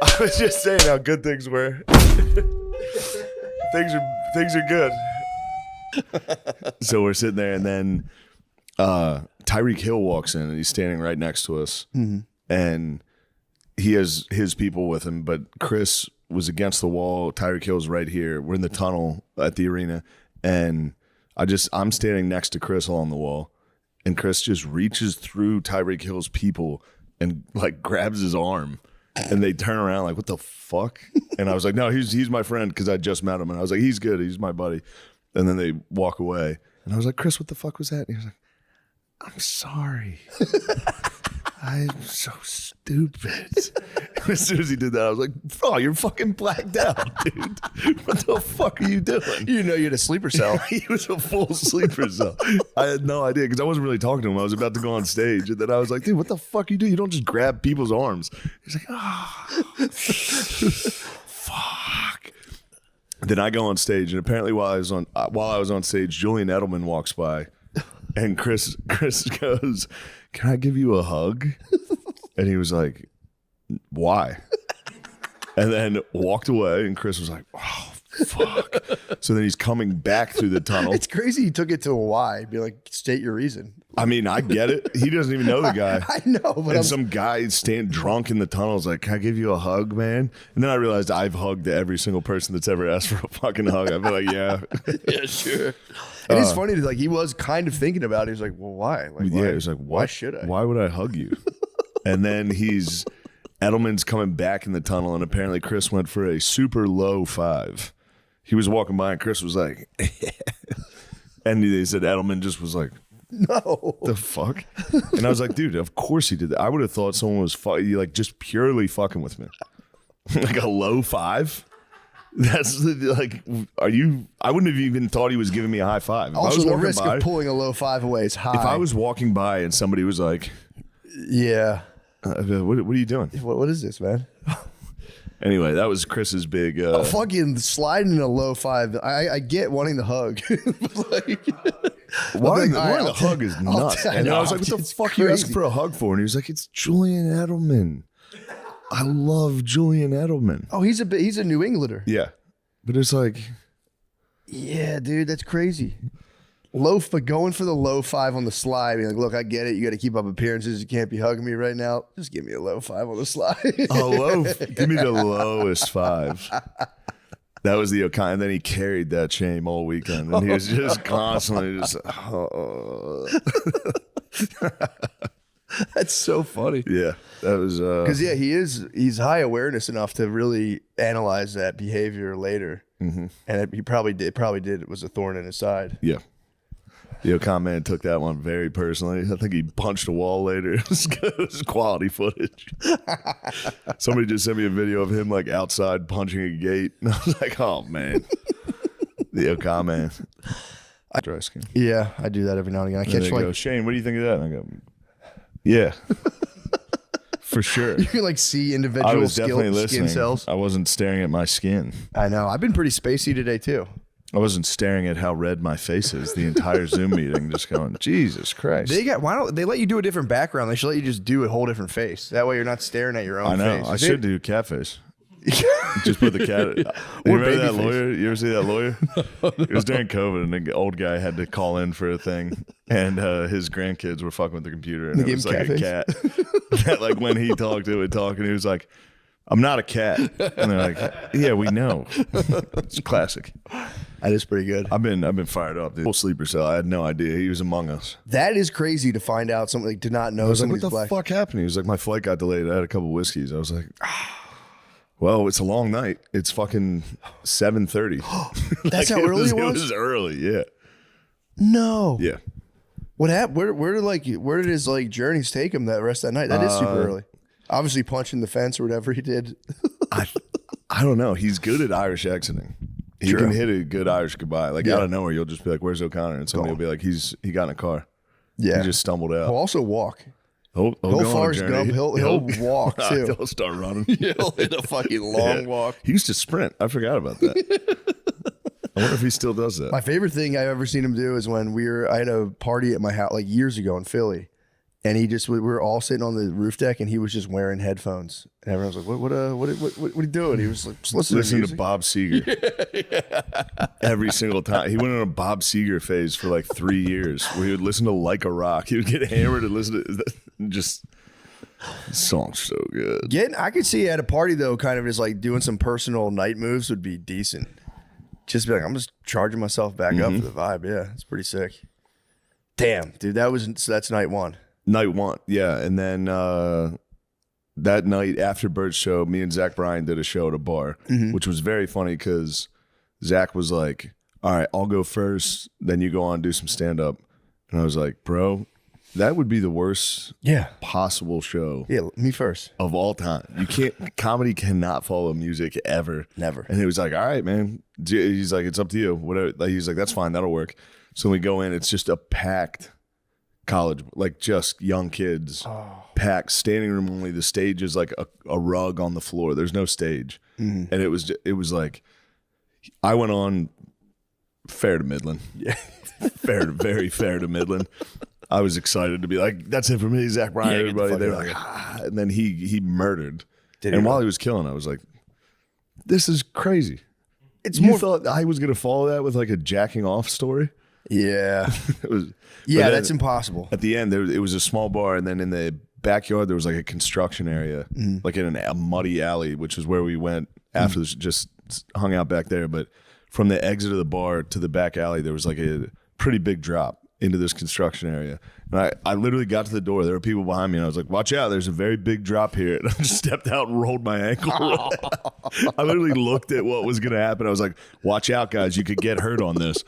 I was just saying how good things were. things are good. So we're sitting there, and then Tyreek Hill walks in, and he's standing right next to us, and he has his people with him, but Chris was against the wall. Tyreek Hill's right here. We're in the tunnel at the arena, and I'm standing next to Chris along the wall, and Chris just reaches through Tyreek Hill's people and like grabs his arm, and they turn around like, what the fuck? And I was like, no, he's my friend, because I just met him, and I was like, he's good, he's my buddy. And then they walk away, and I was like, Chris, what the fuck was that? And he was like, I'm sorry. I'm so stupid. As soon as he did that, I was like, oh, you're fucking blacked out, dude. What the fuck are you doing? You know you had a sleeper cell. He was a full sleeper cell. I had no idea, because I wasn't really talking to him. I was about to go on stage, and then I was like, dude, what the fuck you do? You don't just grab people's arms. He's like, oh, fuck. Then I go on stage, and apparently while I was on stage, Julian Edelman walks by, and Chris goes, can I give you a hug? And he was like, why? And then walked away, and Chris was like, oh, fuck. So then he's coming back through the tunnel. It's crazy he took it to a why. Be like, state your reason. I mean, I get it. He doesn't even know the guy. I know. But some guy staying drunk in the tunnel is like, can I give you a hug, man? And then I realized I've hugged every single person that's ever asked for a fucking hug. I'd be like, yeah. Yeah, sure. And it's funny, like, he was kind of thinking about it. He was like, well, why? Like, yeah, he was like, why should I? Why would I hug you? And then Edelman's coming back in the tunnel, and apparently Chris went for a super low 5. He was walking by, and Chris was like, and they said Edelman just was like, no. The fuck? And I was like, dude, of course he did that. I would have thought someone was like just purely fucking with me. Like a low 5? That's like, are you? I wouldn't have even thought he was giving me a high five. If Also, the risk of pulling a low 5 away is high. If I was walking by and somebody was like, yeah, what are you doing? What is this, man? Anyway, that was Chris's big. Fucking sliding in a low 5. I get wanting the hug. Like, wanting the hug is nuts. And I was like, what the fuck are you asking for a hug for? And he was like, it's Julian Edelman. I love Julian Edelman. Oh, he's a New Englander. Yeah. But it's like, yeah, dude, that's crazy. Going for the low 5 on the slide. Being like, look, I get it. You got to keep up appearances. You can't be hugging me right now. Just give me a low 5 on the slide. Give me the lowest 5. That was the O'Connor. And then he carried that shame all weekend. And he was just constantly just, That's so funny. Yeah. That was because he's high awareness enough to really analyze that behavior later. And he probably did. It was a thorn in his side. Yeah. The O'Connor man took that one very personally. I think he punched a wall later. It was quality footage. Somebody just sent me a video of him like outside punching a gate. And I was like, oh man. The O'Connor man. Dry skin. Yeah, I do that every now and again. I catch like, Shane, what do you think of that? And I go, yeah. For sure. You can like see individual skin cells. I wasn't staring at my skin. I know. I've been pretty spacey today too. I wasn't staring at how red my face is the entire Zoom meeting, just going, Jesus Christ. Why don't they let you do a different background? They should let you just do a whole different face. That way you're not staring at your own face. I know. I should do cat face. Just put the cat. You remember that lawyer? You ever see that lawyer? It was during COVID, and the old guy had to call in for a thing, and his grandkids were fucking with the computer, and it was like a cat. That, like when he talked, it would talk, and he was like, "I'm not a cat," and they're like, "Yeah, we know." It's classic. That is pretty good. I've been fired up. The whole sleeper cell. I had no idea he was among us. That is crazy to find out. Something like, to not know. I was like, what the fuck happened? He was like, my flight got delayed. I had a couple whiskeys. I was like, well, it's a long night. It's fucking 7:30. That's how early it was? It was early, yeah. No. Yeah. What happened? Where did his like journeys take him that rest of that night? That is super early. Obviously punching the fence or whatever he did. I don't know. He's good at Irish accenting. He can hit a good Irish goodbye. Like out of nowhere, you'll just be like, "Where's O'Connor?" And somebody will be like, "He got in a car." Yeah, he just stumbled out. He'll also walk. He'll Forrest Gump. He'll walk too. He'll start running. He'll hit a fucking long walk. He used to sprint. I forgot about that. I wonder if he still does that. My favorite thing I've ever seen him do is when I had a party at my house like years ago in Philly, And we were all sitting on the roof deck, and he was just wearing headphones. And everyone was like, what are you doing? He was like, just listen to Bob Seger. Every single time. He went on a Bob Seger phase for like 3 years where he would listen to Like a Rock. He would get hammered and listen to just song's so good. I could see at a party though, kind of just like doing some personal night moves would be decent. Just be like, I'm just charging myself back up for the vibe. Yeah, it's pretty sick. Damn, dude, that's night one. Night one, yeah. And then that night after Bert's show, me and Zach Bryan did a show at a bar, which was very funny because Zach was like, all right, I'll go first, then you go on and do some stand-up. And I was like, bro, that would be the worst possible show. Yeah, me first. Of all time. Comedy cannot follow music ever. Never. And he was like, all right, man. He's like, it's up to you. Whatever. Like, he's like, that's fine, that'll work. So we go in, it's just a packed college, like just young kids, packed, standing room only. The stage is like a rug on the floor. There's no stage. And it was like, I went on fair to middling. Yeah. Very fair to middling. I was excited to be like, that's it for me, Zach Bryan, everybody. They were like, and then he murdered. While he was killing, I was like, this is crazy. You thought I was going to follow that with like a jacking off story? Yeah. It was. Yeah, that's impossible. At the end, it was a small bar, and then in the backyard, there was like a construction area, like in a muddy alley, which is where we went after this, just hung out back there. But from the exit of the bar to the back alley, there was like a pretty big drop into this construction area. And I literally got to the door. There were people behind me, and I was like, watch out, there's a very big drop here. And I just stepped out and rolled my ankle. I literally looked at what was going to happen. I was like, watch out, guys. You could get hurt on this.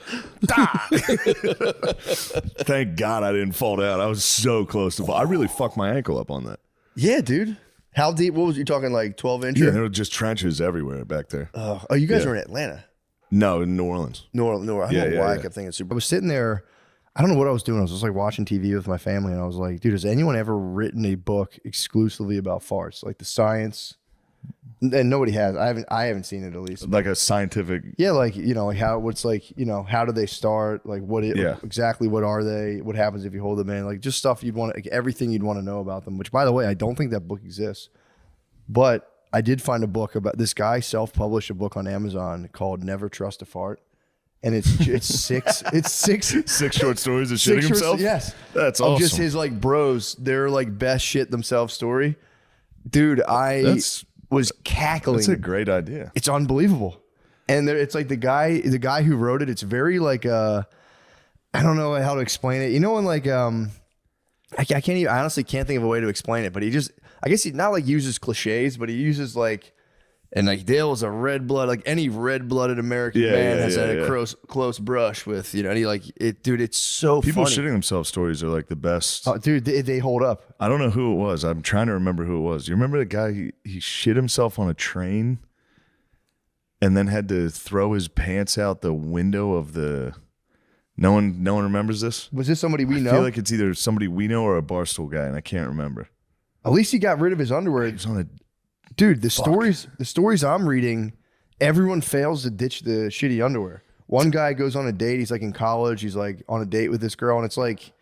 Thank God I didn't fall down. I was so close to fall. I really fucked my ankle up on that. Yeah, dude. How deep? What was you talking, like 12 inches? Yeah, there were just trenches everywhere back there. Oh, you guys were in Atlanta? No, in New Orleans. I don't know why I kept thinking super. I was sitting there. I don't know what I was doing. I was just like watching TV with my family, and I was like, dude, has anyone ever written a book exclusively about farts? Like the science? And nobody has. I haven't seen it, at least. Like a scientific. Yeah, like, like how do they start? Like exactly what are they? What happens if you hold them in? Like just stuff everything you'd want to know about them, which by the way, I don't think that book exists. But I did find a book about this guy self-published a book on Amazon called Never Trust a Fart. And it's six short stories of shitting himself. Yes, that's awesome. Just his like bros, their like best shit themselves story. Dude, was cackling. That's a great idea. It's unbelievable. And it's like the guy who wrote it. It's very like I don't know how to explain it. When like I can't even, I honestly can't think of a way to explain it. But he not like uses cliches, but he uses like. And like Dale was a red blood, like any red-blooded American man has had a close brush with, and he like it, dude. It's so people funny. Shitting themselves stories are like the best. Oh, dude, they hold up. I don't know who it was. I'm trying to remember who it was. You remember the guy? He shit himself on a train, and then had to throw his pants out the window of the. No one remembers this. Was this somebody we know? I feel like it's either somebody we know or a Barstool guy, and I can't remember. At least he got rid of his underwear. He was on a. Dude, the stories I'm reading, everyone fails to ditch the shitty underwear. One guy goes on a date. He's like in college. He's like on a date with this girl, and it's like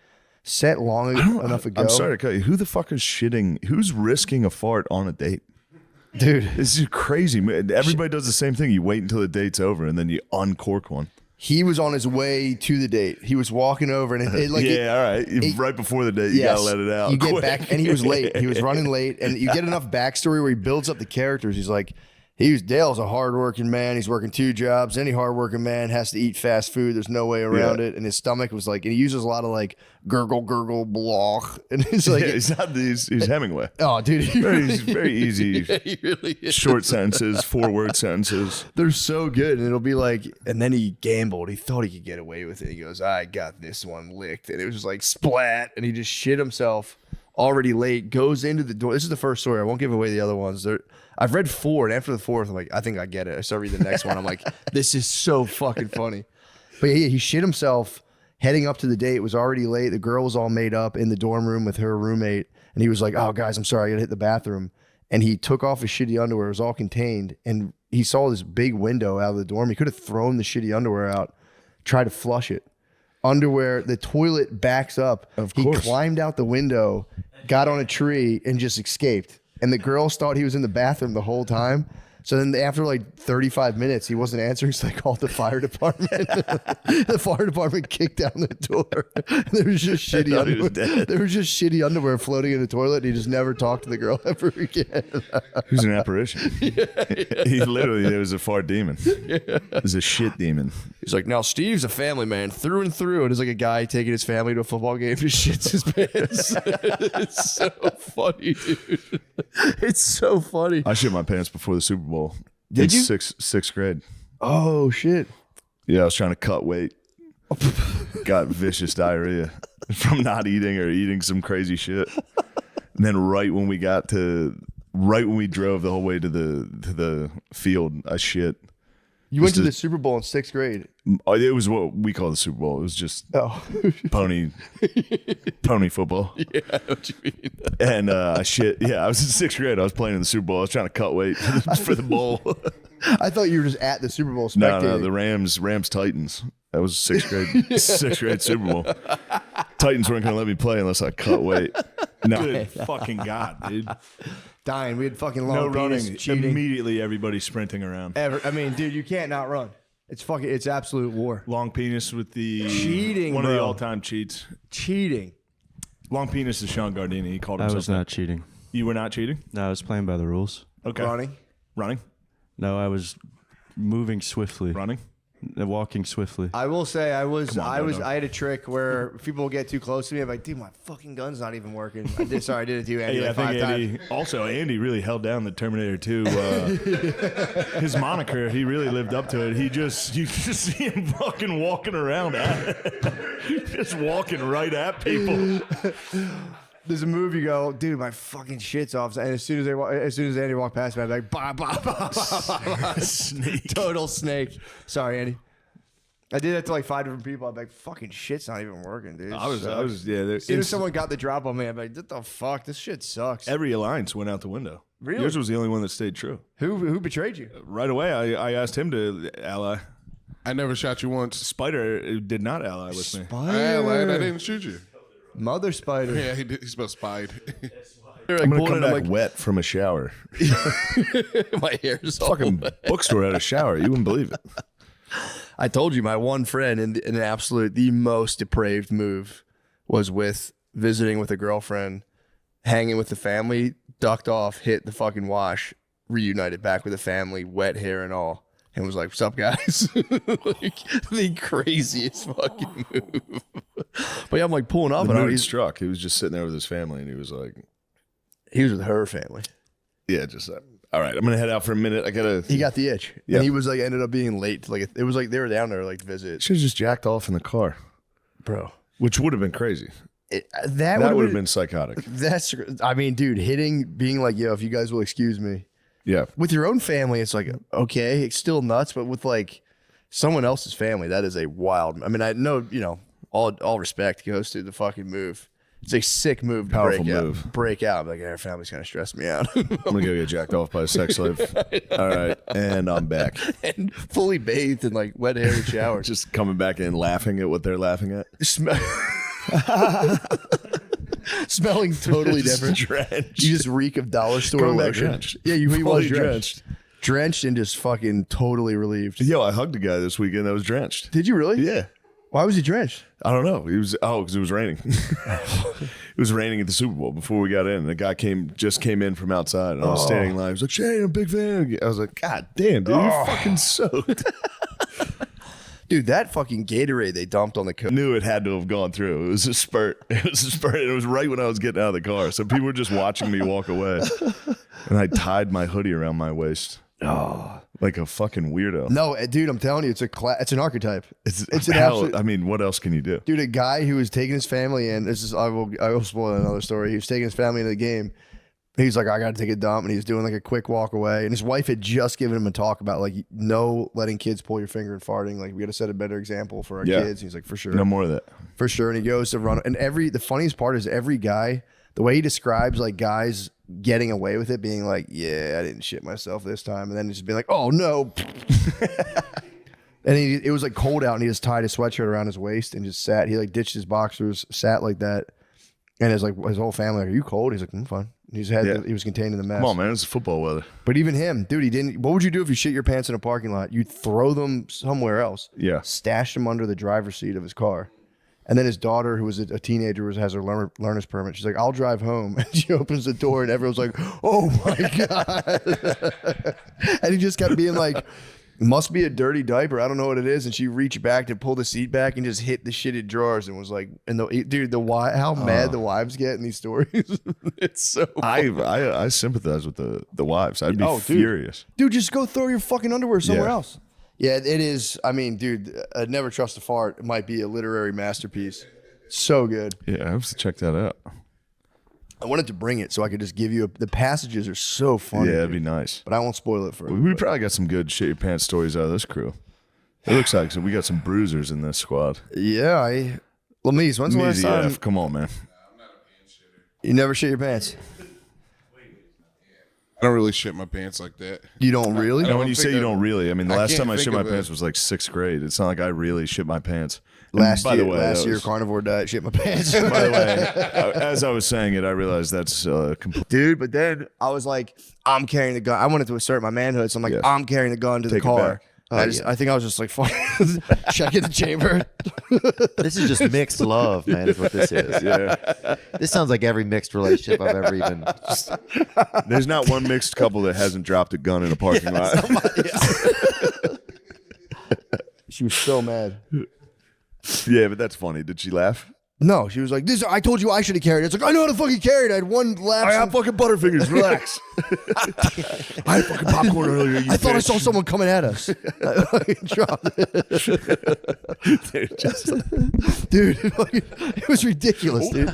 set long enough ago. I'm sorry to cut you. Who the fuck is shitting? Who's risking a fart on a date? Dude, this is crazy. Everybody does the same thing. You wait until the date's over, and then you uncork one. He was on his way to the date. He was walking over, and all right. Right before the date, you gotta let it out. You get back, and he was late. He was running late, and you get enough backstory where he builds up the characters. He's like, Dale's a hardworking man. He's working 2 jobs. Any hardworking man has to eat fast food. There's no way around it. And his stomach was like, and he uses a lot of like gurgle, blah. And it's like, he's Hemingway. Oh, dude, he's very easy. Yeah, he really is. Short sentences, 4-word sentences. They're so good. And it'll be like, and then he gambled. He thought he could get away with it. He goes, I got this one licked. And it was just like splat. And he just shit himself. Already late, goes into the door. This is the first story. I won't give away the other ones. I've read 4, and after the 4th, I'm like, I think I get it. I start reading the next one. I'm like, this is so fucking funny. But yeah, he shit himself heading up to the date. It was already late. The girl was all made up in the dorm room with her roommate. And he was like, oh, guys, I'm sorry. I got to hit the bathroom. And he took off his shitty underwear. It was all contained. And he saw this big window out of the dorm. He could have thrown the shitty underwear out, tried to flush it. underwear. The toilet backs up. Of He course. climbed out the window, got on a tree, and just escaped. And the girls thought he was in the bathroom the whole time. So then after like 35 minutes, he wasn't answering, so they called the fire department. The fire department kicked down the door. There was just shitty underwear. There was just shitty underwear floating in the toilet. And he just never talked to the girl ever again. He was an apparition. He literally, there was a fart demon. It was a shit demon. He's like, now Steve's a family man through and through. And it's like a guy taking his family to a football game, just shits his pants. It's so funny, dude. It's so funny. I shit my pants before the Super Bowl. Did you? Sixth grade. Oh, shit. Yeah, I was trying to cut weight. Got vicious diarrhea from not eating or eating some crazy shit. And then right when we drove the whole way to the field, I shit. You went to the Super Bowl in 6th grade. It was what we call the Super Bowl. It was just pony football. Yeah, I know what you mean. And I shit. Yeah, I was in 6th grade. I was playing in the Super Bowl. I was trying to cut weight for the bowl. I thought you were just at the Super Bowl spectating. No, the Rams Titans. That was 6th grade. 6th grade Super Bowl. Titans weren't going to let me play unless I cut weight. No. Good fucking God, dude. Dying. We had fucking long No running. penis, cheating. Immediately everybody sprinting around. I mean, dude, you can't not run. It's absolute war. Long penis with the Cheating, one of the bro. all-time cheats. Cheating. Long penis is Sean Gardini. He called I himself was that. not cheating. You were not cheating? No, I was playing by the rules. Okay. Running. No, I was moving swiftly, Running? walking swiftly. I will say I Dodo. had a trick where if people get too close to me, I'm like, dude, my fucking gun's not even working. I did it to you, Andy, Hey, like I 5 think times. Andy really held down the Terminator 2. His moniker, he really lived up to it. You just see him fucking walking around just walking right at people. There's a move you go, dude, my fucking shit's off. And as soon as Andy walked past me, I'm like, bah, bah, bah, bah, bah. Snake. Total snake. Sorry, Andy. I did that to like 5 different people. I'm like, fucking shit's not even working, dude. I was, yeah. As soon as someone got the drop on me, I'm like, what the fuck? This shit sucks. Every alliance went out the window. Really? Yours was the only one that stayed true. Who betrayed you? Right away, I asked him to ally. I never shot you once. Spider did not ally with me. I lied. I didn't shoot you. Mother spider. Yeah, he spelled spied. I'm going to come back wet from a shower. My hair's all Fucking bookstore had a shower. You wouldn't believe it. I told you, my one friend in an absolute, the most depraved move was with visiting with a girlfriend, hanging with the family, ducked off, hit the fucking wash, reunited back with the family, wet hair and all. And was like, what's up, guys? Like, the craziest fucking move. But yeah, I'm like pulling up. The And mood struck. He was just sitting there with his family, and he was like, he was with her family. yeah, just all right, I'm going to head out for a minute. I got to. He got the itch. Yeah. And he was like, ended up being late. To like, it was like they were down there like to visit. Should have just jacked off in the car, Bro. which would have been crazy. That That would have been psychotic. That's, I mean, dude, being like, yo, if you guys will excuse me. Yeah. With your own family, it's like, okay, it's still nuts, but with like someone else's family, that is a wild. I mean, I know, all respect goes to the fucking move. It's a sick move to Powerful break move. out. Break out. I'm like, our family's kind of stressed me out. I'm going to go get jacked off by a sex slave. All right. And I'm back. And fully bathed in like wet hair and shower. Just coming back in laughing at what they're laughing at. Smelling totally Just different. drenched. You just reek of dollar store Coming back lotion. drenched. Yeah, he was Fully drenched. Drenched and just fucking totally relieved. Yo, I hugged a guy this weekend that was drenched. Did you really? Yeah. Why was he drenched? I don't know. Because it was raining. It was raining at the Super Bowl before we got in. The guy just came in from outside, and I was standing in line. He was like, "Shane, I'm a big fan." I was like, "God damn, dude, you're fucking soaked." Dude, that fucking Gatorade they dumped on the coach. Knew it had to have gone through. It was a spurt. And it was right when I was getting out of the car. So people were just watching me walk away, and I tied my hoodie around my waist. Oh, like a fucking weirdo. No, dude, I'm telling you, it's an archetype. It's an Hell, absolute. I mean, what else can you do? Dude, a guy who was taking his family in. I will spoil another story. He was taking his family into the game. He's like, I got to take a dump, and he's doing like a quick walk away. And his wife had just given him a talk about like no letting kids pull your finger and farting. Like we got to set a better example for our kids. And he's like, for sure, No more of that. for sure. And he goes to run. And the funniest part is every guy, the way he describes like guys getting away with it, being like, yeah, I didn't shit myself this time, and then just being like, oh no. And it was like cold out, and he just tied his sweatshirt around his waist and just sat. He like ditched his boxers, sat like that, and his whole family like, "Are you cold?" He's like, "I'm fine." He was contained in the mess. Come on, man, it's football weather. But even him, dude, he didn't. What would you do if you shit your pants in a parking lot? You'd throw them somewhere else. Yeah. Stash them under the driver's seat of his car. And then his daughter, who was a teenager, has her learner's permit. She's like, "I'll drive home." And she opens the door, and everyone's like, "Oh my God." And he just kept being like, "Must be a dirty diaper. I don't know what it is." And she reached back to pull the seat back and just hit the shitted drawers and was like, "And how mad the wives get in these stories." It's so. I sympathize with the wives. I'd be furious. Dude, just go throw your fucking underwear somewhere Yeah. else. Yeah, it is. I mean, dude, Never Trust a Fart might be a literary masterpiece. So good. Yeah, I have to check that out. I wanted to bring it so I could just give you the passages are so funny. Yeah, it'd be dude. nice. But I won't spoil it for you. We probably got some good shit your pants stories out of this crew. It looks like we got some bruisers in this squad. Yeah, Lamise, when's the last Easy time F, come on, man. you never shit your pants? I don't really shit my pants like that. You don't really? And when don't you think say you that- don't really, I mean, the I last can't time I shit think my of pants it. was like 6th grade. It's not like I really shit my pants. And Last by year, the way, last that year was- carnivore diet shit my pants. By the way, as I was saying it, I realized that's complete. Dude, but then I was like, I'm carrying the gun. I wanted to assert my manhood, so I'm like, Yeah. I'm carrying the gun to Take the it car. back. I think I was just like, fuck, checking the chamber. This is just mixed love, man, is what this is. Yeah. This sounds like every mixed relationship I've ever even. There's not one mixed couple that hasn't dropped a gun in a parking lot. She was so mad. Yeah, but that's funny. Did she laugh? No, she was like, "This. I told you I should have carried it." It's like, I know how to fucking carry it. I had one lapse. I have fucking Butterfingers. Relax. I had fucking popcorn earlier. You I thought I bitch. saw someone coming at us. I fucking dropped it. Dude, it was ridiculous, dude.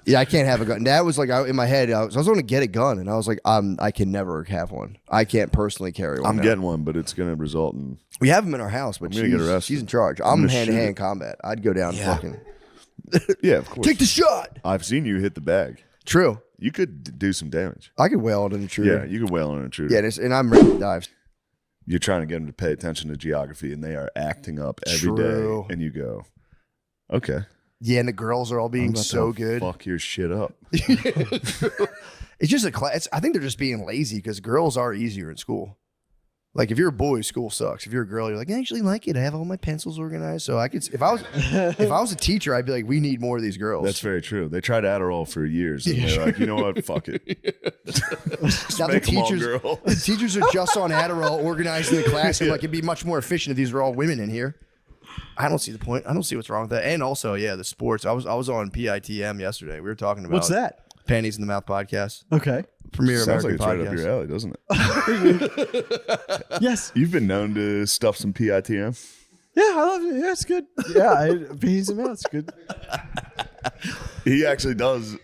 Yeah, I can't have a gun. That was like in my head. I was going to get a gun, and I was like, I can never have one. I can't personally carry one. I'm now. getting one, but it's going to result in. We have them in our house, but gonna get arrested. she's in charge. gonna I'm shoot hand-to-hand it. combat. I'd go down fucking Yeah, of course. take the shot. I've seen you hit the bag. True. You could do some damage. I could wail on an intruder. Yeah, you could wail on an intruder. Yeah, and I'm ready to dive. You're trying to get them to pay attention to geography, and they are acting up every day. True. And you go, okay. Yeah, and the girls are all I'm being about so to good. Fuck your shit up. It's just a class. I think they're just being lazy because girls are easier in school. Like if you're a boy, school sucks. If you're a girl, you're like, I actually like it. I have all my pencils organized. So I could, if I was a teacher, I'd be like, we need more of these girls. That's very true. They tried Adderall for years, and they're like, you know what? Fuck it. now make 'em all girls. the teachers are just on Adderall organizing the classroom. Like it'd be much more efficient if these were all women in here. I don't see the point. I don't see what's wrong with that. And also, yeah, the sports. I was on PITM yesterday. We were talking about What's that? Panties in the Mouth podcast. Okay. Premier Sounds like American it's right up your podcast. alley, doesn't it? Yes. You've been known to stuff some PITM. Yeah, I love it. Yeah, it's good. Yeah, peas and mouth. It's good. He actually does.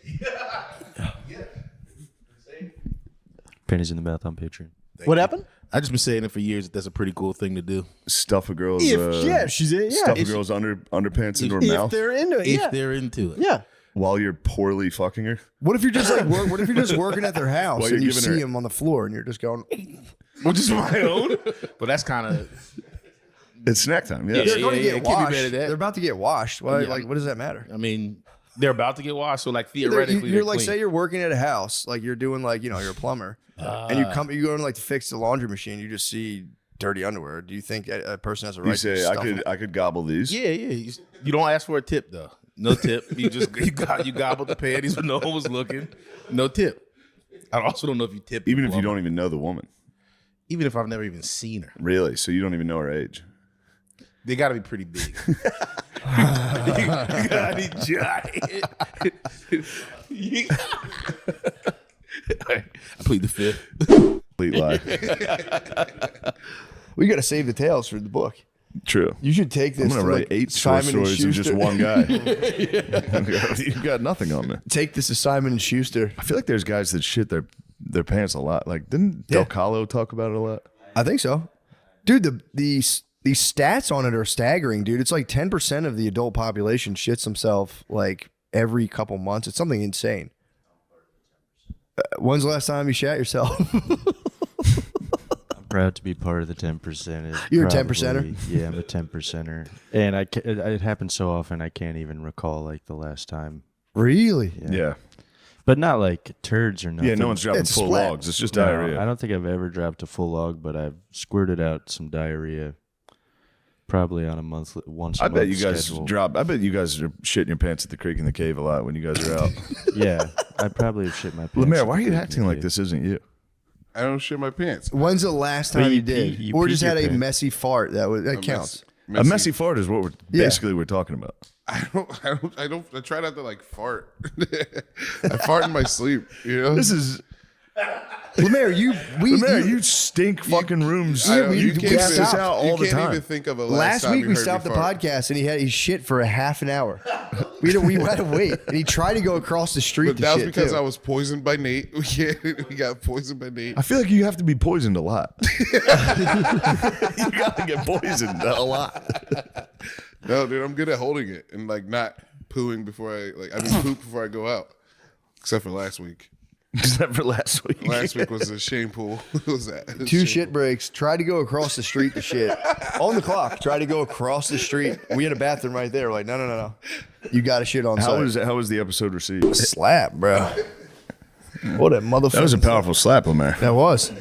Pennies in the mouth on Patreon. What happened? I just been saying it for years that that's a pretty cool thing to do. Stuff a girl's She's in. Yeah, stuff a girl's underpants into her if mouth they're into it. If Yeah. they're into it. Yeah. while you're poorly fucking her. What if you're just like what if you're just working at their house While and you're you giving see her- him on the floor and you're just going, Which is my own. But that's kind of. It's snack time. Yeah. they're going to yeah, get it can't be washed. better than that. They're about to get washed. Why, Yeah. like, what does that matter? I mean, they're about to get washed, so like You're theoretically, you're they're like, clean. say you're working at a house, like you're doing like, you're a plumber, and you go in like to fix the laundry machine, you just see dirty underwear. Do you think a person has a right You to say stuff I could gobble these. Yeah. You don't ask for a tip though. No tip. You just you gobbled the panties when no one was looking. No tip. I also don't know if you tip. Even if you people. don't even know the woman. Even if I've never even seen her, Really? So you don't even know her age. they got to be pretty big. They gotta be giant. I plead the fifth. Complete lie. We got to save the tales for the book. True. You should take this. I'm gonna to, write like, 8 short Simon and stories of just Schuster. one guy. You've got nothing on me. Take this to Simon and Schuster. I feel like there's guys that shit their pants a lot. Like, didn't Del Calo talk about it a lot? I think so, dude. The stats on it are staggering, dude. It's like 10% of the adult population shits himself like every couple months. It's something insane. When's the last time you shat yourself? proud to be part of the 10%. You're a 10%er? Yeah, I'm a 10%er. And it happens so often I can't even recall like the last time. Really? Yeah. But not like turds or nothing. Yeah, no one's dropping It's full splat. logs. It's just No, diarrhea. I don't think I've ever dropped a full log, but I've squirted out some diarrhea probably on once a I month bet you guys schedule. I bet you guys are shitting your pants at the creek in the cave a lot when you guys are out. Yeah, I probably have shit my pants. Lemaire, at why are the you creek acting in the like cave. this isn't you? I don't shit my pants. When's the last But time you you did? pee- you Or pee just your had a pants. messy fart that counts. A messy fart is what we're Yeah. basically we're talking about. I try not to like fart. I fart in my sleep. You know. This is Lemaire, Lemaire, you stink fucking rooms. I don't- You can't gas even- this out all the You can't time. even think of a last time week you we heard stopped me the fart. podcast and he had his shit for a half an hour. We had to wait, and he tried to go across the street. But to that was shit because too. I was poisoned by Nate. We got poisoned by Nate. I feel like you have to be poisoned a lot. You got to get poisoned a lot. No, dude, I'm good at holding it and like not pooing before I poop before I go out. Except for last week. Except for last week. Last week was a shame pool. What was that? Two shit breaks. Tried to go across the street to shit on the clock. Tried to go across the street. We had a bathroom right there. We're like, no. You got to shit on site. How was the episode received? Slap, bro. What a motherfucker. That was a powerful slap, Lemaire. That was.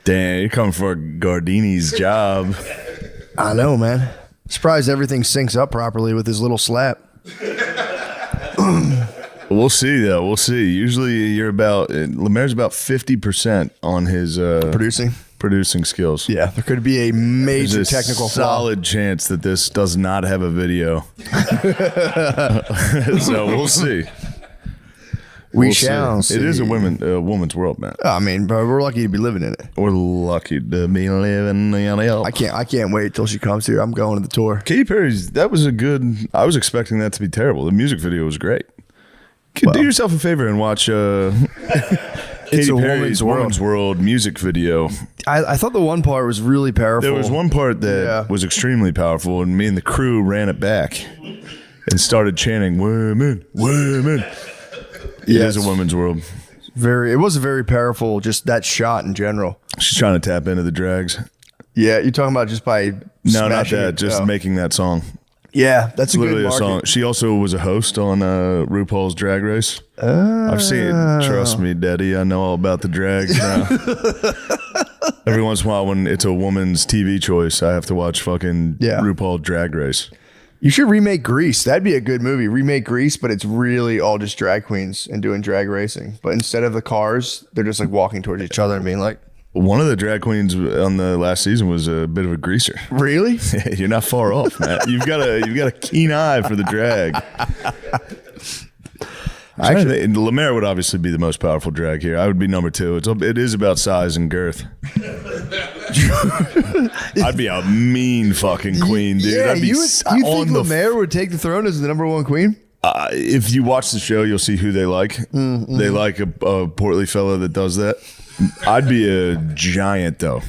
Damn, you're coming for Gardini's job. I know, man. Surprised everything syncs up properly with his little slap. We'll see, though. We'll see. Usually, Lemaire's about 50% on his producing skills. Yeah, there could be a major There's a technical flaw. solid chance that this does not have a video. So we'll see. We We'll shall see. see. It is a woman's world, man. I mean, bro, we're lucky to be living in it. We're lucky to be living in it. I can't wait till she comes here. I'm going to the tour. Katy Perry's, that was a good, I was expecting that to be terrible. The music video was great. Do yourself a favor and watch Katy Perry's Woman's World music video. I thought the one part was really powerful. There was one part that was extremely powerful, and me and the crew ran it back and started chanting, "Women, women." It is a women's world. It was a very powerful, just that shot in general. She's trying to tap into the drags. Yeah, you're talking about just by No, not smashing that. it. Just Oh. making that song. Yeah, that's a Literally good a market. song. She also was a host on RuPaul's Drag Race. I've seen it. Trust me, Daddy. I know all about the drags now. Every once in a while, when it's a woman's TV choice, I have to watch fucking RuPaul Drag Race. You should remake Grease. That'd be a good movie. Remake Grease, but it's really all just drag queens and doing drag racing. But instead of the cars, they're just like walking towards each other and being like, One of the drag queens on the last season was a bit of a greaser. "Really? You're not far off, Matt. You've got a keen eye for the drag. Actually, Lemaire would obviously be the most powerful drag here. I would be number 2. It is about size and girth. I'd be a mean fucking queen, dude. Yeah, I'd be you think the Lemaire would take the throne as the number 1 queen? if you watch the show, you'll see who they like. Mm-hmm. They like a portly fella that does that. I'd be a giant though,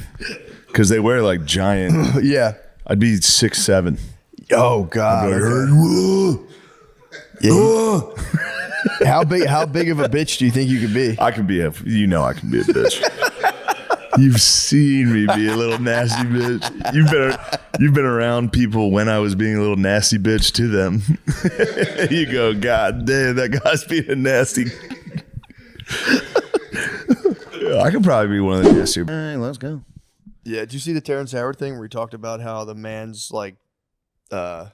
because they wear like giant. Yeah. I'd be 6'7". Oh God. How big of a bitch do you think you could be? I can be I can be a bitch. You've seen me be a little nasty bitch. You've been around people when I was being a little nasty bitch to them. You go, God damn, that guy's being a nasty. I could probably be one of the nastier. All right, let's go. Yeah, did you see the Terrence Howard thing where he talked about how the man's like kind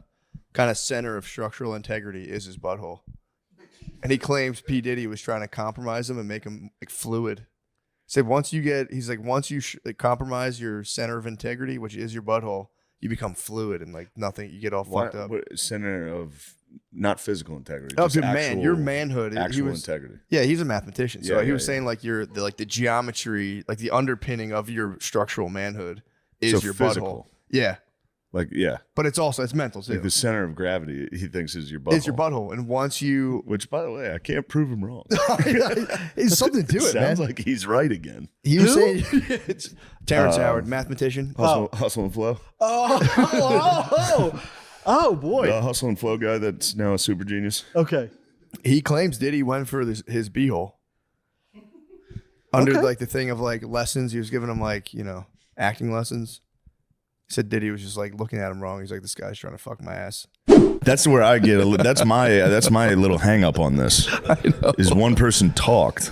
of center of structural integrity is his butthole? And he claims P. Diddy was trying to compromise him and make him like fluid. Said once you compromise your center of integrity, which is your butthole, you become fluid and like nothing. You get all fucked up. What center of not physical integrity? Oh, just your man, your manhood. Actual integrity. Yeah, he's a mathematician. So Yeah, he was yeah. saying like the geometry, like the underpinning of your structural manhood is So your physical. butthole. Yeah, Like, yeah. but it's mental too. Like the center of gravity, he thinks is your butthole. It's your butthole, and once you, Which, by the way, I can't prove him wrong. it's something to it, man. Sounds like he's right again. He was saying it's Terrence Howard, mathematician. Hustle and Flow. Oh boy. The Hustle and Flow guy that's now a super genius. Okay. He claims Diddy went for his beehole. Under like the thing of like lessons, he was giving him like, you know, acting lessons. He said Diddy was just like looking at him wrong. He's like, this guy's trying to fuck my ass. That's where I get that's my little hang up on this. Is one person talked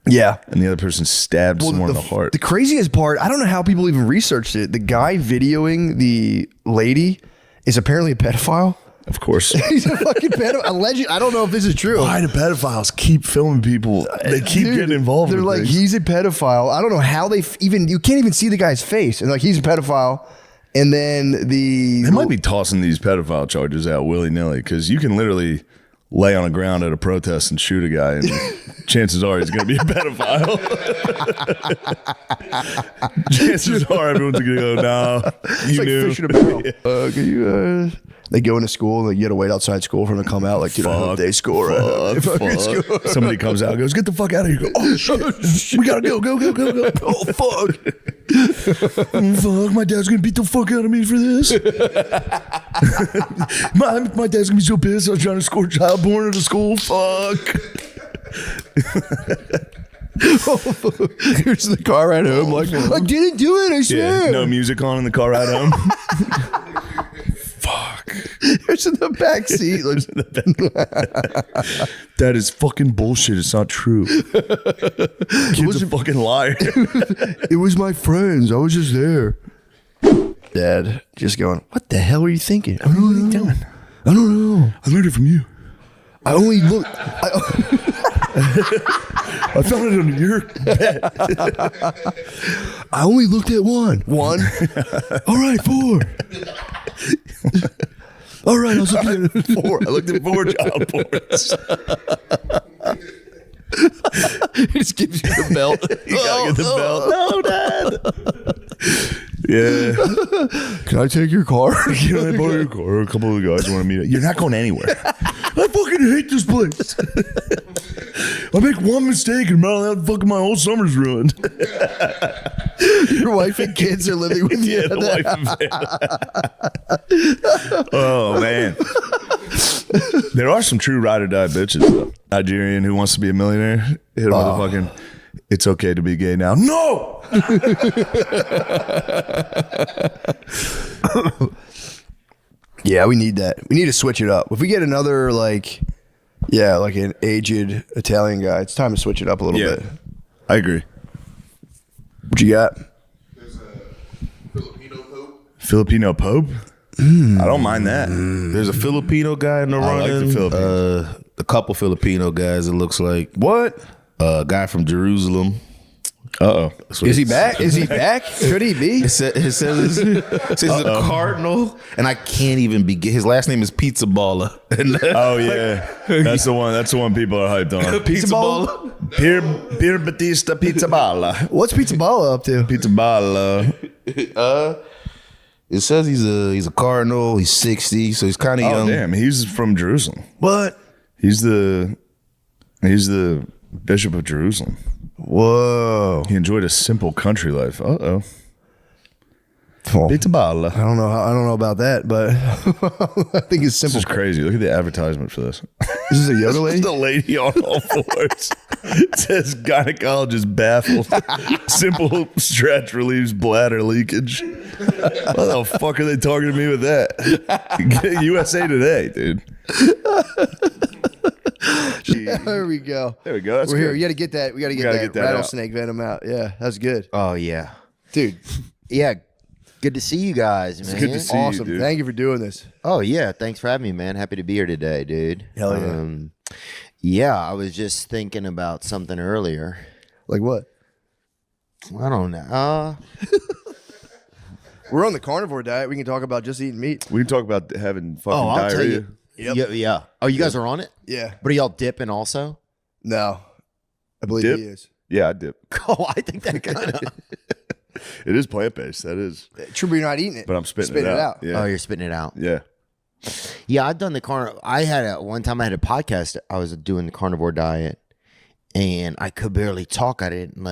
Yeah. and the other person stabbed someone in the heart. The craziest part, I don't know how people even researched it. The guy videoing the lady is apparently a pedophile. Of course. He's a fucking pedophile. Alleged. I don't know if this is true. Why do pedophiles keep filming people? They keep getting involved. They're with like, things. he's a pedophile. I don't know how they you can't even see the guy's face. And like, he's a pedophile. And then They might be tossing these pedophile charges out willy-nilly because you can literally lay on the ground at a protest and shoot a guy and chances are he's going to be a pedophile. Chances are everyone's going to go, no, you like knew. fish in a barrel. Can you, they go into school and like, you got to wait outside school for them to come out. Like, you know, day school. Right? Fuck. Somebody comes out and goes, get the fuck out of here. You go, oh, shit. We got to go. Oh, fuck. Fuck, my dad's going to beat the fuck out of me for this. my dad's going to be so pissed. I was trying to score child porn at a school. Fuck. Here's the car ride home. Like, I didn't do it, I swear. Yeah, no music on in the car ride home. Fuck. There's in the back seat. Like, That is fucking bullshit. It's not true. Kid's a fucking liar. it was my friends. I was just there. Dad, just going, what the hell are you thinking? I don't know what you're doing. I don't know. I learned it from you. I only look. I found it on your bed. I only looked at one. One? All right, 4. All right, I was looking at 4. I looked at 4 child porns. He just gives you the belt. You gotta get the belt. No, Dad. Yeah. Can I take your car? Can I borrow your car? A couple of the guys want to meet up. You're not going anywhere. I fucking hate this place. I make one mistake and fucking my whole summer's ruined. Your wife and kids are living with you. Yeah, the wife and family. Oh, man. There are some true ride or die bitches, though. Nigerian who wants to be a millionaire. Hit him with a fucking, it's okay to be gay now. No! Yeah, we need that. We need to switch it up. If we get another, like an aged Italian guy, it's time to switch it up a little bit. I agree. What you got? There's a Filipino Pope. Filipino Pope? I don't mind that. There's a Filipino guy in the I like running. the Philippines. A couple Filipino guys. It looks like What? a guy from Jerusalem. Uh-oh. Is he back? Is he back? Could he be? It says he's a cardinal, and I can't even begin. His last name is Pizza Baller. Oh, yeah. That's the one. That's the one people are hyped on. Pizza Baller. Pier Batista Pizza Balla. What's Pizza Balla up to? Pizza Balla. It says he's a cardinal. He's 60, so he's kind of Oh, young. damn. He's from Jerusalem. What? He's the Bishop of Jerusalem. Whoa. He enjoyed a simple country life. Uh-oh. Oh, Pizza Balla. I don't know about that, but I think it's This simple. is crazy. Look at the advertisement for this. This is a Yoda lady? The lady on all fours. It says gynecologist baffled. Simple stretch relieves bladder leakage. What the fuck are they talking to me with that? USA Today, dude. There we go. There we go. That's We're here. good. You got to get that. We got to get that out. rattlesnake venom out. Yeah, that's good. Oh yeah, Dude, yeah. Good to see you guys, man. good to see you. awesome. dude. Thank you for doing this. Oh yeah, thanks for having me, man. Happy to be here today, dude. Hell yeah. Yeah, I was just thinking about something earlier. Like what? I don't know. We're on the carnivore diet. We can talk about just eating meat. We can talk about having fucking Oh, I'll tell diarrhea. you. Yeah. Oh, you guys are on it? Yeah. But are y'all dipping also? No. I believe Dip? he is. Yeah, I dip. Oh, I think that kind of. It is plant-based. That is. True, but you're not eating it. But I'm spitting it out. Yeah. Oh, you're spitting it out. Yeah. Yeah, I've done the carnivore. One time I had a podcast. I was doing the carnivore diet, and I could barely talk. I didn't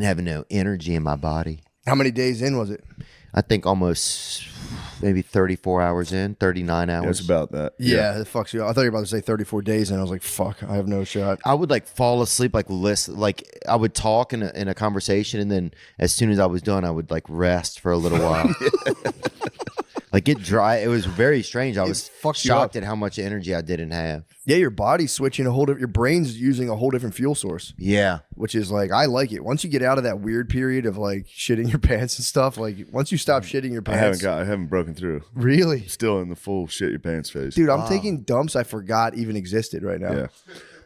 have no energy in my body. How many days in was it? I think almost maybe 34 hours in, 39 hours. Yeah, it's about that. Yeah, it fucks you up. I thought you were about to say 34 days, and I was like, fuck, I have no shot. I would like fall asleep, like I would talk in a conversation, and then as soon as I was done, I would like rest for a little while. Like get dry. It was very strange. I was fucks you up. shocked at how much energy I didn't have. Yeah, your body's switching your brain's using a whole different fuel source. Yeah. Which is like, I like it. Once you get out of that weird period of like shitting your pants and stuff, like once you stop shitting your pants. I haven't broken through. Really? Still in the full shit your pants phase. Dude, I'm taking dumps I forgot even existed right now. Yeah.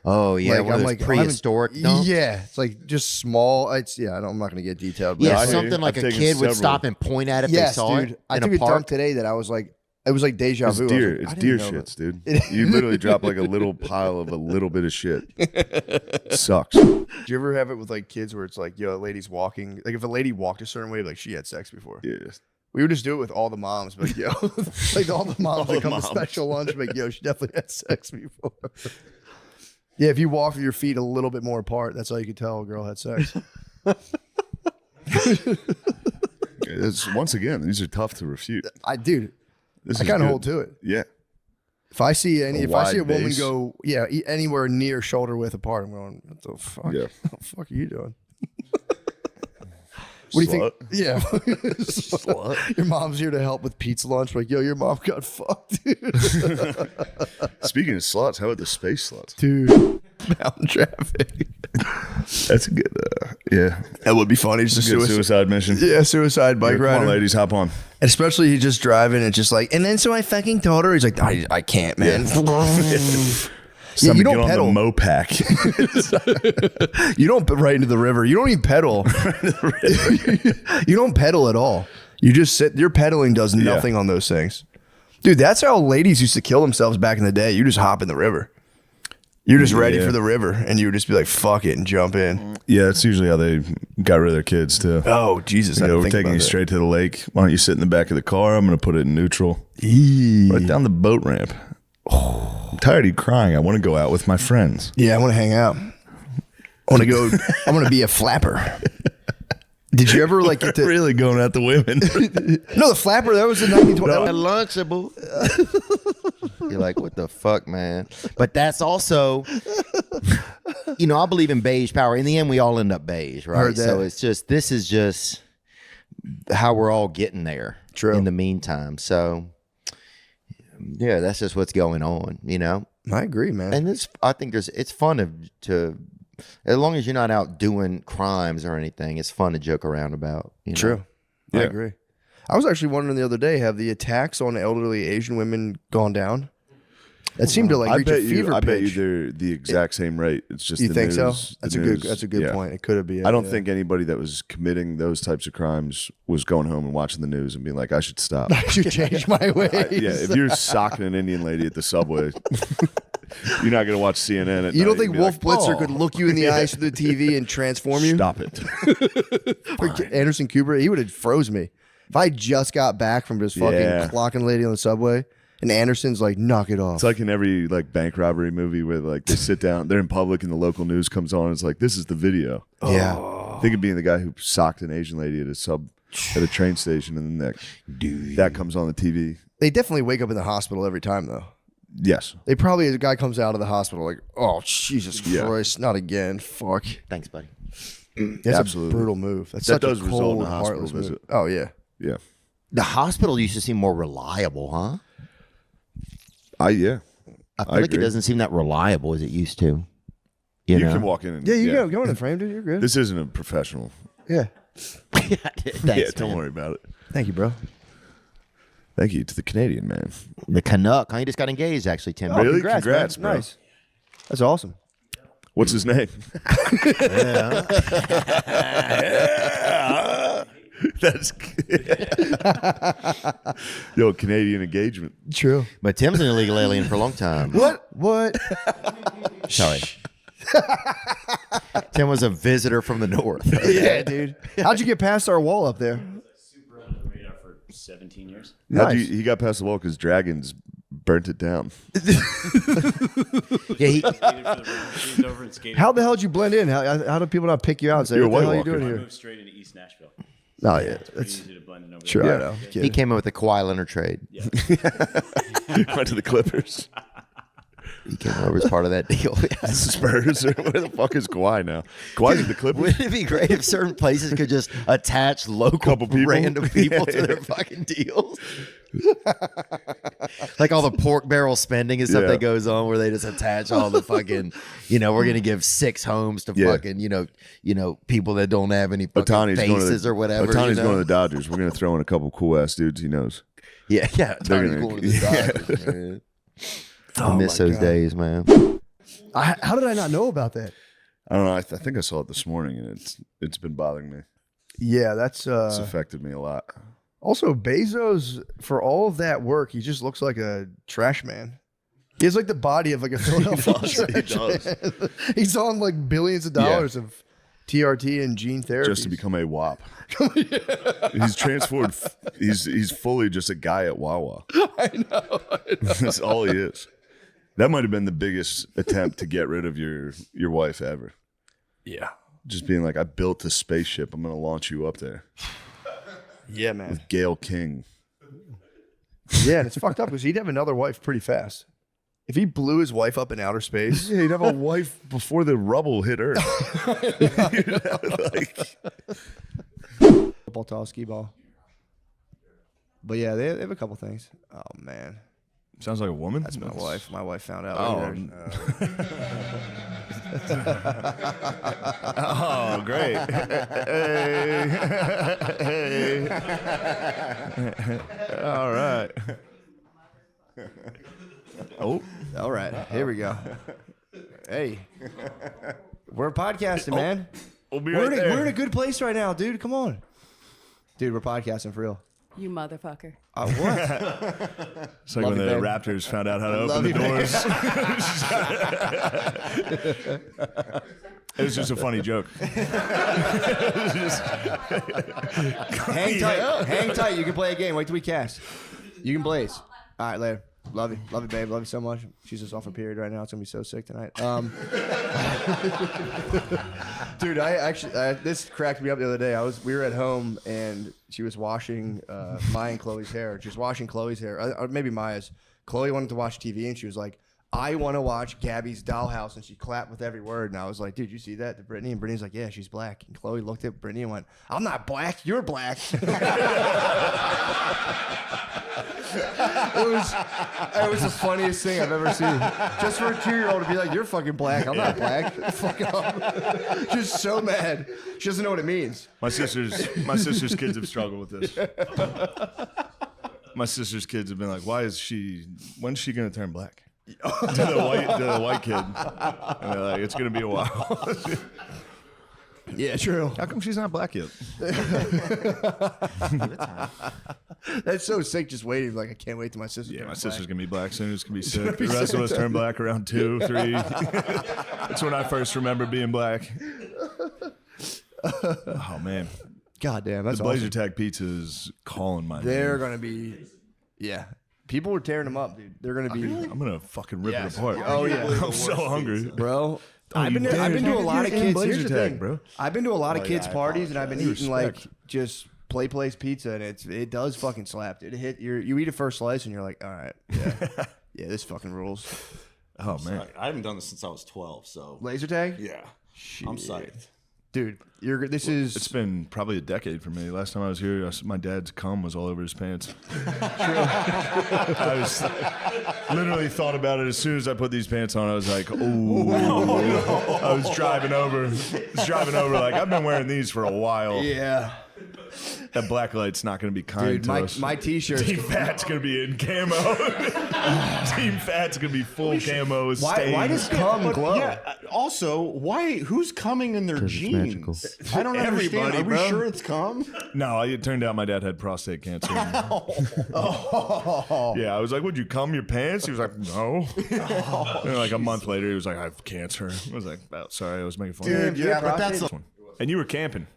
Oh yeah, Like, I'm like prehistoric dumps. Yeah, it's like just small. I'm not gonna get detailed. But Yeah, I hear something you. like I've a taken kid would several. stop and point at if yes, they saw dude. it. I in took a a dump park. today that I was like, it was like deja It's vu. deer. I was like, It's I deer didn't know shits, dude. You literally drop like a little pile of a little bit of shit. Sucks. Do you ever have it with like kids where it's like, yo, a lady's walking, like if a lady walked a certain way, like she had sex before. Yeah. We would just do it with all the moms, like yo, like all the moms that come to special lunch, like yo, she definitely had sex before. Yeah, if you walk with your feet a little bit more apart, that's all you could tell a girl had sex. Once again, these are tough to refute. I kind This of is good. hold to it. Yeah. If I see a wide woman base. go, anywhere near shoulder width apart, I'm going, what the fuck? Yeah. What the fuck are you doing? What do you think? Yeah. Slut. Your mom's here to help with pizza lunch. Like, yo, your mom got fucked, dude. Speaking of sluts, how about the space sluts? Dude, mountain traffic. That's a good. Yeah. That would be funny. Just a Good suicide mission. Yeah, suicide bike Come rider. on, ladies, hop on. And especially he's just driving and just like, and then so I fucking told her. He's like, I can't, man. Yeah, you don't pedal. On the Mopac. You don't right into the river. You don't even pedal. You don't pedal at all. You just sit. Your pedaling does nothing on those things, dude. That's how ladies used to kill themselves back in the day. You just hop in the river. You're just ready for the river, and you would just be like, "Fuck it," and jump in. Yeah, that's usually how they got rid of their kids too. Oh Jesus! We're taking you straight to the lake. Why don't you sit in the back of the car? I'm going to put it in neutral. Right down the boat ramp. I'm tired of you crying. I want to go out with my friends. Yeah, I want to hang out. I want to go. I want to be a flapper. Did you ever like get to Really going at the women. No, the flapper. That was in 1920. At Lunchable. You're like, what the fuck, man? But that's also, I believe in beige power. In the end, we all end up beige, right? Heard that. So this is just how we're all getting there. True. In the meantime, so yeah, that's just what's going on, I agree, man. And I think it's fun to as long as you're not out doing crimes or anything, it's fun to joke around about. True. I agree. I was actually wondering the other day, have the attacks on elderly Asian women gone down? That seemed to like reach a fever I bet you pitch. they're the exact same rate. It's just You the think so? news- That's the a good. news. That's a good Yeah. point. It could have been. I don't think anybody that was committing those types of crimes was going home and watching the news and being like, I should stop. I should change my ways. Yeah, if you're socking an Indian lady at the subway, you're not going to watch CNN at You don't night think and be Wolf like, Blitzer "Oh, could look you in the eyes through the TV and transform you? Stop it. Or Anderson Cooper, he would have froze me. If I just got back from just fucking Yeah. clocking lady on the subway, and Anderson's like, knock it off. It's like in every bank robbery movie where they sit down, they're in public and the local news comes on. And it's like, this is the video. yeah. Think of being the guy who socked an Asian lady at a train station, and then that comes on the TV. They definitely wake up in the hospital every time, though. Yes. They probably, a guy comes out of the hospital like, oh, Jesus Yeah. Christ, not again. Fuck. Thanks, buddy. That's Absolutely. a brutal move. That's That such does a result in cold, a hospital heartless visit. move. Oh, yeah. Yeah. The hospital used to seem more reliable, huh? Yeah. I feel like it agree. doesn't seem that reliable as it used to. You know? can walk in and Yeah, you go in the frame, dude. You're good. This isn't a professional. Yeah. Thanks, Yeah, don't man. worry about it. Thank you, bro. Thank you to the Canadian man. The Canuck. He just got engaged, actually, Tim. Really? Congrats, Congrats, man. bro. Nice. That's awesome. What's his name? That's yo, Canadian engagement. True. But Tim's an illegal alien for a long time. What? Sorry. Tim was a visitor from the north. Yeah, dude. How'd you get past our wall up there? Super under the radar for 17 years. He got past the wall because dragons burnt it down. Yeah, he, He's over and skated. How the hell did you blend in? How do people not pick you out and say, You're a what the hell White are you doing Walker. I here? moved straight into East Nashville. No, yeah, It's pretty that's easy to blend in over sure. there. I know. He came in with a Kawhi Leonard trade. Yeah. Went to the Clippers. He came over as part of that deal. The Spurs. Where the fuck is Kawhi now? Kawhi's at the Clippers. Wouldn't it be great if certain places could just attach local Couple people? random people Yeah, to their fucking deals? Like all the pork barrel spending and stuff Yeah. that goes on where they just attach all the fucking, we're gonna give 6 homes to Yeah. fucking, people that don't have any fucking Otani's faces or whatever. Otani's you know? going to the Dodgers. We're going to throw in a couple cool ass dudes he knows. Yeah, They're Otani's gonna- going to the yeah. Dodgers, man. Oh I miss my those God. days, man. How did I not know about that? I don't know. I think I saw it this morning, and it's been bothering me. Yeah, that's It's affected me a lot. also Bezos. For all of that work, he just looks like a trash man. He has like the body of like a Philadelphia trash man. He's on like billions of dollars of TRT and gene therapy Just to become a WAP. He's transformed. He's fully just a guy at Wawa. I know. That's all he is. That might have been the biggest attempt to get rid of your wife ever. Yeah. Just being like, I built a spaceship. I'm going to launch you up there Yeah, man. with Gail King. Yeah, and it's fucked up because he'd have another wife pretty fast. If he blew his wife up in outer space, Yeah, he'd have a wife before the rubble hit Earth. football, tall, skee ball. But yeah, they have a couple things. Oh man, Sounds like a woman. that's my wife. My wife found out. Oh. Oh, great. Hey. All right. Oh, All right, here we go. Hey, we're podcasting, man. we'll be We're right in, there. we're in a good place right now, dude. Come on, dude. We're podcasting for real. You motherfucker. What? It's like Love when you, the babe. Raptors found out how to Love open the you, doors. It was just a funny joke. Hang tight. Hang tight. You can play a game. Wait till we cast. You can blaze. All right, later. Love you, babe. Love you so much. She's just off her period right now. It's gonna be so sick tonight. Dude, this cracked me up the other day. We were at home and she was washing Maya and Chloe's hair. Just washing Chloe's hair, or maybe Maya's. Chloe wanted to watch TV and she was like, "I want to watch Gabby's Dollhouse," and she clapped with every word. And I was like, "Dude, you see that to Brittany?" And Brittany's like, "Yeah, she's black." And Chloe looked at Brittany and went, "I'm not black. You're black." It was the funniest thing I've ever seen. Just for a 2-year-old to be like, "You're fucking black. I'm not black." Fuck off. Just so mad. She doesn't know what it means. My sister's kids have struggled with this. My sister's kids have been like, when's she going to turn black? to the white kid. And they're like, it's going to be a while. Yeah, true. How come she's not black yet? That's so sick. Just waiting. Like, I can't wait till my sister. Yeah, my turns sister's black. going to be black soon. It's going to be sick. The rest of us turn black around 2, 3. That's when I first remember being black. Oh, man. God damn, that's The Blazer awesome. Tag Pizza is calling my They're name. gonna be, yeah. People were tearing them up, dude. They're gonna be, I'm going to fucking rip Yes. it apart. Oh, yeah. I'm so hungry. bro. Don't I've been you to, dare. I've been to a lot of You're in kids. Here's Blazer the Tag, thing, bro. I've been to a lot of kids' I parties, and I've been eating like Respect. just place pizza, and it does fucking slap, dude. You eat a first slice, and you're like, all right, yeah, yeah, this fucking rules. Oh, man. I haven't done this since I was 12, so Laser tag, yeah, I'm psyched. dude. This is It's been probably a decade for me. Last time I was here, my dad's cum was all over his pants. I was literally thought about it as soon as I put these pants on. I was like, "Ooh!" I was driving over. Like I've been wearing these for a while. yeah, That black light's not going to be kind dude. to us. My t-shirt. Team Fat's going to be in camo. Team Fat's going to be full camo with stains. Why does cum glow? Yeah. Also, who's coming in their 'Cause it's jeans? magical. I don't understand. Everybody, Are we bro. sure it's cum? No, it turned out my dad had prostate cancer. Yeah, I was like, "Would you cum your pants?" He was like, "No." And like a month later, he was like, "I have cancer." I was like, "Oh, sorry, I was making fun of you." Yeah, but that's And you were camping.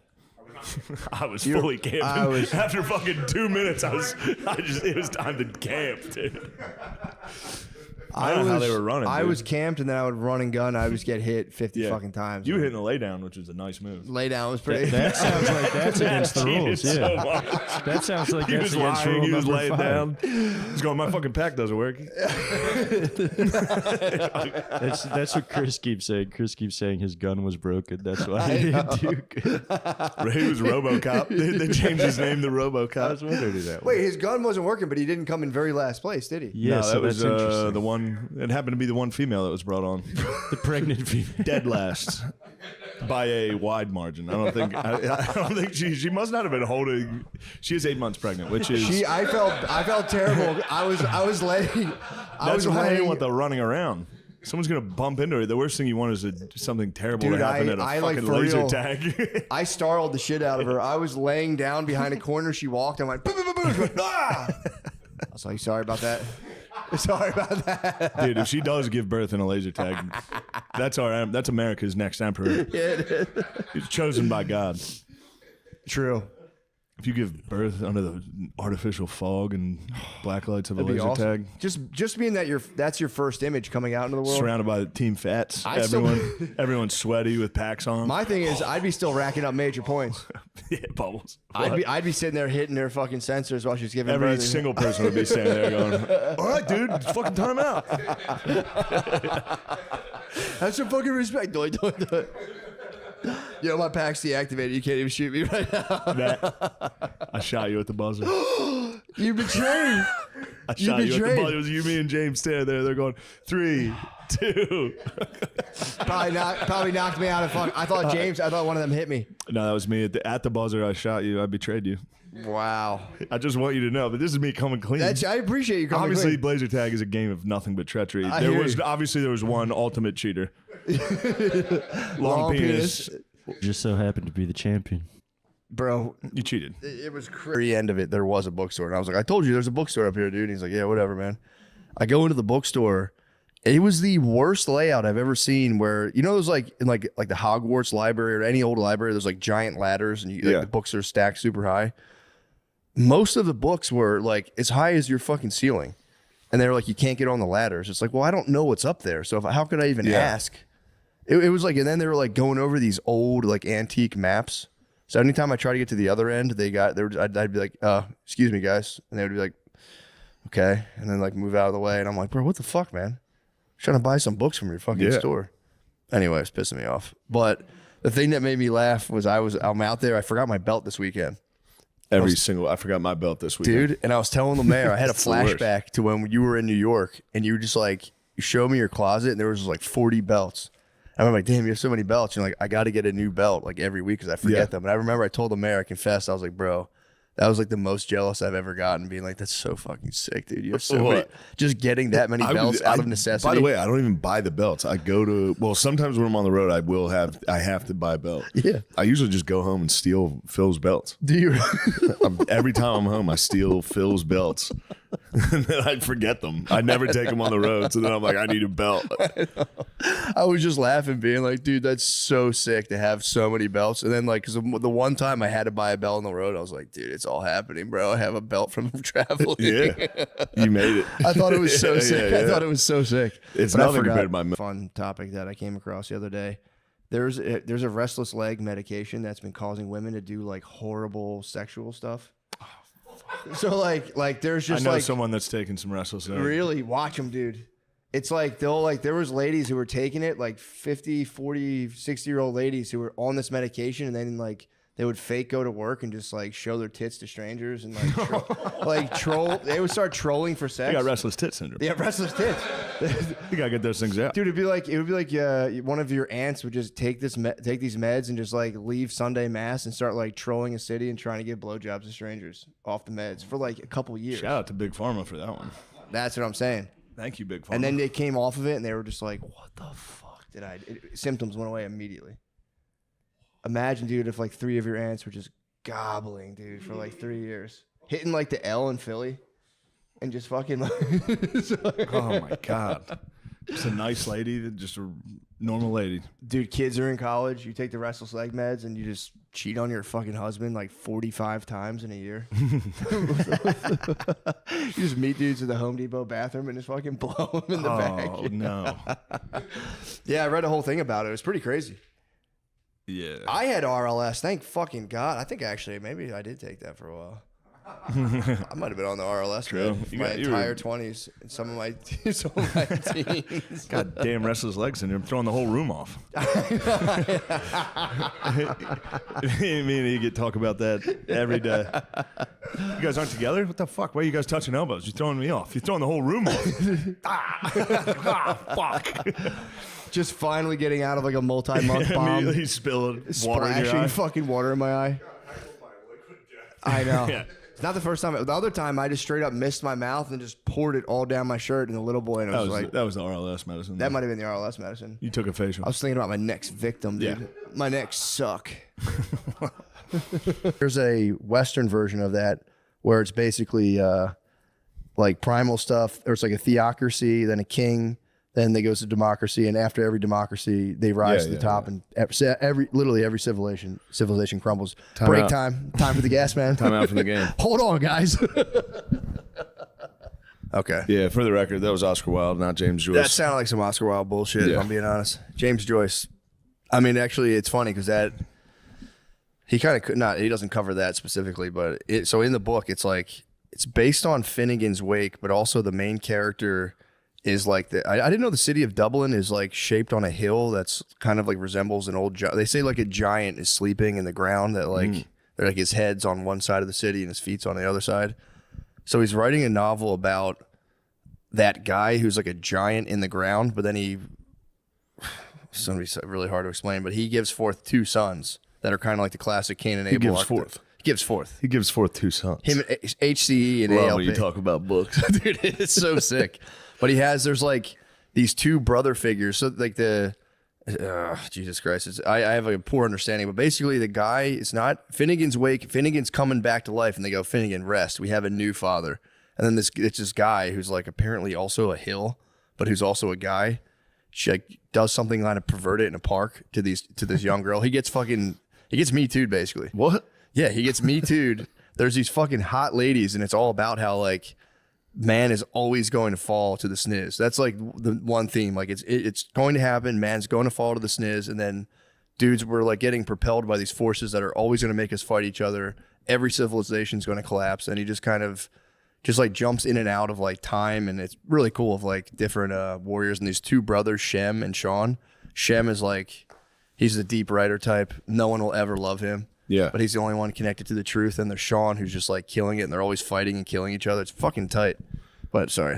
I was fully camping. After fucking 2 minutes, it was time to camp, dude. I don't know how they were running. I dude. was camped, and then I would run and gun. I would just get hit 50 fucking times. You were hitting a lay down, which is a nice move. Lay down was pretty. That sounds like that's against the rules. So Yeah, much. that sounds like He that's was against lying. rule He was number laying 5. down. He's going, my fucking pack doesn't work. That's what Chris keeps saying. Chris keeps saying his gun was broken. That's why he didn't do good. He was RoboCop. They changed his name to RoboCop. I was wondering who that Wait, his gun wasn't working, but he didn't come in very last place, did he? Yeah, No, so that was that's interesting. the one. It happened to be the one female that was brought on. The pregnant female. Dead last by a wide margin. I don't think. I don't think she must not have been holding. She is 8 months pregnant, which is. I felt terrible. I was laying. That's why I didn't want the running around. Someone's gonna bump into her. The worst thing you want is something terrible Dude, to happen at a I fucking for laser real, tag. I startled the shit out of her. I was laying down behind a corner. She walked. I went, boom, boom, boom, boom. She went, ah! I was like, sorry about that. Sorry about that. Dude, if she does give birth in a laser tag, that's America's next emperor. Yeah, it is. He's chosen by God. True. If you give birth under the artificial fog and black lights of a That'd be laser awesome. tag, Just being that that's your first image coming out into the world. surrounded by team fats, everyone's sweaty with packs on. My thing is, I'd be still racking up major points. Yeah, bubbles. I'd be sitting there hitting her fucking sensors while she's giving Every birth. single person would be standing there going, "All right, dude, it's fucking time out." Have some fucking respect. Do it. Yo, my pack's deactivated. You can't even shoot me right now. I shot you at the buzzer. You betrayed. I shot you at the buzzer. It was you, me, and James standing there. They're going 3, 2. Probably knocked me out of fuck. I thought one of them hit me. No, that was me at the buzzer. I shot you. I betrayed you. Wow. I just want you to know, but this is me coming clean. I appreciate you coming Obviously, clean. Blazer Tag is a game of nothing but treachery. There was one ultimate cheater. Long penis. Just so happened to be the champion. Bro, you cheated. It was crazy. At the end of it, there was a bookstore, and I was like, I told you there's a bookstore up here, dude. And he's like, yeah, whatever, man. I go into the bookstore. It was the worst layout I've ever seen. Where there's like in like the Hogwarts library or any old library, there's like giant ladders, and the books are stacked super high. Most of the books were like as high as your fucking ceiling, and they were like, you can't get on the ladders. It's like, well, I don't know what's up there, so how could I even ask? It was like, and then they were like going over these old like antique maps. So anytime I try to get to the other end, I'd be like, excuse me, guys, and they would be like, okay, and then like move out of the way, and I'm like, bro, what the fuck, man? I'm trying to buy some books from your fucking store. Anyway, it's pissing me off. But the thing that made me laugh was I'm out there. I forgot my belt this weekend. I forgot my belt this weekend. Dude, and I was telling the mayor, I had a flashback to when you were in New York, and you were just like, you showed me your closet, and there was like 40 belts. And I'm like, damn, you have so many belts. And you're like, I got to get a new belt like every week because I forget them. And I remember I told the mayor, I confessed, I was like, bro, that was like the most jealous I've ever gotten, being like, that's so fucking sick, dude. You have so many, just getting that many belts out of necessity. By the way, I don't even buy the belts. I go to, sometimes when I'm on the road, I have to buy a belt. Yeah. I usually just go home and steal Phil's belts. Do you? Every time I'm home, I steal Phil's belts. And then I forget them. I never take them on the road. So then I'm like, I need a belt. I was just laughing, being like, dude, that's so sick to have so many belts. And then like, because the one time I had to buy a belt on the road, I was like, dude, it's all happening, bro. I have a belt from traveling. Yeah. You made it. I thought it was so sick. Yeah. I thought it was so sick. It's But nothing compared to my fun topic that I came across the other day. There's a restless leg medication that's been causing women to do like horrible sexual stuff. So like there's just I know like someone that's taking some restless leg. really watch them, dude. It's like there was ladies who were taking it, like 50, 40, 60-year-old ladies who were on this medication, and then like they would fake go to work and just like show their tits to strangers and like troll. They would start trolling for sex. You got restless tit syndrome. Yeah, restless tits. You gotta get those things out, dude. It would be like one of your aunts would just take these meds and just like leave Sunday mass and start like trolling a city and trying to give blowjobs to strangers off the meds for like a couple years. Shout out to Big Pharma for that one. That's what I'm saying. Thank you, Big Pharma. And then they came off of it and they were just like, "What the fuck did I?" Symptoms went away immediately. Imagine, dude, if like 3 of your aunts were just gobbling, dude, for like 3 years, hitting like the L in Philly, and just fucking like. Oh my god. Just a nice lady, just a normal lady. Dude, kids are in college. You take the restless leg meds and you just cheat on your fucking husband like 45 times in a year. You just meet dudes at the Home Depot bathroom and just fucking blow them in the back. Oh, no. Yeah, I read a whole thing about it. It was pretty crazy. Yeah. I had RLS. Thank fucking God. I think actually maybe I did take that for a while. I might have been on the RLS True. my entire 20s and some of my teens. God damn restless leg syndrome, throwing the whole room off. Me and you get talk about that every day. You guys aren't together? What the fuck? Why are you guys touching elbows? You're throwing me off. You're throwing the whole room off. Fuck. Just finally getting out of like a multi-month bomb. Immediately spilling water in your Splashing eye. fucking water in my eye. I know. Yeah. It's not the first time. The other time, I just straight up missed my mouth and just poured it all down my shirt. And the little boy, and I was like, That was the RLS medicine. that might have been the RLS medicine. You took a facial. I was thinking about my next victim, dude. Yeah. My next suck. There's a Western version of that where it's basically like primal stuff. Or it's like a theocracy, then a king, then they goes to democracy, and after every democracy, they rise to the top, and literally every civilization crumbles. Break time for the gas man. Time out for the game. Hold on, guys. Okay. Yeah, for the record, that was Oscar Wilde, not James Joyce. That sounded like some Oscar Wilde bullshit, if I'm being honest. James Joyce. I mean, actually, it's funny because that he kind of could not. He doesn't cover that specifically, but so in the book, it's like it's based on Finnegan's Wake, but also the main character is like I didn't know the city of Dublin is like shaped on a hill that's kind of like resembles an old. They say like a giant is sleeping in the ground that like they're like his head's on one side of the city and his feet's on the other side. So he's writing a novel about that guy who's like a giant in the ground, but then it's gonna be really hard to explain, but he gives forth two sons that are kind of like the classic Cain and Abel. He gives forth. He gives forth two sons. Him, HCE and Love ALP. when you talk about books. Dude, it's so sick. But there's like these two brother figures. So like Jesus Christ. I have a poor understanding, but basically the guy, it's not Finnegan's Wake. Finnegan's coming back to life and they go, Finnegan, rest. We have a new father. And then it's this guy who's like apparently also a hill, but who's also a guy. She like does something kind of perverted in a park to this young girl. He gets Me Too'd basically. What? Yeah, he gets Me Too'd. There's these fucking hot ladies, and it's all about how like man is always going to fall to the sniz. That's like the one theme. Like it's going to happen. Man's going to fall to the sniz, and then dudes were like getting propelled by these forces that are always going to make us fight each other. Every civilization is going to collapse, and he just kind of like jumps in and out of like time, and it's really cool of like different warriors. And these two brothers, Shem and Sean. Shem is like he's the deep writer type. No one will ever love him. Yeah. But he's the only one connected to the truth. And there's Sean, who's just like killing it, and they're always fighting and killing each other. It's fucking tight. But sorry,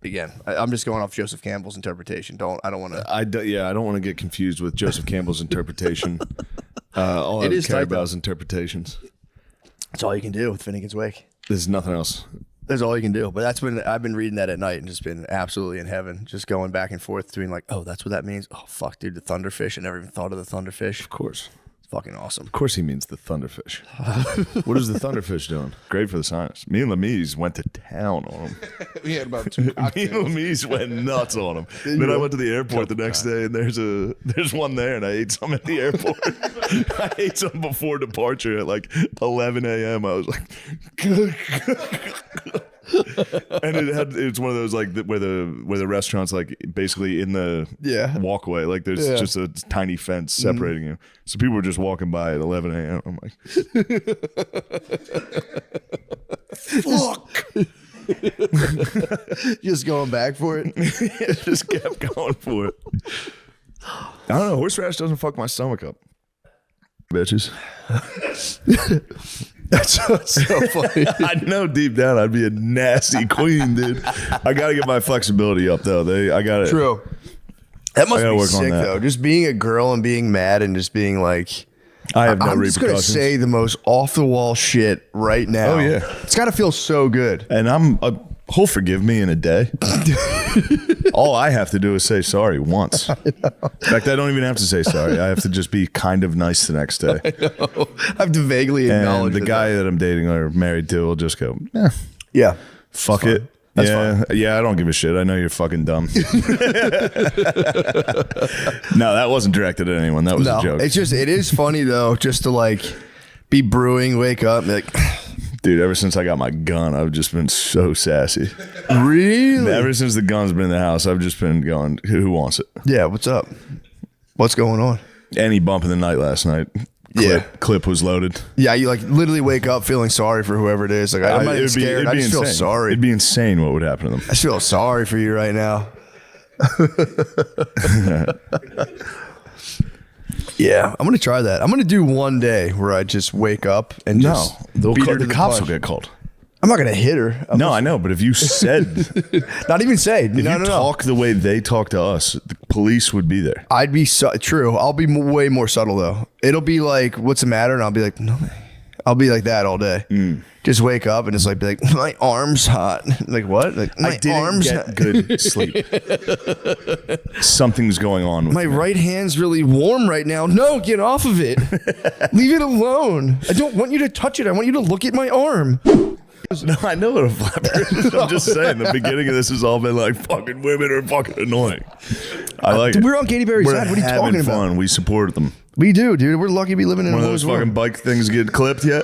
again, I'm just going off Joseph Campbell's interpretation. I don't want to. I don't want to get confused with Joseph Campbell's interpretation. All I care about is interpretations. That's all you can do with Finnegan's Wake. There's nothing else. That's all you can do. But I've been reading that at night and just been absolutely in heaven, just going back and forth between like, oh, that's what that means. Oh fuck, dude, the thunderfish. I never even thought of the thunderfish. Of course. Fucking awesome. Of course he means the thunderfish. What is the thunderfish doing? Great for the sinus. Me and Lemise went to town on him. We had about 2 cocktails. Me and Lemise went nuts on him. Then I went to the airport the next day, and there's one there, and I ate some at the airport. I ate some before departure at like 11 a.m. I was like, and it's one of those like where the restaurant's like basically in the walkway, like there's just a tiny fence separating you, so people were just walking by at 11 a.m. I'm like, fuck. Just going back for it. Just kept going for it. I don't know, horseradish doesn't fuck my stomach up, bitches. That's so funny. I know deep down I'd be a nasty queen, dude. I gotta get my flexibility up though. I got it. True. That must be work sick on that. though. Just being a girl and being mad and just being like, I have no I'm just repercussions. gonna say the most off the wall shit right now. Oh, yeah. It's gotta feel so good. And he'll forgive me in a day. All I have to do is say sorry once. In fact, I don't even have to say sorry. I have to just be kind of nice the next day. I have to vaguely acknowledge And the guy that I'm dating or married to will just go, yeah, fuck it. Yeah, I don't give a shit. I know you're fucking dumb. No, that wasn't directed at anyone. That was a joke. It's just, it is funny though, just to like be brewing, wake up, and be like, dude, ever since I got my gun, I've just been so sassy. really? Ever since the gun's been in the house, I've just been going, who wants it? Yeah, what's up? What's going on? Any bump in the night last night. Clip was loaded. Yeah, you like literally wake up feeling sorry for whoever it is. Like I'm not even scared. I just feel sorry. It'd be insane what would happen to them. I feel sorry for you right now. Yeah, I'm gonna try that. I'm gonna do one day where I just wake up and just beat her to the cops punch. will get called. I'm not gonna hit her. No, I know, but if you said, not even say, if you talk the way they talk to us, the police would be there. I'd be true. I'll be way more subtle though. It'll be like, "What's the matter?" And I'll be like, "No." I'll be like that all day. Just wake up and it's like, be like, "My arm's hot." Like what? Like my I didn't arm's get hot. good sleep. Something's going on with My me. right hand's really warm right now. No, get off of it. Leave it alone. I don't want you to touch it. I want you to look at my arm. No, I know what a flapper is. I'm just saying, the beginning of this has all been like, fucking women are fucking annoying. I like it. We're on Katy Perry's side. What are you having talking fun. about? We supported them. We do, dude. We're lucky to be living in One a of those world. fucking bike things get clipped yet?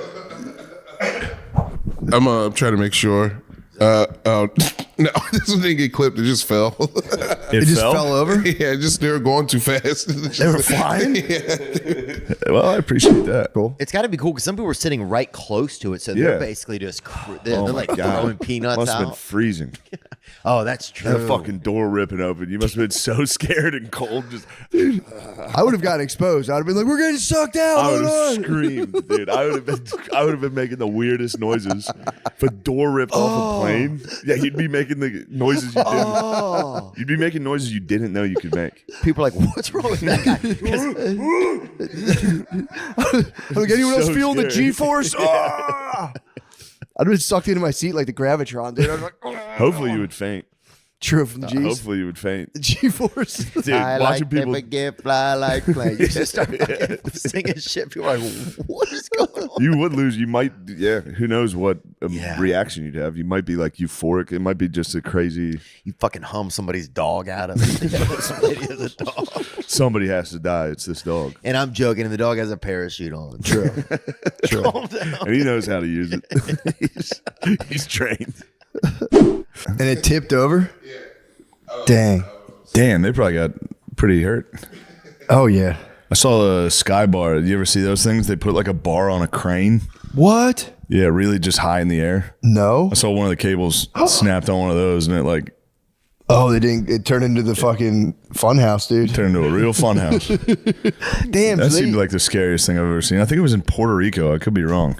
I'm trying to make sure. No, this one didn't get clipped. It just fell. It just fell over? Yeah, they were going too fast. They were flying? Yeah. Well, I appreciate that. Cool. It's got to be cool because some people were sitting right close to it, so Yeah. they're basically just they're Oh like my God. throwing peanuts Must have been out. freezing. Oh, that's The true. fucking door ripping open. You must have been so scared and cold. Just, I would have gotten exposed. I would have been like, "We're getting sucked out." I would Hold have on. screamed, dude. I would have been making the weirdest noises. If a door ripped off a plane, yeah, you'd be making the noises you didn't. You'd be making noises you didn't know you could make. People are like, "What's wrong with that guy?" 'Cause Like anyone else So feel the scary. G-force? Ah! I'd have been sucked into my seat like the gravitron, dude. I was like, Hopefully you would faint. true from the G's. Hopefully you would faint. The G-force. Dude, I watching like people. to get fly like planes. You just start fucking singing shit. People are like, "What is going on?" You would lose. You might, yeah. Who knows what Yeah. reaction you'd have? You might be like euphoric. It might be just a crazy. You fucking hum somebody's dog out of it. Some idiot's a dog. Somebody has to die. It's this dog, And I'm joking, and the dog has a parachute on. True. Calm down. and he knows how to use it. he's trained. And it tipped over? Dang. Damn, they probably got pretty hurt. Oh, yeah. I saw a sky bar. You ever see those things? They put like a bar on a crane. What? Yeah, really just high in the air. No. I saw one of the cables snapped on one of those, and it like Oh, they didn't. It turned into the fucking fun house, dude. turned into a real fun house. Damn. That so seemed like the scariest thing I've ever seen. I think it was in Puerto Rico. I could be wrong.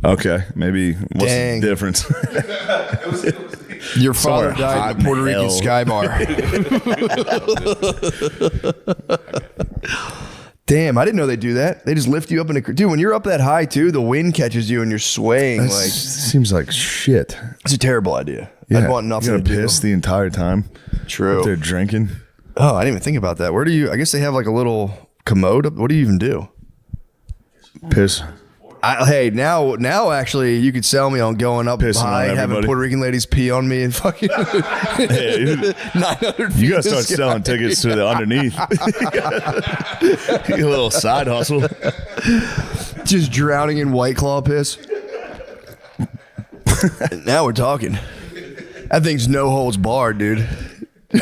Okay, maybe. What's Dang. the difference? your father somewhere died hot in a Puerto in Rican hell. sky bar. Damn, I didn't know they do that. They just lift you up in a dude. When you're up that high too, the wind catches you and you're swaying. That Like seems like shit. it's a terrible idea. I'd want nothing You to gotta do. piss the entire time. True. Up there drinking. Oh, I didn't even think about that. Where do you? I guess they have like a little commode. What do you even do? Piss. Hey, now actually, you could sell me on going up Pissing high, on having everybody. Puerto Rican ladies pee on me, and fucking 900 feet. You gotta in the start sky. selling tickets to the underneath. A little side hustle. Just drowning in White Claw piss. Now we're talking. That thing's no holds barred, dude.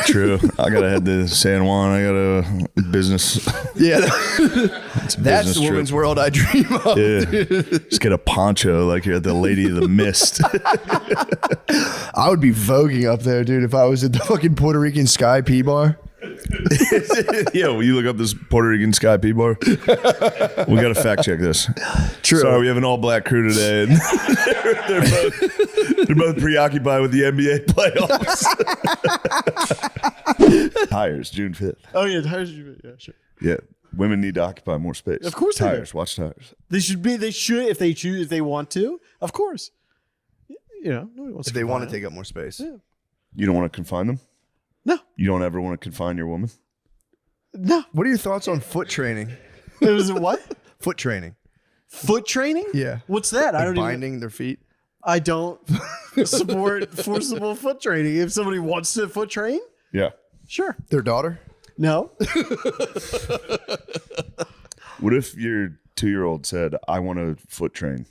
True. I gotta head to San Juan. I got a business. Yeah, It's a that's business the woman's trip. world I dream of. Yeah. Just get a poncho like you're at the Lady of the Mist. I would be voguing up there, dude, if I was at the fucking Puerto Rican Sky P bar. Yeah, will you look up this Puerto Rican Sky P bar? We gotta fact check this. True. Sorry, we have an all black crew today. And they're both preoccupied with the NBA playoffs. Tires, June 5th. Oh yeah, tires. Yeah, sure. Yeah. Women need to occupy more space. Of course they do. Tires. Watch tires. They should be. They should if they choose. If they want to, of course. You know, nobody wants If they want to take up more space. Yeah. You don't want to confine them? No. You don't ever want to confine your woman? No. What are your thoughts on foot training? It was what? Foot training. Foot training? Yeah. What's that? I Like don't binding their feet. I don't support forcible foot training. If somebody wants to foot train, Yeah. sure. Their daughter? No. What if your 2-year-old said, "I want to foot train"?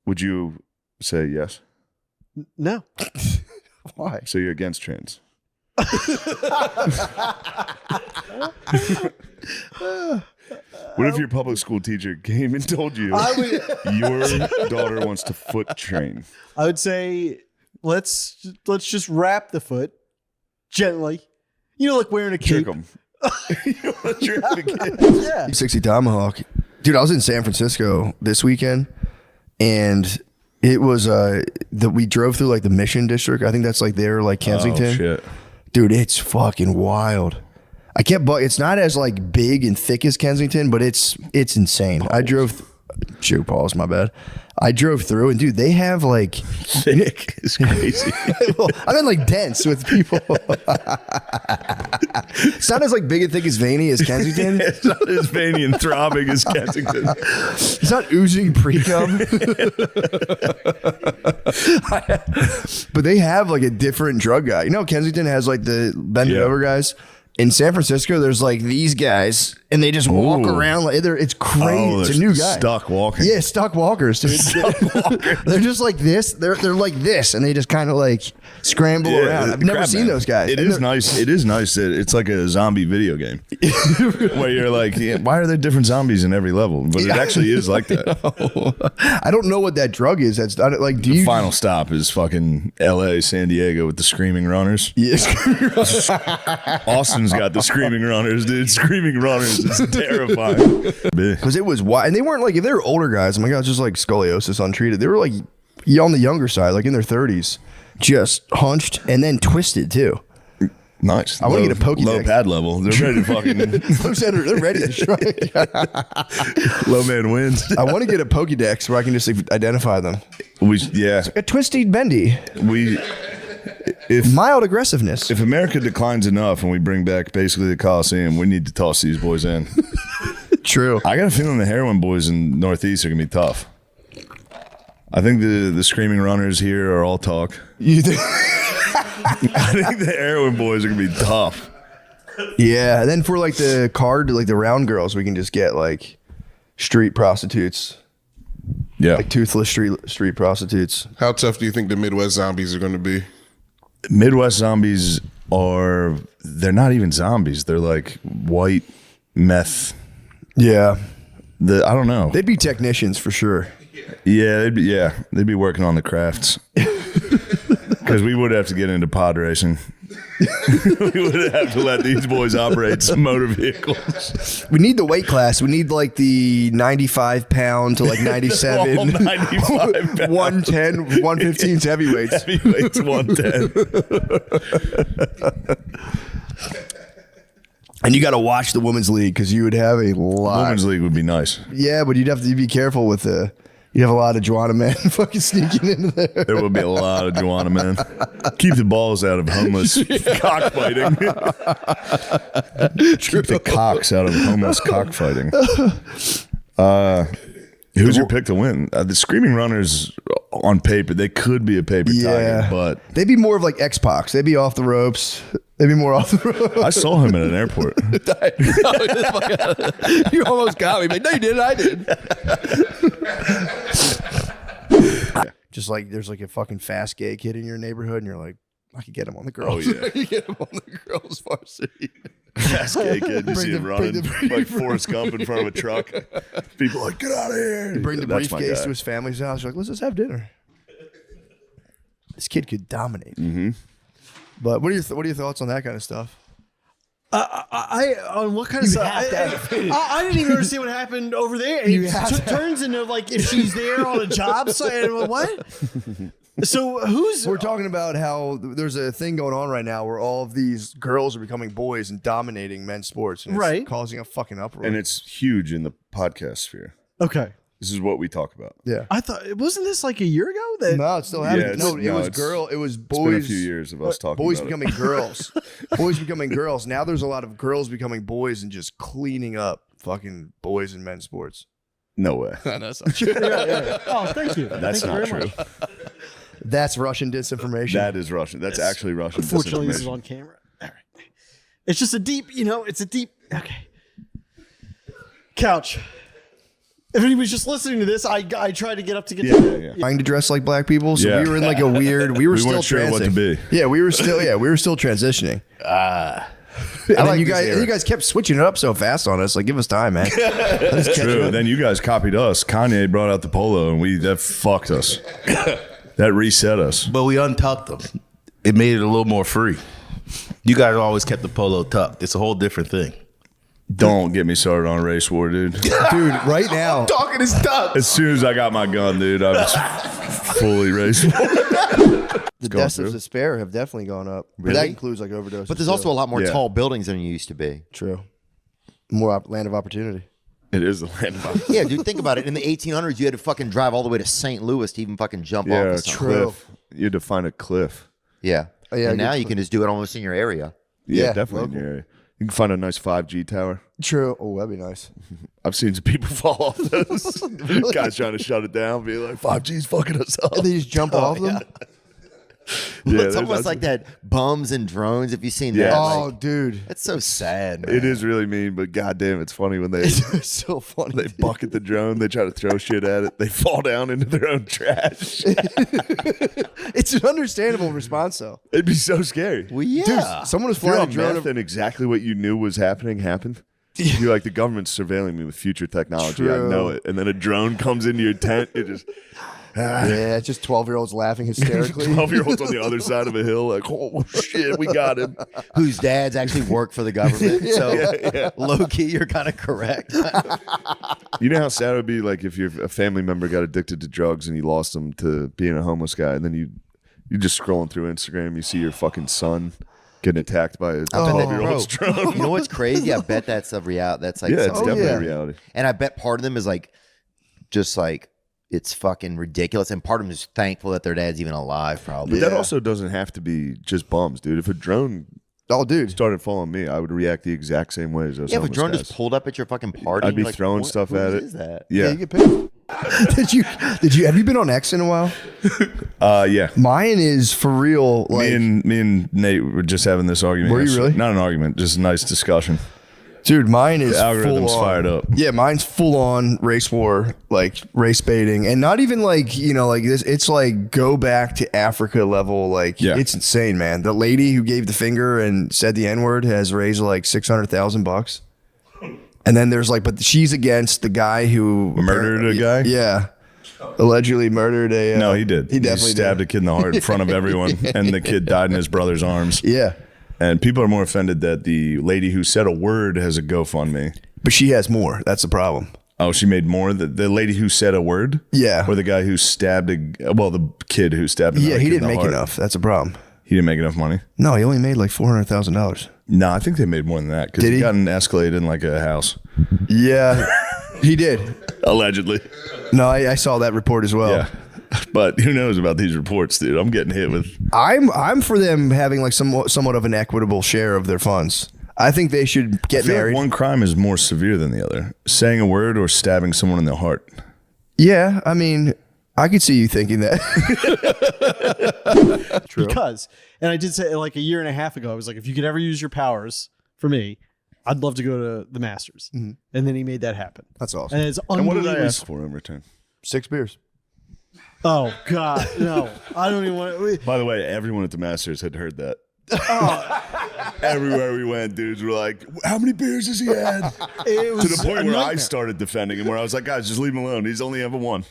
Would you say yes? No. Why? So you're against trans? What if your public school teacher came and told you your daughter wants to foot train? I would say let's just wrap the foot gently. You know, like wearing a Trick cape. them. You want to trick the kids? Yeah. 60 Tomahawk. Dude, I was in San Francisco this weekend, and it was we drove through like the Mission District. I think that's like there, like Kensington. Oh, shit. Dude, it's fucking wild. I can't, but it's not as like big and thick as Kensington, but it's insane. I drove. Shoot, Paul's my bad. I drove through, and dude, they have like Thick is crazy. I mean, like dense with people. It's not as like big and thick as veiny as Kensington. It's not as veiny and throbbing as Kensington. It's not oozing pre-cum. But they have like a different drug guy. You know, Kensington has like the bend it over guys. In San Francisco, there's like these guys, and they just walk around like it's crazy. It's a new guy. Stuck walking. Yeah, stuck walkers, dude. They're just like this. They're like this, and they just kind of like scramble around. I've never seen those guys. It is nice. It is nice that it's like a zombie video game where you're like, why are there different zombies in every level? But it actually is like that. I don't know what that drug is. That's not like. Do The you? final stop is fucking L.A., San Diego with the Screaming Runners. Yes. Austin's got the Screaming Runners, dude. Screaming Runners is terrifying. Because it was wide, and they weren't like if they were older guys. Oh my god, just like scoliosis untreated. They were like on the younger side, like in their 30s, just hunched and then twisted too. Nice. I want to get a Pokédex. Low pad level. They're ready to fucking. They're ready to strike. Low man wins. I want to get a Pokédex where I can just identify them. Yeah. A twisty bendy. If mild aggressiveness. If America declines enough and we bring back basically the Coliseum, we need to toss these boys in. True. I got a feeling the heroin boys in Northeast are gonna be tough. I think the Screaming Runners here are all talk. You think? I think the heroin boys are gonna be tough. Yeah. And then for like the card, like the round girls, we can just get like street prostitutes. Yeah. Like toothless street prostitutes. How tough do you think the Midwest zombies are going to be? Midwest zombies they're not even zombies. They're like white meth. Yeah. I don't know. They'd be technicians for sure. Yeah, they'd be working on the crafts. Because we would have to get into pod racing. We would have to let these boys operate some motor vehicles. We need the weight class. We need like the 95 pound to like 97. All 95 pounds. 110, 115 heavyweights. Heavyweights 110. And you got to watch the women's league because you would have a lot. Women's league would be nice. Yeah, but you'd have to be careful with you have a lot of Joanna men fucking sneaking into there. There will be a lot of Joanna men. Keep the balls out of homeless cockfighting. Keep the cocks out of homeless cockfighting. Who's your pick to win? The Screaming Runners on paper, they could be a paper tiger, but they'd be more of like X-Pac. They'd be off the ropes. They'd be more off the ropes. I saw him at an airport. You almost got me, but no, you didn't. I did. Just like there's like a fucking fast gay kid in your neighborhood, and you're like, I could get him on the girls. Oh, yeah. You get him on the girls' varsity. Fast gay kid, you see him running bring like Forrest Gump in front of a truck. People are like, get out of here. You bring the That's my briefcase guy. to his family's house. You're like, let's just have dinner. This kid could dominate. Mm-hmm. But what are your thoughts on that kind of stuff? On what kind of stuff? I didn't even understand what happened over there. It turns into like if she's there on a job site. And what? So we're talking about how there's a thing going on right now where all of these girls are becoming boys and dominating men's sports, and it's causing a fucking uproar. And it's huge in the podcast sphere. Okay. This is what we talk about. Yeah. I thought wasn't this like a year ago No, it still happened. Yeah, it was boys. It's been a few years of us talking boys about becoming it. girls. Boys becoming girls. Now there's a lot of girls becoming boys and just cleaning up fucking boys in men's sports. No way. That's not true. Oh, thank you. That's Thank you not very true. much. That's Russian disinformation. That is Russian. That's actually Russian. Unfortunately, this is disinformation. on camera. All right. It's just a deep, it's a deep. Okay. Couch. If anybody's just listening to this, I tried to get up to get to Yeah. Trying to dress like black people, so Yeah. we were in like a weird. We were We still weren't sure what to transing. be. Yeah, we were still transitioning. And then like you this guys, era. you guys kept switching it up so fast on us. Like, give us time, man. Let us catch True. up. Then you guys copied us. Kanye brought out the polo, and that fucked us. That reset us. But we untucked them. It made it a little more free. You guys always kept the polo tucked. It's a whole different thing. Don't get me started on race war, dude. Dude, right now, Talking is tough. As soon as I got my gun, dude, I was fully race war. the going deaths of through. despair have definitely gone up. But that includes like overdoses. But there's also a lot more Yeah. tall buildings than there used to be. true. More land of opportunity. It is the land of opportunity. Yeah, dude, think about it. In the 1800s, you had to fucking drive all the way to St. Louis to even fucking jump off Yeah, of a something. cliff. You had to find a cliff. Yeah. Oh, yeah, And now good you can just do it almost in your area. Yeah, Yeah, definitely. In local. your area. You can find a nice 5G tower. True. Oh, that'd be nice. I've seen some people fall off those. Guys trying to shut it down, be like, 5G's fucking us up. And they just jump off them. Yeah, It's there's almost like that bums and drones, if you've seen that. Yeah. Oh, Like, dude. that's so sad, man. It is really mean, but goddamn, it's funny when they It's so funny. they bucket the drone, they try to throw shit at it, they fall down into their own trash. It's an understandable response, though. It'd be so scary. Well, yeah. Someone was If you're flying on a drone. meth and exactly what you knew was happened. You're like, the government's surveilling me with future technology. I True. know it. And then a drone comes into your tent. It just Yeah, it's just 12-year-olds laughing hysterically. 12-year-olds on the other side of a hill, like, oh shit, we got him. Whose dads actually work for the government. So low key, you're kind of correct. You know how sad it would be, like, if a family member got addicted to drugs and you lost them to being a homeless guy, and then you just scrolling through Instagram, you see your fucking son getting attacked by a 12-year-old's drone. You know what's crazy? I bet that's a reality. That's like, Yeah, it's something- definitely a reality. and I bet part of them is like, just like, it's fucking ridiculous. And part of them is thankful that their dad's even alive, probably. But that also doesn't have to be just bums, dude. If a drone Oh, dude. started following me, I would react the exact same way as those Yeah, if a homeless drone guys. just pulled up at your fucking party, I'd be you're like, throwing what- stuff whose at it. is that? Yeah. You get paid. Did you have you been on X in a while? Yeah. Mine is for real. Like, Me and Nate were just having this argument. Were you yesterday. really? Not an argument, just a nice discussion. dude, mine is The algorithm's full on. fired up. Yeah, mine's full on race war, like race baiting, and not even like like this. It's like go back to Africa level. Like it's insane, man. The lady who gave the finger and said the N-word has raised like $600,000. And then there's like, but she's against the guy who Murdered a guy? Yeah, allegedly murdered a. No, he did. He definitely stabbed did. a kid in the heart in front of everyone, and the kid died in his brother's arms. Yeah, And people are more offended that the lady who said a word has a GoFundMe. but she has more. That's the problem. Oh, she made more? The lady who said a word? Yeah. Or the guy who stabbed the kid who stabbed another Yeah, he kid in didn't the make heart. enough. That's a problem. He didn't make enough money? No, he only made like $400,000. No, I think they made more than that because Did he he? got an Escalade in like a house. Yeah, he did. Allegedly. No, I saw that report as well. Yeah. But who knows about these reports, dude? I'm getting hit with. I'm for them having like somewhat of an equitable share of their funds. I think they should get I feel like married. one crime is more severe than the other. Saying a word or stabbing someone in the heart. Yeah, I mean, I could see you thinking that. True. Because, and I did say like a year and a half ago, I was like, if you could ever use your powers for me, I'd love to go to the Masters. And then he made that happen. That's awesome. And it's And what did I unbelievable. ask for in return? 6 beers. Oh God, no! I don't even want to. By the way, everyone at the Masters had heard that. Everywhere we went, dudes were like, "How many beers has he had?" It was To the point a where I nightmare. started defending him, where I was like, "Guys, just leave him alone. He's only ever one."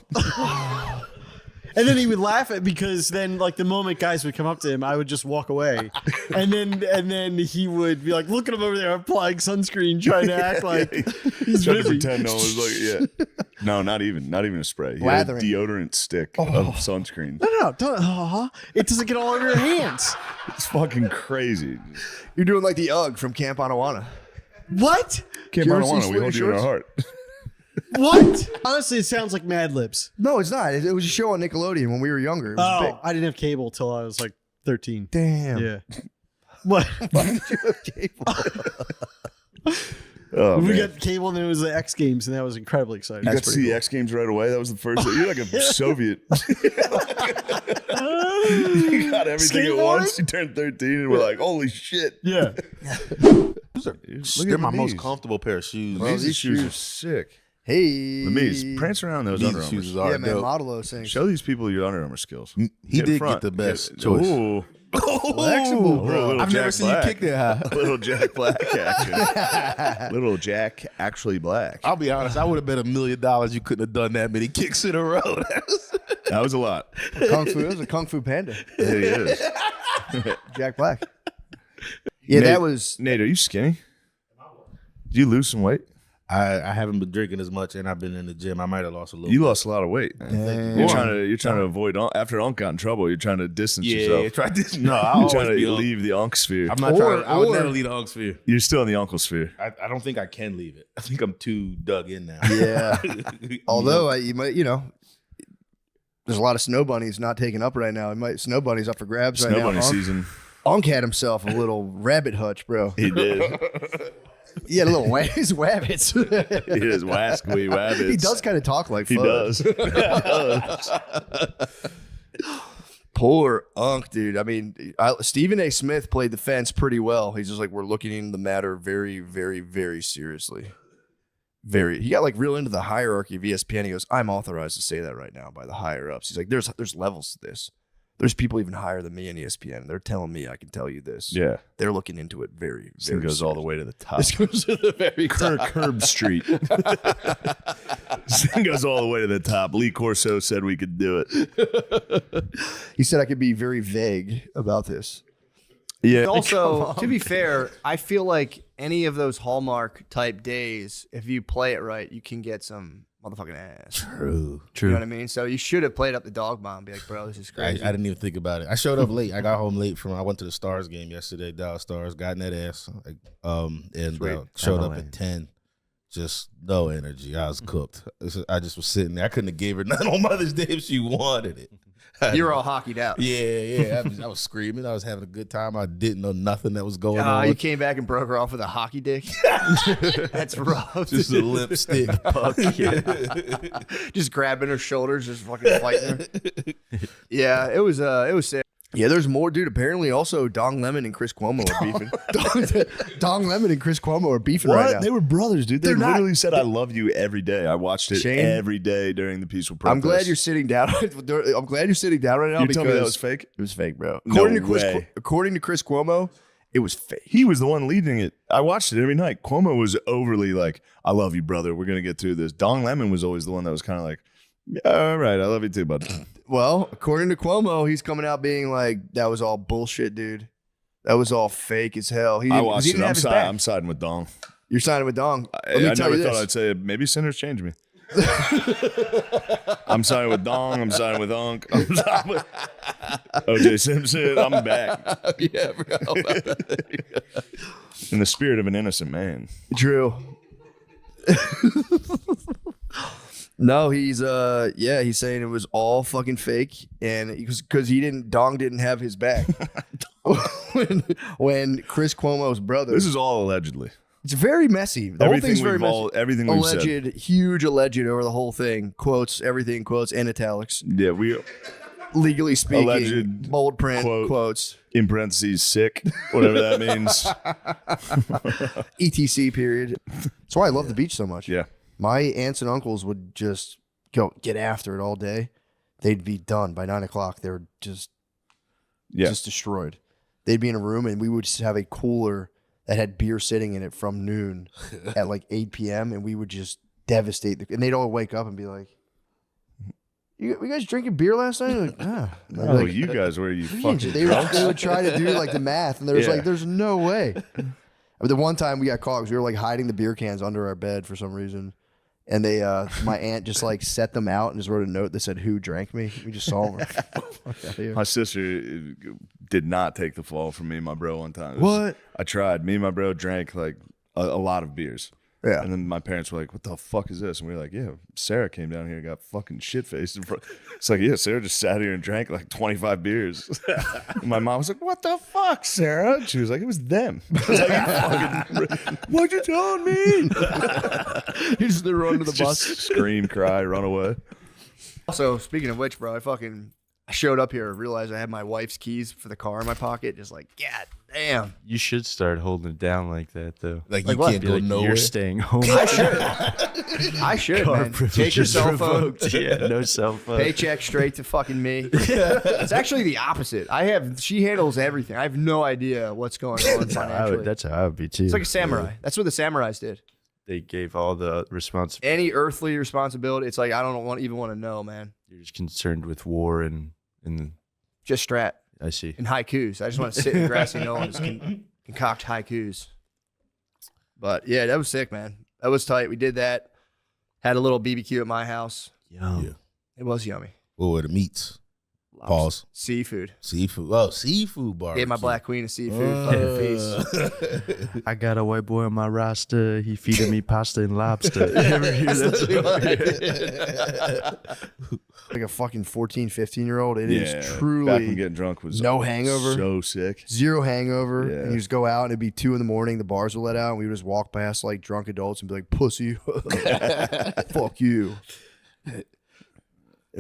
And then he would laugh at because then like the moment guys would come up to him, I would just walk away, and then he would be like, look at him over there applying sunscreen, trying to act like he's Trying to busy. pretend no one was like, yeah. No, not even a spray. He had a Lathering. deodorant stick of sunscreen. No, don't. It doesn't get all over your hands. It's fucking crazy. You're doing like the UGG from Camp Anawana. What? Can't you ever marijuana. see We hold Sweaty you in our Shorts? heart. What? Honestly, it sounds like Mad Libs. No, it's not. It was a show on Nickelodeon when we were younger. It was big. Oh, I didn't have cable till I was like 13. Damn. Yeah. What? Oh, we man. got cable, and then it was the X Games, and that was incredibly exciting. You got to see the X Games right away. That was the first. You're like a Soviet. You got everything at once. You turned 13, and we're like, holy shit. Yeah. They're my most comfortable pair of shoes. Bro, these shoes are sick. Hey, The Mies, prance around those These Under Armour. shoes are yeah, man, dope. model those things. Show these people your Under Armour skills. He Get did front. get the best choice. Ooh. Flexible, bro. Little I've never Jack seen Black. you kick that high. Little Jack Black action. Little Jack actually black. I'll be honest, I would have bet $1 million you couldn't have done that many kicks in a row. That was a lot. Kung Fu. It was a Kung Fu Panda. It is. Jack Black. Yeah, that was. Nate, are you skinny? Did you lose some weight? I haven't been drinking as much, and I've been in the gym. I might have lost a little. You lost a lot of weight. Damn. You're trying to avoid after Unc got in trouble. You're trying to distance Yeah, yourself. try this. No, You're I'll trying always to be leave the Unc sphere. I'm not trying. I would never leave the Unc sphere. You're still in the Uncle sphere. I don't think I can leave it. I think I'm too dug in now. Yeah. Although you might, there's a lot of snow bunnies not taken up right now. Snow bunnies up for grabs right Snow now. bunny season. Unc had himself a little rabbit hutch, bro. He did. He had a little his wabbits. He is wascally wabbits. He does kind of talk like He Fudge. does. Poor Unc, dude. I mean, Stephen A. Smith played the fence pretty well. He's just like, we're looking into the matter very, very, very seriously. He got like real into the hierarchy of ESPN. He goes, I'm authorized to say that right now by the higher ups. He's like, there's levels to this. There's people even higher than me in ESPN. They're telling me I can tell you this. Yeah. They're looking into it very, This very thing goes all the way to the top. This goes to the very top. Curb Street. This thing goes all the way to the top. Lee Corso said we could do it. He said I could be very vague about this. Yeah. Also, to be fair, I feel like any of those Hallmark type days, if you play it right, you can get some motherfucking ass. True. You know what I mean? So you should have played up the dog bomb. Be like, bro, this is I crazy. didn't even think about it. I showed up late. I got home late I went to the Stars game yesterday, Dallas Stars, got in that ass, and showed up at 10. Just no energy. I was cooked. I just was sitting there. I couldn't have gave her none on Mother's Day if she wanted it. You were all hockeyed out. Yeah. I was screaming. I was having a good time. I didn't know nothing that was going on. You came back and broke her off with a hockey dick. That's rough. Just a lipstick. Just grabbing her shoulders, just fucking fighting her. Yeah, it was sick. Yeah, there's more, dude. Apparently, also Dong Lemon and Chris Cuomo are beefing. Dong Lemon and Chris Cuomo are beefing right now. They were brothers, dude. They They're not- literally said, I love you every day. I watched it Shane? every day during the peaceful protest. I'm glad you're sitting down. I'm glad you're sitting down right now. You because telling me that was fake? It was fake, bro. No According to Chris Cuomo, it was fake. He was the one leading it. I watched it every night. Cuomo was overly like, I love you, brother. We're going to get through this. Dong Lemon was always the one that was kind of like, yeah, all right. I love you too, bud. Well, according to Cuomo, he's coming out being like, that was all bullshit, dude. That was all fake as hell. He I didn't, watched he it. didn't have his back. I'm siding with Dong. You're signing with Dong. I Let me tell never you thought this. I'd say maybe sinners change me. I'm siding with Dong. I'm siding with Unc. I'm siding with OJ Simpson. I'm back. Yeah, bro. In the spirit of an innocent man. True. No, he's saying it was all fucking fake, and because Dong didn't have his back when Chris Cuomo's brother. This is all allegedly. It's very messy. The whole thing's very messy. Everything we've said. Alleged, huge alleged over the whole thing. Quotes, everything quotes in italics. Yeah, we Legally speaking, alleged bold print quotes. In parentheses, sick, whatever that means. ETC period. That's why I love the beach so much. Yeah. My aunts and uncles would just get after it all day. They'd be done by 9 o'clock. They were just destroyed. They'd be in a room and we would just have a cooler that had beer sitting in it from noon at like 8 p.m. and we would just devastate and they'd all wake up and be like, "You guys drinking beer last night?" Like, Oh, like, you guys, where you fucking they would try to do like the math, and there's like, there's no way. But the one time we got caught because we were like hiding the beer cans under our bed for some reason, and they, my aunt just like set them out and just wrote a note that said, "Who drank me?" We just saw them. My sister did not take the fall from me and my bro one time. What? I tried. Me and my bro drank like a lot of beers. Yeah. And then my parents were like, "What the fuck is this?" And we were like, "Yeah, Sarah came down here and got fucking shit faced in front." It's like, yeah, Sarah just sat here and drank like 25 beers. And my mom was like, "What the fuck, Sarah?" And she was like, "It was them." I was like, "Why'd you tell me?" You just run to the bus. Scream, cry, run away. Also, speaking of which, bro, I showed up here, realized I had my wife's keys for the car in my pocket. Just like, God damn. You should start holding it down like that, though. Like Like you what? can't Be go like, nowhere. you're staying home. I should, Car man. Take your privileges cell phone. revoked. Yeah, no cell phone. Paycheck straight to fucking me. It's actually the opposite. She handles everything. I have no idea what's going on financially. That's how I would be too. It's like a samurai. That's what the samurais did. They gave all the responsibility. Any earthly responsibility, it's like I don't even want to know, man. You're just concerned with war and Just strat I see. and haikus. I just want to sit in the grassy knoll and just concoct haikus. But yeah, that was sick, man. That was tight. We did that. Had a little BBQ at my house. Yum. Yeah. It was yummy. What were the meats? Lobster. Pause. Seafood. Seafood. Oh, seafood bar. Gave my black queen a seafood fucking feast. I got a white boy on my roster. He feeding me pasta and lobster. You ever hear that? Like a fucking 14, 15-year-old. It is Back when truly getting drunk was no hangover. so sick. Zero hangover. Yeah. And you just go out and it'd be 2 a.m. The bars would let out and we would just walk past like drunk adults and be like, "Pussy." Fuck you. It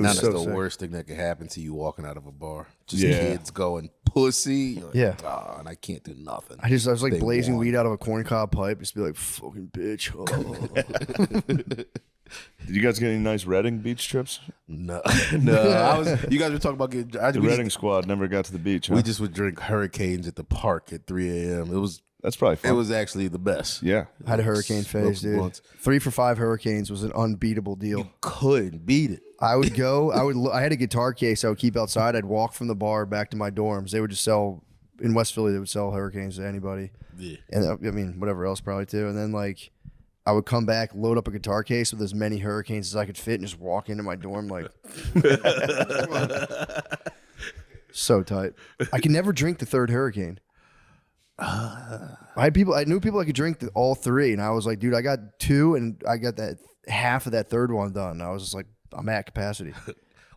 was That's so the sick. worst thing that could happen to you walking out of a bar. Just Yeah. kids going pussy. You're like, Yeah. "Ah," and I can't do nothing. I was like They blazing won. weed out of a corncob pipe. Just be like, "Fucking bitch." Did you guys get any nice Reading beach trips? No, no. You guys were talking about getting. The Reading squad never got to the beach. Huh? We just would drink hurricanes at the park at 3 a.m. That's probably fun. It was actually the best. Yeah. I had a hurricane phase, dude. Once. 3 for 5 hurricanes was an unbeatable deal. Couldn't beat it. I would go. I had a guitar case I would keep outside. I'd walk from the bar back to my dorms. They would just sell in West Philly. They would sell hurricanes to anybody. Yeah. And I mean, whatever else probably too. And then like, I would come back, load up a guitar case with as many hurricanes as I could fit, and just walk into my dorm like, so tight. I could never drink the third hurricane. I knew people I could drink all 3, and I was like, dude, I got 2, and I got that half of that third one done. I was just like, I'm at capacity.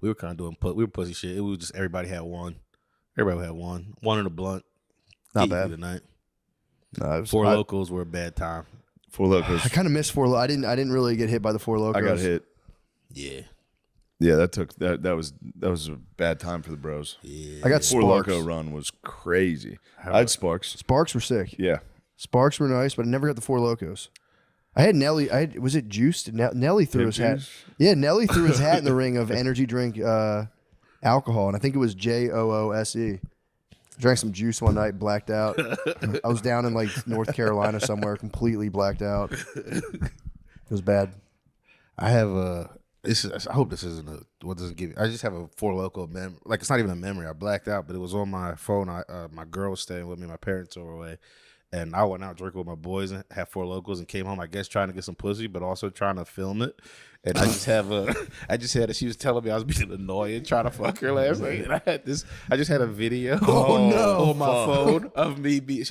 We were kind of doing we were pussy shit. It was just everybody had one. Everybody had one. One in a blunt. Not Get you bad. through the night. No, it was, Four Locals were a bad time. Four Locos. I kind of missed I didn't really get hit by the Four Locos. I got hit. Yeah. Yeah, that was a bad time for the bros. Yeah. I got Four Sparks. Loco run was crazy. I had Sparks. Sparks were sick. Yeah. Sparks were nice, but I never got the Four Locos. I had Nelly. Was it juiced? Nelly threw his hat. Yeah, Nelly threw his hat in the ring of energy drink alcohol, and I think it was JOOSE. Drank some juice one night, blacked out. I was down in like North Carolina somewhere, completely blacked out. It was bad. I have a. I hope this isn't what doesn't give you. I just have a Four Loco memory. Like it's not even a memory. I blacked out, but it was on my phone. My girl was staying with me. My parents were away, and I went out drinking with my boys and had Four Locos and came home. I guess trying to get some pussy, but also trying to film it. And I just had. She was telling me I was being annoying, trying to fuck her last night. And I just had a video on my phone of me being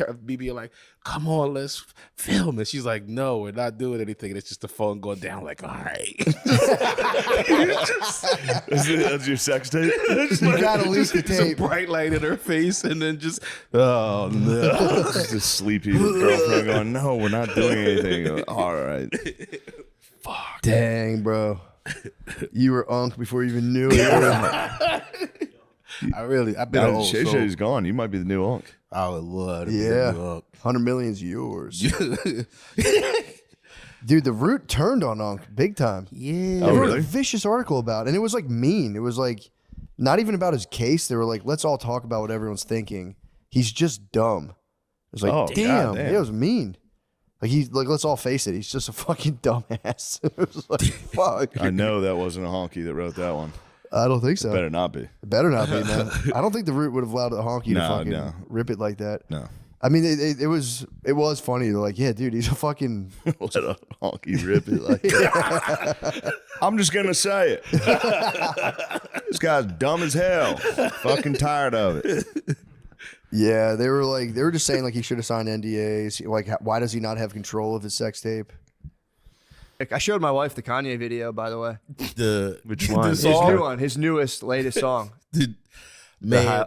like, "Come on, let's film it." She's like, "No, we're not doing anything." And it's just the phone going down like, "All right." That's your sex tape? You gotta leak the Some tape. bright light in her face, and then just, oh no. Just a sleepy girlfriend going, "No, we're not doing anything." All right. Dang, bro. You were unk before you even knew it. I've been Now, old. Shay So Shay's gone. You might be the new Unk. I would love to be Yeah. the new Unk. 100 million's yours. Dude, the Root turned on Unk big time. Yeah. They Oh, wrote really? a vicious article about it, and it was like mean. It was like not even about his case. They were like, let's all talk about what everyone's thinking. He's just dumb. It was like, Oh, damn. goddamn. It was mean. Like he's like, let's all face it. He's just a fucking dumbass. It was like, fuck. I know that wasn't a honky that wrote that one. I don't think so. Better not be. It better not be, man. I don't think the Root would have allowed a honky to No, fucking no. rip it like that. No. I mean, it was funny. They're like, yeah, dude, he's a fucking. Let a honky rip it like that. I'm just going to say it. This guy's dumb as hell. Fucking tired of it. Yeah, they were just saying like he should have signed NDAs. Like, why does he not have control of his sex tape? I showed my wife the Kanye video, by the way. Which one? His new one, his newest, latest song. Man,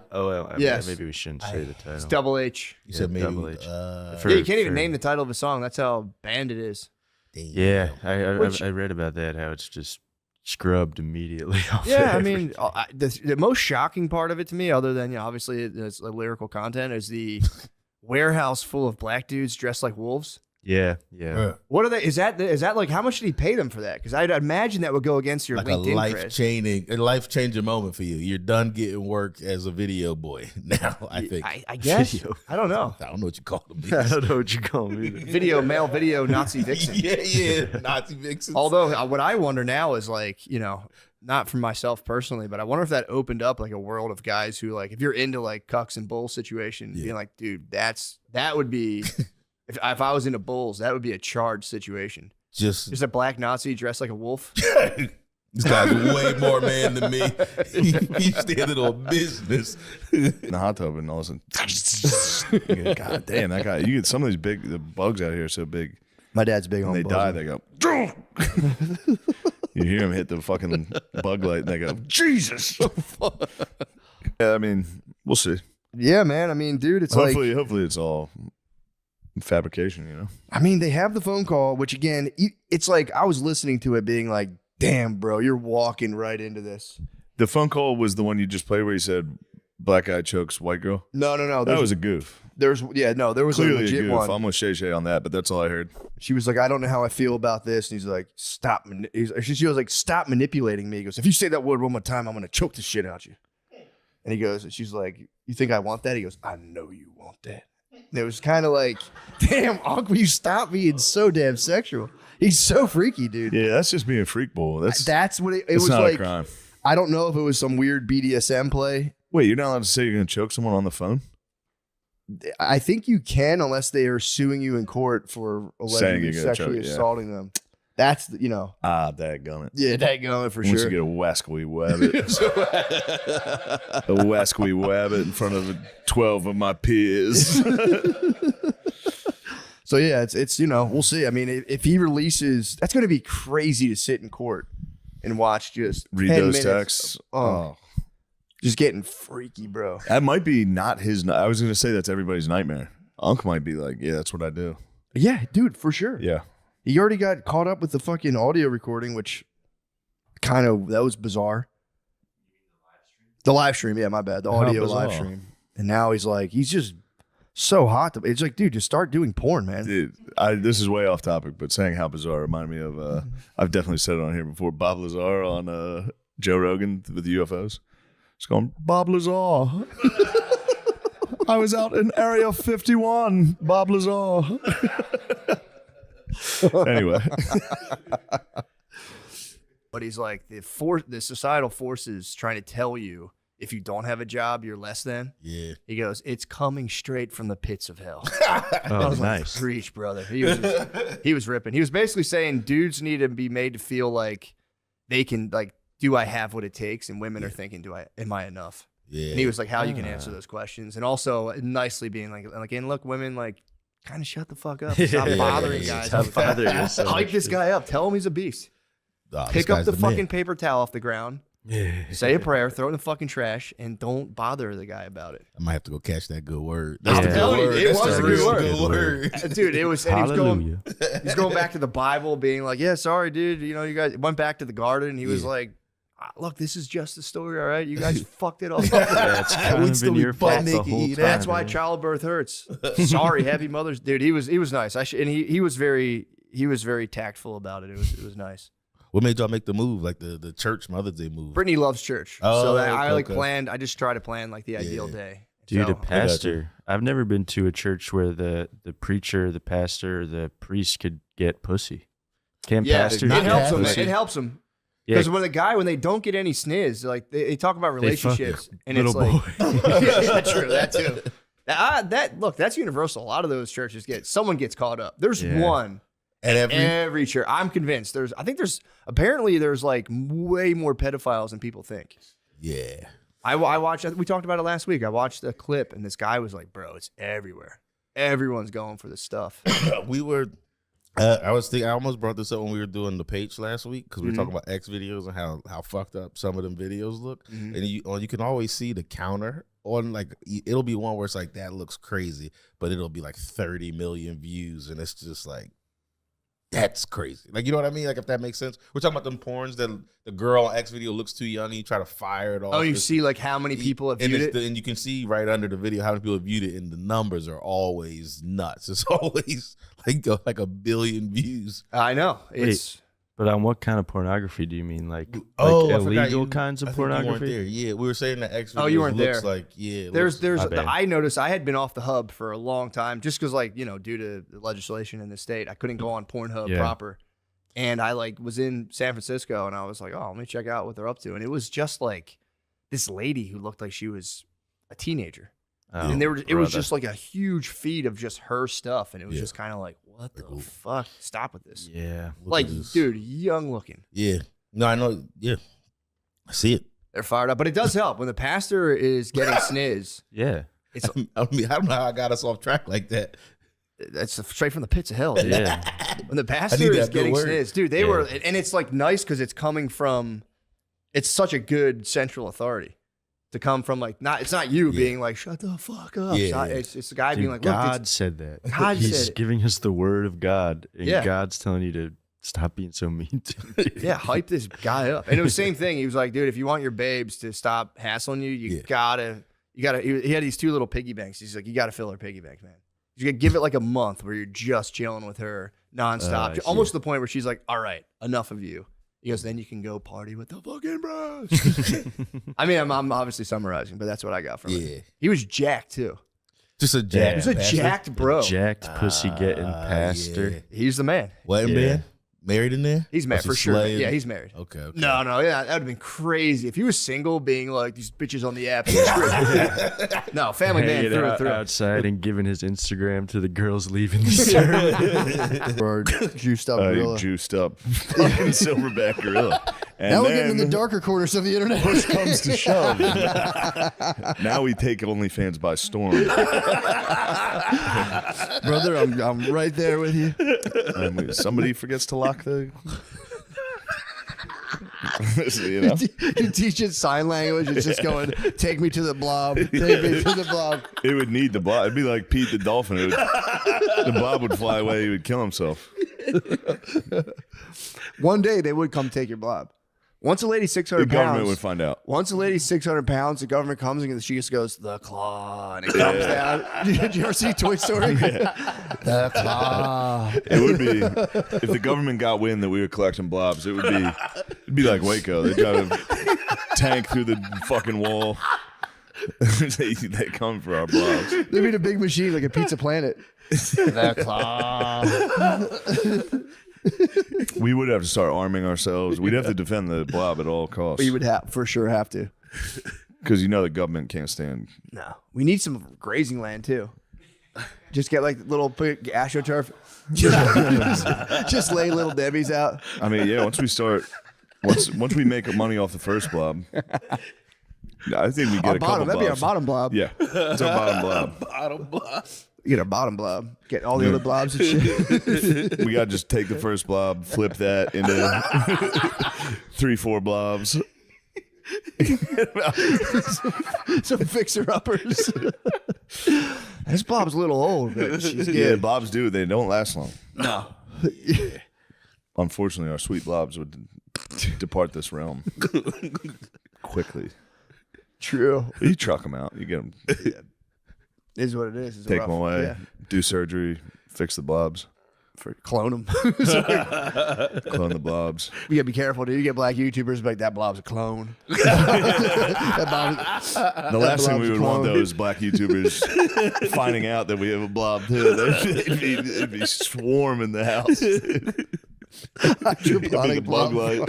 Yes. Maybe we shouldn't say the title. It's Double H. you said maybe. Double H. Yeah, you can't even name the title of the song. That's how banned it is. Yeah, I read about that. How it's just scrubbed immediately off. Yeah, I mean, the most shocking part of it to me, other than obviously it's lyrical content, is the warehouse full of black dudes dressed like wolves. Yeah. What are they? Is that like how much did he pay them for that? Because I'd imagine that would go against your Like LinkedIn a life changing moment for you. You're done getting work as a video boy now. I think. I guess. I don't know. I don't know what you call them. I don't know what you call them either. Male video Nazi vixen. yeah, Nazi vixens. Although what I wonder now is like, not for myself personally, but I wonder if that opened up like a world of guys who like, if you're into like cucks and bull situation, being like, dude, that would be. If I was into bulls, that would be a charged situation. Just a black Nazi dressed like a wolf. This guy's way more man than me. He's standing on business. In the hot tub and all of a sudden, God damn, that guy. You get some of these the bugs out here are so big. My dad's big on When they bugs. die, they go. You hear them hit the fucking bug light and they go, Jesus. Yeah, I mean, we'll see. Yeah, man. I mean, dude, it's hopefully it's all fabrication, I mean, they have the phone call, which again, it's like I was listening to it being like, damn, bro, you're walking right into this. The phone call was the one you just played where he said black guy chokes white girl. No. That was a goof. There was Clearly a legit a goof. one. I'm with Shay on that, but that's all I heard. She was like, I don't know how I feel about this. And he's like, stop. She was like, stop manipulating me. He goes, if you say that word one more time, I'm going to choke the shit out you. And he goes, and she's like, you think I want that? He goes, I know you want that. And it was kind of like, damn, Uncle, you stop being so damn sexual. He's so freaky, dude. Yeah, that's just being a freak bull. That's what it it's was not like. a crime. I don't know if it was some weird BDSM play. Wait, you're not allowed to say you're going to choke someone on the phone? I think you can unless they are suing you in court for allegedly sexually assaulting them. That's, dadgummit. Yeah, dadgummit for Once sure. you get a wascally wabbit. A wascally wabbit in front of 12 of my peers. So yeah, it's we'll see. I mean, if he releases, that's going to be crazy to sit in court and watch just read 10 those minutes. texts. Oh. Just getting freaky, bro. That might be not his. I was going to say that's everybody's nightmare. Unc might be like, yeah, that's what I do. Yeah, dude, for sure. Yeah. He already got caught up with the fucking audio recording, which that was bizarre. The live stream, yeah, my bad. The audio live stream. And now he's just so hot. It's like, dude, just start doing porn, man. Dude, this is way off topic, but saying how bizarre reminded me of, I've definitely said it on here before, Bob Lazar on Joe Rogan with the UFOs. It's going, Bob Lazar. I was out in Area 51, Bob Lazar. Anyway. But he's like, the societal forces trying to tell you if you don't have a job, you're less than. Yeah. He goes, it's coming straight from the pits of hell. Oh, nice. Like, preach, brother. He was ripping. He was basically saying dudes need to be made to feel like they can, like, do I have what it takes? And women are thinking, am I enough? Yeah. And he was like, how you can answer those questions. And also nicely being like, and look, women, like, kind of shut the fuck up. Stop bothering guys. Stop bothering us so Hype much, this dude. guy up. Tell him he's a beast. Pick up the fucking paper towel off the ground. Say a prayer, throw it in the fucking trash, and don't bother the guy about it. I might have to go catch that good word. That's the good word. It was That's a good word. Dude, it was. And Hallelujah. he's going back to the Bible, being like, "Yeah, sorry, dude. You guys went back to the garden." And he was like, "Look, this is just a story, all right? You guys fucked it all. Yeah, it's kind of been your fault the whole time. That's why man. childbirth hurts. Sorry, happy Mother's, dude. He was nice. And he was very tactful about it. It was nice. What made y'all make the move? Like the church Mother's Day move? Brittany loves church, Oh, so okay. planned. I just try to plan like the ideal day. Dude, So- a pastor. I've never been to a church where the preacher, the pastor, or the priest could get pussy. Can pastors it get helps them. pussy? It helps them. Yeah. Because when they don't get any sniz, like they talk about They fuck relationships, it. and Little it's boy. like, yeah, true, that too. That's universal. A lot of those churches someone gets caught up. There's one at every church. I'm convinced. There's like way more pedophiles than people think. Yeah. I watched. We talked about it last week. I watched the clip, and this guy was like, "Bro, it's everywhere. Everyone's going for this stuff." we were I was thinking. I almost brought this up when we were doing the page last week because we were talking about X videos and how fucked up some of them videos look. And you can always see the counter on, like, it'll be one where it's like that looks crazy, but it'll be like 30 million views, and it's just like that's crazy. Like, you know what I mean? Like, if that makes sense. We're talking about them porns that the girl on X video looks too young and you try to fire it off. Oh, you see like how many people have viewed it? And you can see right under the video how many people have viewed it, and the numbers are always nuts. It's always like a billion views. I know. It's But on what kind of pornography do you mean? Like I forgot illegal kinds of I think you weren't pornography? there. Yeah, we were saying that X videos Oh, you weren't looks there. like, yeah. it there's looks- I noticed I had been off the hub for a long time just because, like, you know, due to the legislation in the state, I couldn't go on Pornhub proper. And I like was in San Francisco and I was like, oh, let me check out what they're up to. And it was just like this lady who looked like she was a teenager. Oh, And it was brother. just like a huge feed of just her stuff. And it was Yeah. just kind of like, what the fuck? Stop with this. Yeah. Look Like, at this. dude, young looking. Yeah. No, I know. Yeah. I see it. They're fired up. But it does help when the pastor is getting sniz. Yeah. It's I mean, I don't know how I got us off track like that. That's straight from the pits of hell. Dude. Yeah. When the I pastor need is that good getting word. sniz, dude, they Yeah. were, and it's like nice because it's coming from, it's such a good central authority to come from, like, it's not you being like, shut the fuck up. Yeah. It's the guy Dude, being like, look, God said that. God He's said it. giving us the word of God, and Yeah. God's telling you to stop being so mean to me. yeah, hype this guy up. And it was the same thing. He was like, dude, if you want your babes to stop hassling you, you gotta, he had these two little piggy banks. He's like, you gotta fill her piggy banks, man. You gotta give it like a month where you're just chilling with her nonstop, almost to the point where she's like, all right, enough of you. He goes, then you can go party with the fucking bros. I mean, I'm obviously summarizing, but that's what I got from it. He was jacked too. Just a jack. He's a jacked bro. Jacked pussy getting pastor. Yeah. He's the man. Wedding Yeah. band? Married in there? He's married Or for some sure. slave? Yeah, he's married. Okay. No, yeah, that would have been crazy if he was single, being like these bitches on the app. No, family man Hanging through and out through. outside and giving his Instagram to the girls leaving the sermon. Or juiced up gorilla. Juiced up fucking silverback gorilla. And Now we're getting in the then darker corners of the internet. push comes to shove. Now we take OnlyFans by storm. Brother, I'm right there with you. And somebody forgets to lock the. You know? You teach it sign language. It's just going, take me to the blob. Take me to the blob. It would need the blob. It'd be like Pete the dolphin. The blob would fly away. He would kill himself. One day they would come take your blob. Once a lady's The 600 government pounds. would find out. Once a lady's 600 pounds, the government comes and she just goes, the claw. And it comes down. Did you ever see Toy Story? The claw. It would be if the government got wind that we were collecting blobs. It'd be like Waco. They try to tank through the fucking wall. they come for our blobs. They'd be a big machine like a Pizza Planet. The claw. We would have to start arming ourselves. We'd have to defend the blob at all costs. We would for sure have to. Because you know the government can't stand. No. We need some grazing land too. Just get like little astroturf. Just lay little Debbies out. I mean, yeah. Once we make money off the first blob, I think we get a couple That'd be our blobs. bottom blob. Yeah, it's our bottom blob. Bottom block. Get our bottom blob. Get all the other blobs and shit. We gotta just take the first blob, flip that into 3-4 blobs. Some fixer uppers. This blob's a little old, but she's good. Yeah, blobs do. They don't last long. No. Unfortunately, our sweet blobs would depart this realm quickly. True. You truck them out. You get them. Is what it is. It's Take rough. them away. Yeah. Do surgery. Fix the blobs. Clone them. Clone the blobs. You gotta be careful, dude. You get black YouTubers like that blob's a clone. That blob, The last thing we would want, clone. though, is black YouTubers finding out that we have a blob, too. They'd be swarming the house. That'd be the bug light.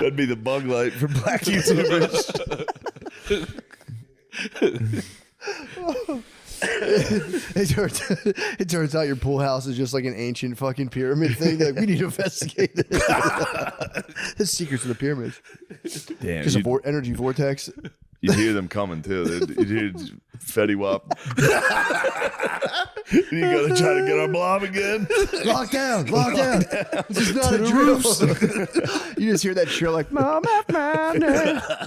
That'd be the bug light for black YouTubers. It turns out your pool house is just like an ancient fucking pyramid thing. They're like, we need to investigate it. The secrets of the pyramids. Damn, Just a energy vortex. you'd hear them coming, too. You'd hear Fetty Wap. You gotta try to get our blob again. Lock down. This is not a drill. You just hear that shrill like, Mom,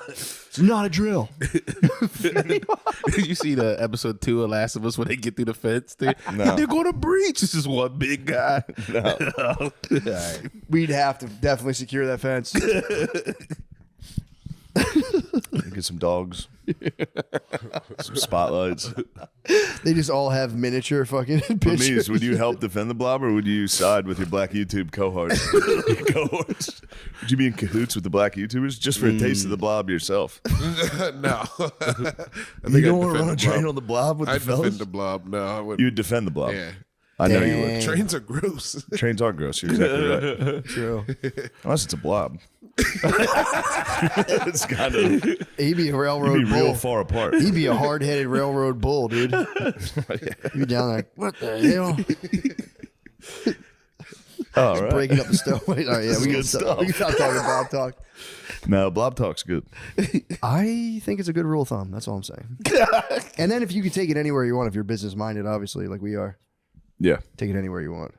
it's not a drill. Did you see the episode 2 of Last of Us when they get through the fence? They're going to breach. This is one big guy. No. All right. We'd have to definitely secure that fence. Get some dogs. Some spotlights. They just all have miniature fucking pictures. Mies, would you help defend the blob, or would you side with your black YouTube cohorts? Would you be in cahoots with the black YouTubers just for a taste of the blob yourself? No. You don't want to run a train on the blob with the I'd fellas? defend the blob. No, I wouldn't. You would defend the blob. Yeah. I know you would. Trains are gross. Trains are gross. You're exactly right. True. Unless it's a blob. It's kind of He'd be a railroad be real bull. far apart. He'd be a hard-headed railroad bull, dude. He'd be down there. What the hell? All right. Breaking up the stove. Wait, all right, yeah, we can stop talking blob talk. No, blob talk's good. I think it's a good rule of thumb. That's all I'm saying. And then if you could take it anywhere you want, if you're business minded, obviously, like we are, Yeah. take it anywhere you want.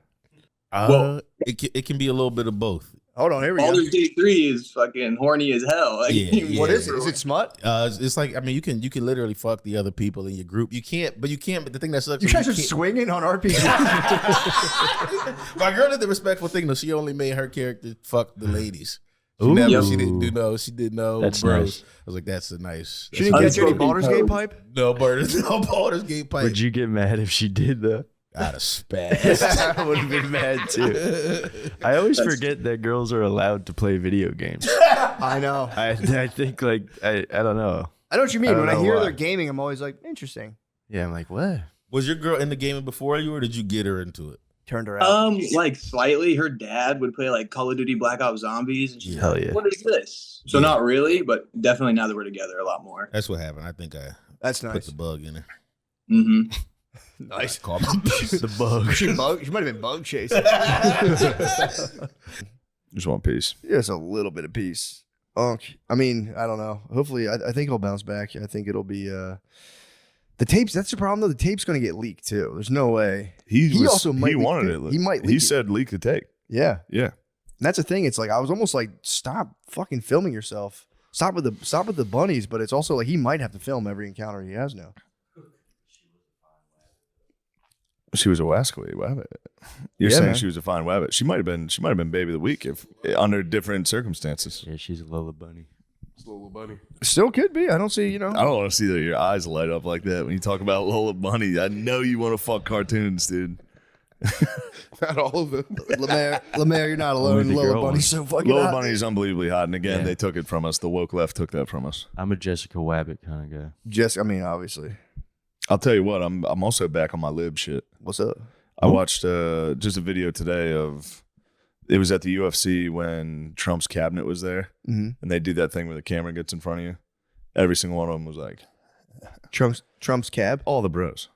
It can be a little bit of both. Hold on, here we Baldur's Gate 3 is fucking horny as hell. Like, Yeah, What is it? Is it smut? It's like, I mean, you can literally fuck the other people in your group. You can't. But the thing that sucks. You is guys are can't- swinging on RPG. My girl did the respectful thing though. She only made her character fuck the ladies. She Ooh. never. She didn't do no. She did no. That's bros. nice. I was like, that's a nice. She didn't catch any Unspoken Baldur's Gate code. pipe? No Baldur's Gate pipe. Would you get mad if she did though? I'd have spazzed. I would have been mad too. I always forget that girls are allowed to play video games. I know. I think like I don't know. I know what you mean. I don't When I know hear why. they're gaming, I'm always like, interesting. Yeah, I'm like, what? Was your girl into gaming before you, or did you get her into it? Turned her out. like slightly. Her dad would play like Call of Duty Black Ops Zombies, and she's Hell like, yeah. "What is this?" So not really, but definitely now that we're together, a lot more. That's what happened. I think I That's put nice. the bug in her. Mm-hmm. Nice. Call me. The bug. She might have been bug chasing. Just want peace. Just a little bit of peace. I mean, I don't know. Hopefully, I think he'll bounce back. I think it'll be the tapes. That's the problem, though. The tape's going to get leaked too. There's no way. He also might. He leak wanted it. it. He might. Leak He it. said leak the tape. Yeah. Yeah. And that's the thing. It's like I was almost like, stop fucking filming yourself. Stop with the bunnies. But it's also like he might have to film every encounter he has now. She was a wascally wabbit. You're Yeah, saying man. she was a fine wabbit. She might have been baby of the week if under different circumstances. Yeah, she's a Lola bunny. It's Little Bunny. Still could be. I don't see. I don't want to see your eyes light up like that when you talk about Lola Bunny. I know you want to fuck cartoons, dude. Not all of them. Lemaire, you're not alone. Only the Lola girl Bunny's so fucking Lola hot. Bunny is unbelievably hot, and again, Yeah. they took it from us. The woke left took that from us. I'm a Jessica Wabbit kind of guy. Just, I mean, obviously. I'll tell you what. I'm also back on my lib shit. What's up? I watched just a video today of it was at the UFC when Trump's cabinet was there, and they do that thing where the camera gets in front of you. Every single one of them was like Trump's cab. all the bros.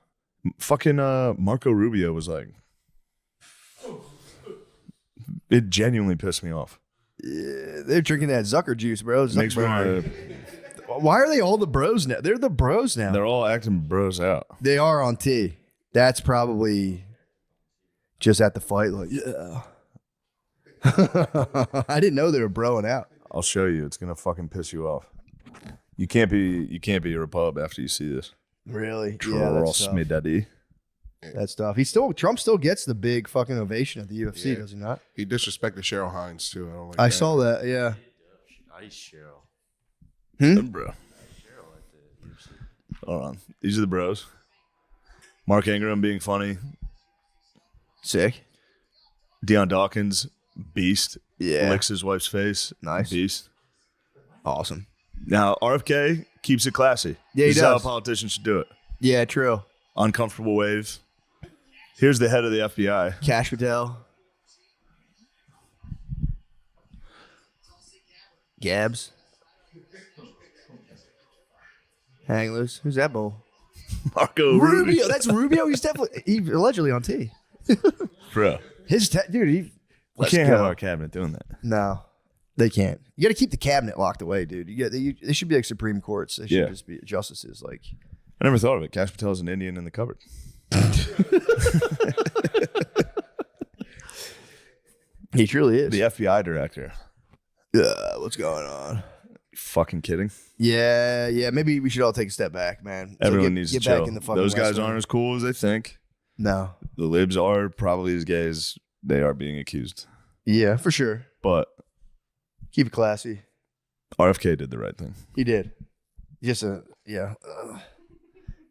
Fucking Marco Rubio was like, it genuinely pissed me off. Yeah, they're drinking that Zucker juice, bro. Makes me wanna- Why are they all the bros now? They're the bros now. they're all acting bros out. They are on T. That's probably just at the fight. Like, yeah. I didn't know they were broing out. I'll show you. It's gonna fucking piss you off. You can't be a repub after you see this. Really? Yeah, that's Trust tough. me, daddy. That's tough. Trump still gets the big fucking ovation at the UFC, does he not? He disrespected Cheryl Hines too. I don't like I that. saw that. Yeah. Nice Cheryl. Bro. Hold on. These are the bros. Mark Ingram being funny. Sick. Deion Dawkins, beast. Yeah. Licks his wife's face. Nice. Beast. Awesome. Now, RFK keeps it classy. Yeah, he This is how a does. politician should do it. Yeah, true. Uncomfortable waves. Here's the head of the FBI. Cash Patel. Gabs. Hang loose. Who's that bull? Marco Rubio. That's Rubio. He's allegedly on T. Bro. Dude, We can't have our cabinet doing that. No, they can't. You got to keep the cabinet locked away, dude. They should be like Supreme Courts. They should Yeah. just be justices. Like, I never thought of it. Cash Patel's an Indian in the cupboard. He truly is. The FBI director. What's going on? You fucking kidding? Yeah. Maybe we should all take a step back, man. Everyone needs to chill. back in the fucking Those guys West aren't Wing. as cool as they think. No. The libs are probably as gay as they are being accused. Yeah, for sure. But Keep it classy. RFK did the right thing. He did. Just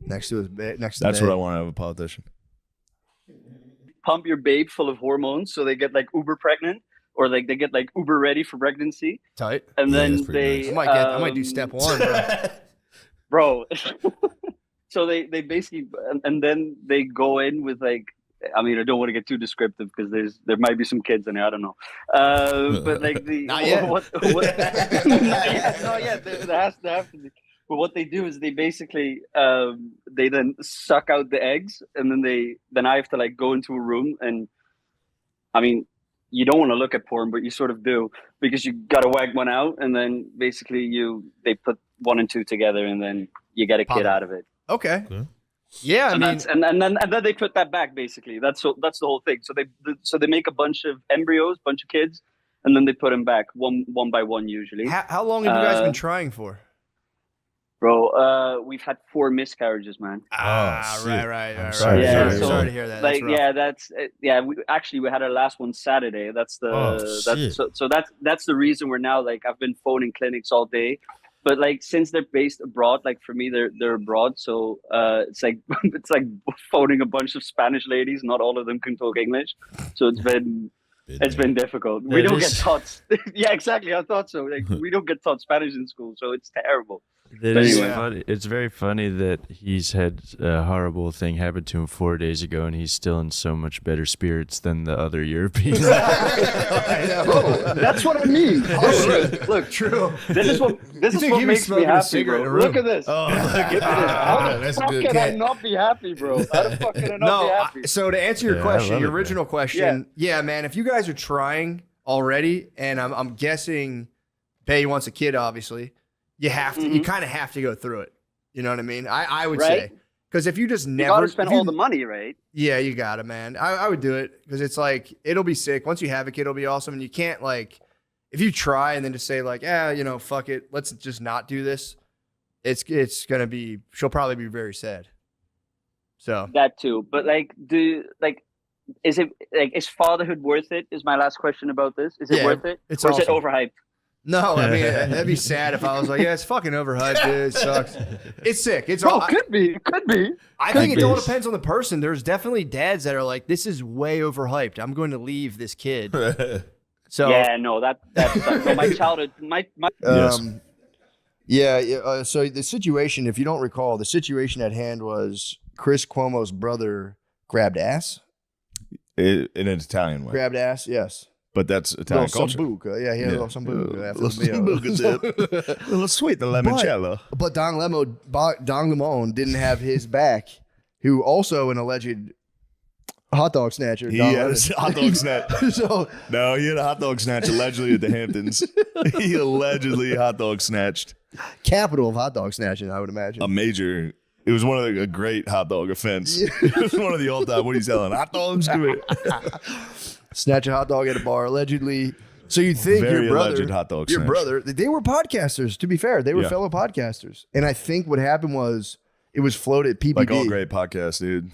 next to his next. To That's Bay. what I want out of a politician. Pump your babe full of hormones so they get like uber pregnant, or like they get like uber ready for pregnancy. Tight. And Yeah, then that's pretty they nice. I might do step one, bro. bro. So they basically and then they go in with like, I mean, I don't want to get too descriptive because there might be some kids in there. I don't know, but like the Not yet. not yet. There has to be. But what they do is they basically they then suck out the eggs, and then I have to like go into a room, and I mean, you don't want to look at porn, but you sort of do, because you got to wag one out, and then basically they put 1 and 2 together, and then you get a kid out of it. Okay. Okay. Yeah, and then they put that back. Basically, that's the whole thing. So they make a bunch of embryos, bunch of kids, and then they put them back one by one usually. How long have you guys been trying for? Bro, we've had 4 miscarriages, man. Right. sorry. Yeah, Sorry to hear that. Like, That's rough. we had our last one Saturday. That's that's the reason we're now like, I've been phoning clinics all day, but like since they're based abroad, like for me they're abroad, so it's like phoning a bunch of Spanish ladies. Not all of them can talk English, so it's been difficult. We don't get taught. Yeah, exactly. I thought so. Like we don't get taught Spanish in school, so it's terrible. That is funny. It's very funny that he's had a horrible thing happen to him 4 days ago, and he's still in so much better spirits than the other Europeans. Bro, that's what I mean. Look, true. This is what makes me happy, bro. Look at this. Oh, Look at this. How the That's fuck good. can I not be happy, bro? How the fuck can I not be happy? So to answer your Yeah, I question, love your it, original question, yeah, man, if you guys are trying already, and I'm guessing Bay wants a kid, obviously, you have to, you kind of have to go through it. You know what I mean? I would say, because if you just You never gotta spend all the money, right? yeah, you gotta, man. I would do it because it's like it'll be sick. Once you have a kid, it'll be awesome, and you can't like if you try and then just say like, fuck it, let's just not do this. It's gonna be. She'll probably be very sad. So That too, but is fatherhood worth it? Is my last question about this. Is it Yeah, worth it? it's Or is it awesome. overhyped? no, I mean that'd be sad if I was like, yeah, it's fucking overhyped, dude. It sucks. It's sick. It's all. Could be. I think it all depends on the person. There's definitely dads that are like, this is way overhyped. I'm going to leave this kid. So Yeah, no, that's so my childhood. So the situation, if you don't recall, the situation at hand was Chris Cuomo's brother grabbed ass. In an Italian way. Grabbed ass, yes. But that's Italian culture. Sambuca. Yeah, he had a little sambuca after the meal. A little sweet, the limoncello. But Don Lemon didn't have his back, who also an alleged hot dog snatcher. He Don had Lemon. a hot dog snatch. So No, he had a hot dog snatch allegedly at the Hamptons. He allegedly hot dog snatched capital of hot dog snatching, I would imagine. a major. It was one of a great hot dog offense. It was one of the all-time. What are you selling? Hot dogs? Snatch a hot dog at a bar, allegedly. So you think Very your brother, alleged hot dog your snatch. brother, they were podcasters. To be fair, they were Yeah. fellow podcasters, and I think what happened was it was floated PBD. Like all great podcasts, dude.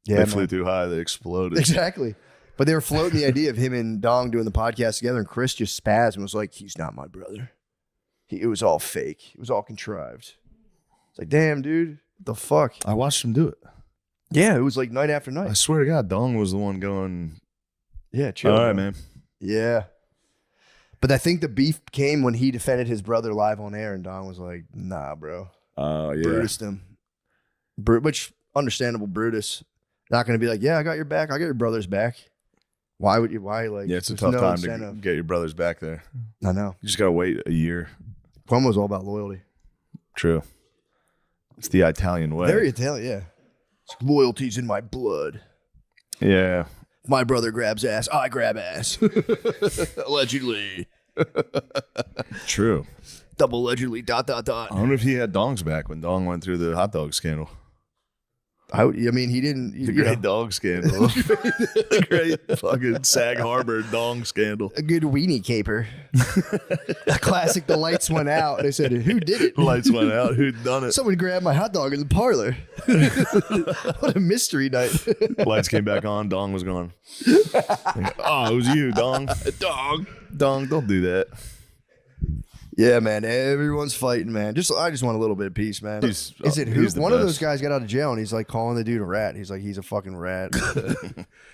Yeah, They man. flew too high. They exploded. Exactly. But they were floating the idea of him and Dong doing the podcast together, and Chris just spazzed and was like, he's not my brother. It was all fake. It was all contrived. It's like, damn, dude. What the fuck? I watched him do it. Yeah, it was like night after night. I swear to God, Dong was the one going, Yeah, chill. all right, bro. man. Yeah. But I think the beef came when he defended his brother live on air, and Dong was like, nah, bro. Yeah. Brutus him. Which, understandable Brutus. Not going to be like, yeah, I got your back. I got your brother's back. Why would you? Why? Like, Yeah, it's a there's tough no time incentive. to get your brothers back there. I know. You just got to wait a year. Cuomo's all about loyalty. True. It's the Italian way. Very Italian, yeah. It's loyalty's in my blood. Yeah. If my brother grabs ass, I grab ass. Allegedly. True. double allegedly ... I wonder if he had Dongs back when Dong went through the hot dog scandal. I mean, he didn't. The great dog scandal. The great fucking Sag Harbor dong scandal. A good weenie caper. A classic. The lights went out. They said, "Who did it?" Lights went out. Who'd done it? Someone grabbed my hot dog in the parlor. What a mystery night. Lights came back on. Dong was gone. Oh, it was you, Dong. Dong, don't do that. Yeah, man. Everyone's fighting, man. I just want a little bit of peace, man. Is it who? One of those guys got out of jail and he's like calling the dude a rat. He's like, he's a fucking rat.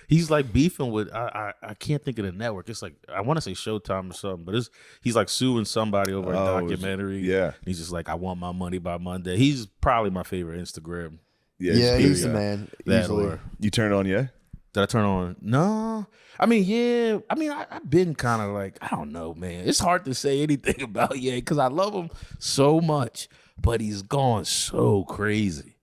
He's like beefing with I can't think of the network. It's like I want to say Showtime or something, but he's like suing somebody over a documentary. Yeah. He's just like, I want my money by Monday. He's probably my favorite Instagram. Yeah, he's the man. Easily. You turned on, yeah? Did I turn on? No. I mean, yeah. I mean, I've been kind of like, I don't know, man. It's hard to say anything about Ye because I love him so much, but he's gone so crazy.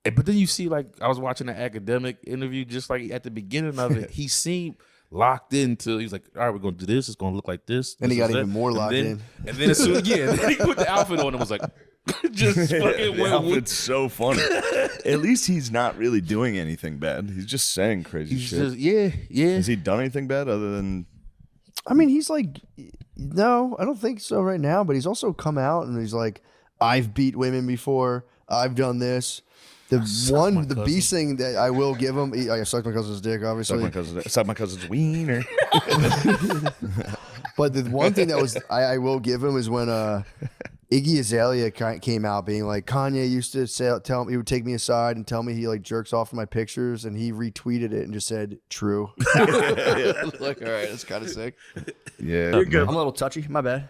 But then you see, like, I was watching an academic interview just like at the beginning of it. He seemed locked into, he's like, all right, we're going to do this. It's going to look like this. And he got even more locked in. And then as soon, then he put the outfit on and was like, just fucking went. It's so funny. At least he's not really doing anything bad. He's just saying crazy shit. Just, yeah. Has he done anything bad other than? I mean, he's like, no, I don't think so right now. But he's also come out and he's like, I've beat women before. I've done this. The beast thing that I will give him, I sucked my cousin's dick, obviously. Suck my cousin's wiener. But the one thing that I will give him is when Iggy Azalea came out being like, Kanye used to tell him, he would take me aside and tell me he like jerks off in my pictures, and he retweeted it and just said true. Like, all right, that's kind of sick. Yeah, you're good. I'm a little touchy. My bad.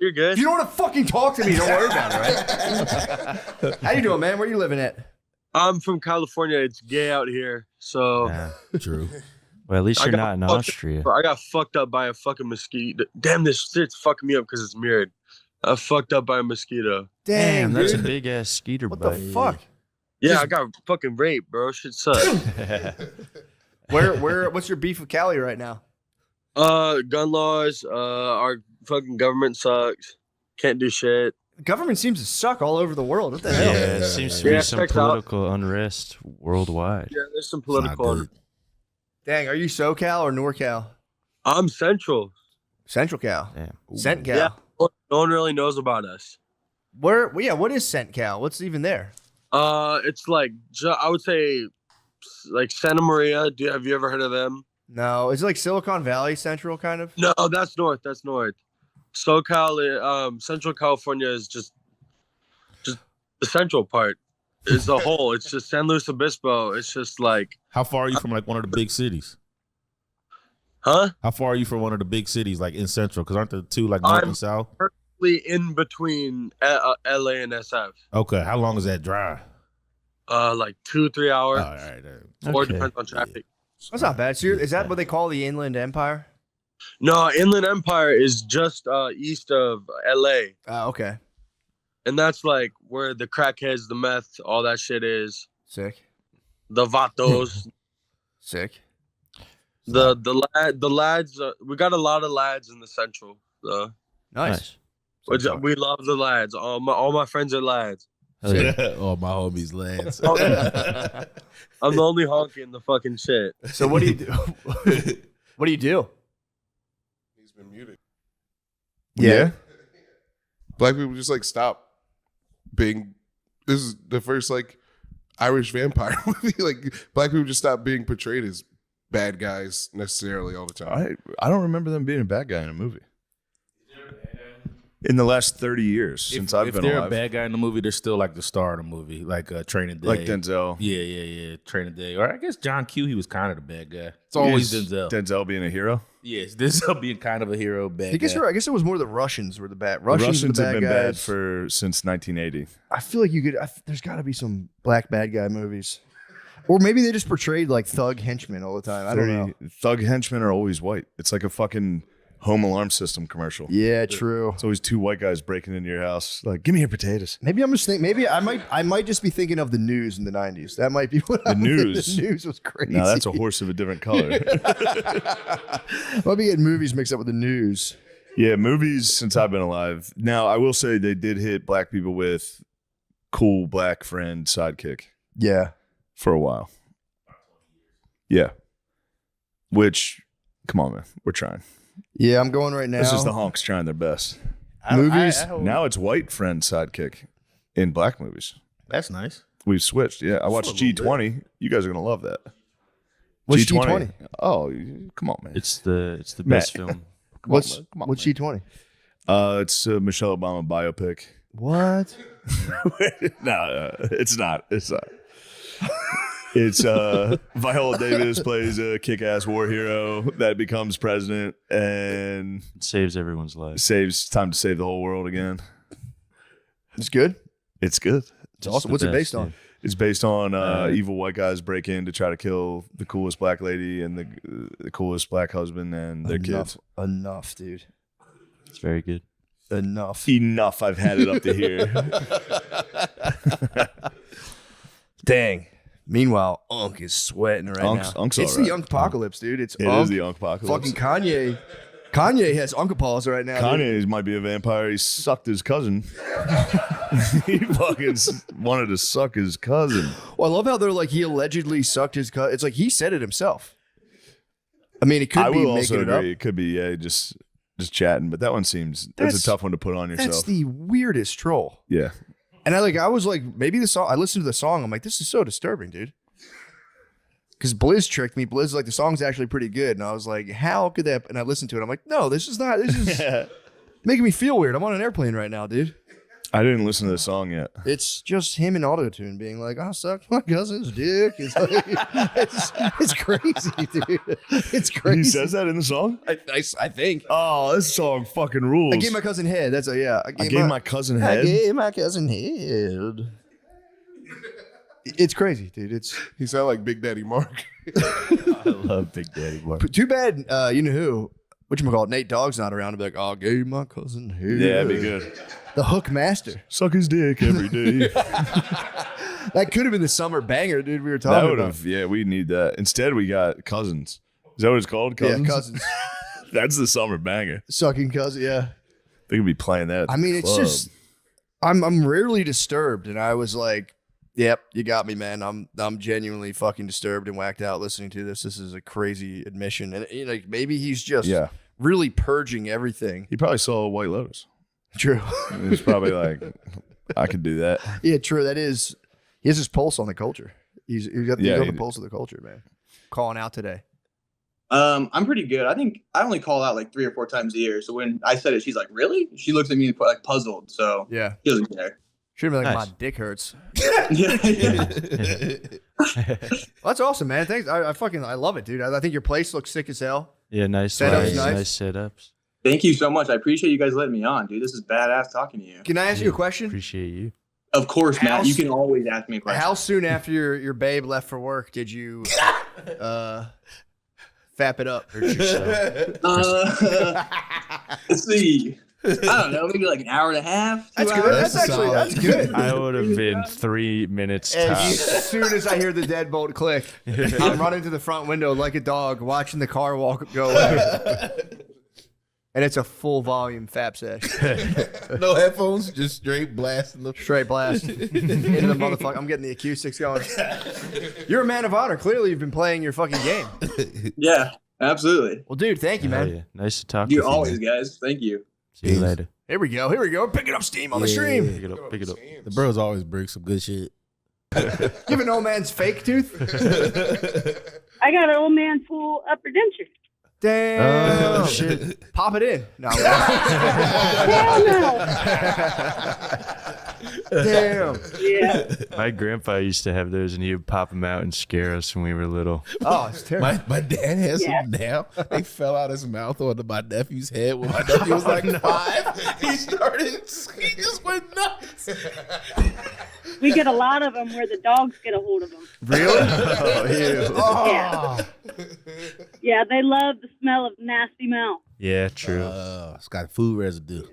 You're good. If you don't want to fucking talk to me, don't worry about it, right? How you doing, man? Where you living at? I'm from California. It's gay out here, so true. Well, at least you're not in Austria. I got fucked up by a fucking mosquito. Damn, this shit's fucking me up because it's mirrored. I fucked up by a mosquito. Damn, that's a big ass skeeter bite. What the fuck? Yeah, I got fucking raped, bro. Shit sucks. What's your beef with Cali right now? Gun laws. Our fucking government sucks. Can't do shit. The government seems to suck all over the world. What the hell? Yeah, it seems to be some political unrest worldwide. Yeah, there's some political. Dang, are you SoCal or NorCal? I'm Central. Central Cal. Yeah. CentCal. Yeah. No one really knows about us. What is CentCal? What's even there? It's like I would say, like Santa Maria. Have you ever heard of them? No, it's like Silicon Valley Central, kind of. No, that's north. That's north. SoCal, Central California is just the central part. Is the whole. It's just San Luis Obispo. It's just like. How far are you from like one of the big cities? Huh? How far are you from one of the big cities, like in Central? Because aren't the two like north and south? Perfectly in between LA and SF. Okay, how long is that drive? Like 2-3 hours. All right. Or depends on traffic. That's not bad. So is that what they call the Inland Empire? No, Inland Empire is just east of LA. Okay. And that's like where the crackheads, the meth, all that shit is. Sick. The vatos. Sick. The lads. We got a lot of lads in the Central. Nice. We love the lads. All my friends are lads. All my homies lads. I'm the only honky in the fucking shit. So what do you do? What do you do? He's been muted. Yeah. Black people just like stop being. This is the first like Irish vampire movie. Like black people just stop being portrayed as bad guys necessarily all the time. I don't remember them being a bad guy in a movie. In the last 30 years since I've been alive. If they're a bad guy in the movie, they're still like the star of the movie, like Training Day. Like Denzel. Yeah. Training Day. Or I guess John Q, he was kind of the bad guy. It's always Denzel. Denzel being a hero? Yes, Denzel being kind of a hero, bad guy. I guess it was more the Russians were the bad. The Russians were the have bad been guys. bad since 1980. I feel like you could. There's got to be some black bad guy movies, or maybe they just portrayed like thug henchmen all the time. I don't know. Thug henchmen are always white. It's like a fucking home alarm system commercial. Yeah, true. It's always two white guys breaking into your house. Like, give me your potatoes. Maybe I'm just thinking. Maybe I might just be thinking of the news in the '90s. That might be what the news. The news was crazy. No, that's a horse of a different color. I'll be getting movies mixed up with the news. Yeah, movies since I've been alive. Now, I will say they did hit black people with cool black friend sidekick. Yeah. For a while. Yeah. Which, come on, man. We're trying. Yeah, I'm going right now. This is the honks trying their best. Movies. Now it's white friend sidekick in black movies. That's nice. We've switched. Yeah, I watched G20. You guys are going to love that. What's G20? Oh, come on, man. It's the best film. What's G20? It's a Michelle Obama biopic. What? No, it's not. It's not. It's Viola Davis plays a kick-ass war hero that becomes president and saves everyone's life. Saves time to save the whole world again. It's good. It's good. It's awesome. What's it based on? It's based on evil white guys break in to try to kill the coolest black lady and the coolest black husband and their kids. Enough, dude. It's very good. Enough. I've had it up to here. Dang. Meanwhile, Unk is sweating right now. Unk's it's all the right. Unk apocalypse, dude. It is the Unk apocalypse. Fucking Kanye. Kanye has Unkapaws right now. Kanye might be a vampire. He sucked his cousin. He fucking wanted to suck his cousin. Well, I love how they're like, he allegedly sucked his cousin. It's like he said it himself. I mean, it could be will making also it up. agree. It could be, just chatting. But that one that's a tough one to put on yourself. That's the weirdest troll. Yeah. And I was like, maybe the song, I listened to the song. I'm like, this is so disturbing, dude. Because Blizz tricked me. Blizz like, the song's actually pretty good. And I was like, how could that? And I listened to it. I'm like, no, this is making me feel weird. I'm on an airplane right now, dude. I didn't listen to the song yet. It's just him in autotune being like, I sucked my cousin's dick. It's, like, it's crazy, dude. It's crazy. He says that in the song? I think. Oh, this song fucking rules. I gave my cousin head. That's I gave my cousin head. I gave my cousin head. It's crazy, dude. He sound like Big Daddy Mark. I love Big Daddy Mark. Too bad, you know who? Whatchamacallit, Nate Dogg's not around to be like, I gave my cousin head. Yeah, that'd be good. The Hook Master. Suck his dick every day. That could have been the summer banger, dude. We were talking about. Yeah, we need that. Instead, we got Cousins. Is that what it's called? Cousins? Yeah, Cousins. That's the summer banger. Sucking cousin, yeah. They could be playing that. I mean, it's just, I'm rarely disturbed, and I was like, yep, you got me, man. I'm genuinely fucking disturbed and whacked out listening to this. This is a crazy admission, and maybe he's just really purging everything. He probably saw White Lotus. True. He was probably like, I could do that. Yeah, true. That is, he has his pulse on the culture. He's got the pulse of the culture, man. Calling out today. I'm pretty good. I think I only call out like 3 or 4 times a year. So when I said it, she's like, "Really?" She looks at me like puzzled. So yeah, she doesn't care. Should have been like, my dick hurts. Yeah. Well, that's awesome, man. Thanks. I love it, dude. I think your place looks sick as hell. Yeah, nice setups. Nice setups. Thank you so much. I appreciate you guys letting me on, dude. This is badass talking to you. Can I ask you a question? Appreciate you. Of course, Matt. You can always ask me a question. How soon after your babe left for work did you fap it up? Hurt yourself. Let's see. I don't know, maybe like an hour and a half. 2 That's hours. good. That's good. I would have been 3 minutes As tops. soon as I hear the deadbolt click, I'm running to the front window like a dog, watching the car go away. And it's a full volume fap sesh. No headphones, just straight blasting the Straight blast into the motherfucker. I'm getting the acoustics going. You're a man of honor. Clearly, you've been playing your fucking game. Yeah, absolutely. Well, dude, thank you, man. Yeah. Nice to talk You with you. always, man. guys. Thank you. See you later. Here we go. Picking up steam on the stream. Pick it up. Pick it up. The bros always bring some good shit. You have an old man's fake tooth? I got an old man full upper denture. Damn. Oh, shit. Pop it in. No. Hell no. Damn. Yeah. My grandpa used to have those, and he would pop them out and scare us when we were little. Oh, it's terrible. My dad has some now. They fell out his mouth onto my nephew's head when my nephew was like 5. He just went nuts. We get a lot of them where the dogs get a hold of them. Really? Oh, ew. Yeah. Yeah, they love the smell of nasty mouth. Yeah, true. It's got food residue.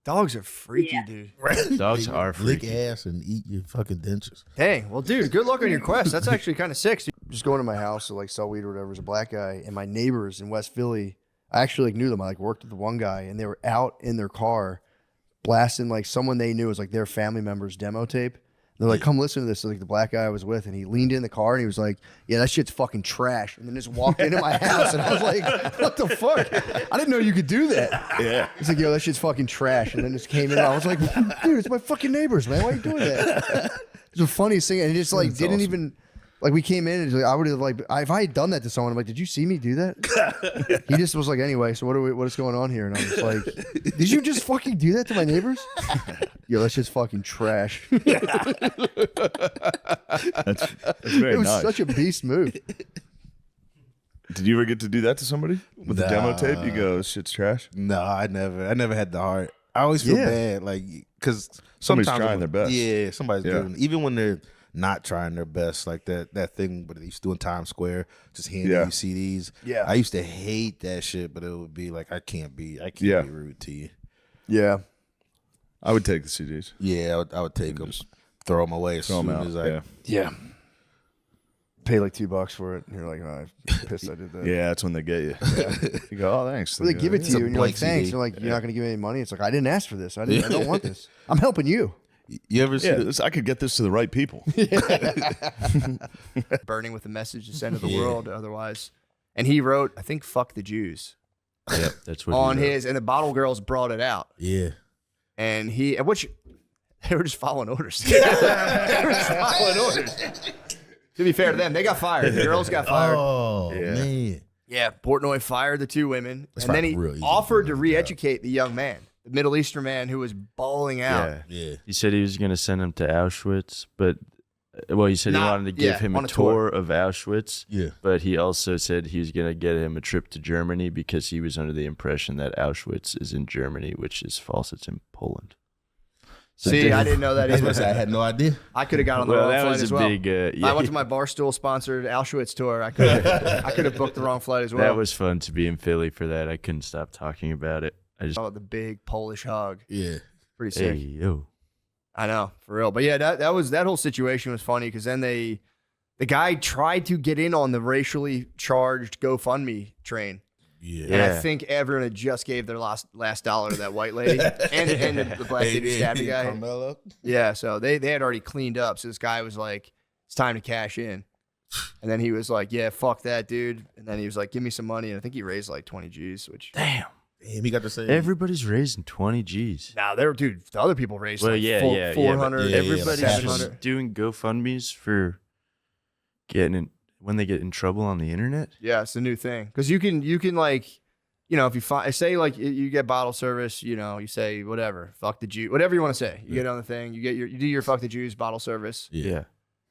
Dogs are freaky, Yeah. dude. Dogs are Lick freaky. ass and eat your fucking dentures. Dang. Well, dude, good luck on your quest. That's actually kind of sick. Just going to my house to like sell weed or whatever as a black guy, and my neighbors in West Philly, I actually like knew them. I like worked with the one guy, and they were out in their car blasting like someone they knew was like their family member's demo tape. They're like, come listen to this. So, like the black guy I was with, and he leaned in the car and he was like, yeah, that shit's fucking trash. And then just walked into my house, and I was like, what the fuck? I didn't know you could do that. Yeah. He's like, yo, that shit's fucking trash. And then just came in, and I was like, dude, it's my fucking neighbors, man. Why are you doing that? It's the funniest thing. And he just like That's didn't awesome. even, like we came in, and like, I would have like, if I had done that to someone, I'm like, did you see me do that? He just was like, anyway, so what is going on here? And I was like, did you just fucking do that to my neighbors? Yo, that's just fucking trash. That's very It was nice. such a beast move. Did you ever get to do that to somebody with the demo tape? You go, this shit's trash. No, I never had the heart. I always feel bad, like because Somebody's sometimes trying their best. Yeah, somebody's doing, even when they're not trying their best, like that thing. But they used to do in Times Square, just handing you CDs. Yeah, I used to hate that shit, but it would be like I can't be rude to you. Yeah, I would take the CDs. Yeah, I would take them, throw them away as soon as I. Yeah. Pay like $2 for it, and you're like, oh, I'm pissed I did that. Yeah, that's when they get you. You go, oh, thanks. Well, they give it to It's a you, and you're like, blank thanks. CD. They're like, you're not going to give me any money. It's like, I didn't ask for this. I don't want this. I'm helping you. You ever see? I could get this to the right people. Burning with a message to send to the world otherwise. And he wrote, I think, fuck the Jews. Yep, that's what on he wrote. his, and the Bottle Girls brought it out. Yeah. And they were just following orders. They were just following orders. To be fair to them, they got fired. The girls got fired. Oh man. Yeah, Portnoy fired the two women, That's and then he probably real easy offered to re-educate the young man, the Middle Eastern man who was bawling out. Yeah. He said he was going to send him to Auschwitz, but he said he wanted to give him on a a tour of Auschwitz. Yeah. But he also said he was going to get him a trip to Germany because he was under the impression that Auschwitz is in Germany, which is false. It's in Poland. So See, I didn't know that That's what I either. said. I had no idea. I could have got on the Well, wrong that flight was as a well. big, If I went to my Barstool sponsored Auschwitz tour, I could have booked the wrong flight as well. That was fun to be in Philly for that. I couldn't stop talking about it. I just the big Polish hug. Yeah. Pretty sick. Hey, yo. I know, for real. But yeah, that whole situation was funny because then the guy tried to get in on the racially charged GoFundMe train. Yeah. And I think everyone had just gave their last dollar to that white lady and the black lady who stabbed the guy. Carmelo. Yeah, so they had already cleaned up. So this guy was like, it's time to cash in. And then he was like, yeah, fuck that, dude. And then he was like, give me some money. And I think he raised like 20 G's, which. Damn. Damn, he got to say Everybody's raising 20 G's. Nah, the other people raised Well, like yeah, 400. but everybody's 700. just doing GoFundMes for getting in when they get in trouble on the internet. Yeah, it's the new thing. Because you can like, if you say like you get bottle service, you say whatever, fuck the Jew, whatever you want to say. You get on the thing, you do your fuck the Jews bottle service. Yeah.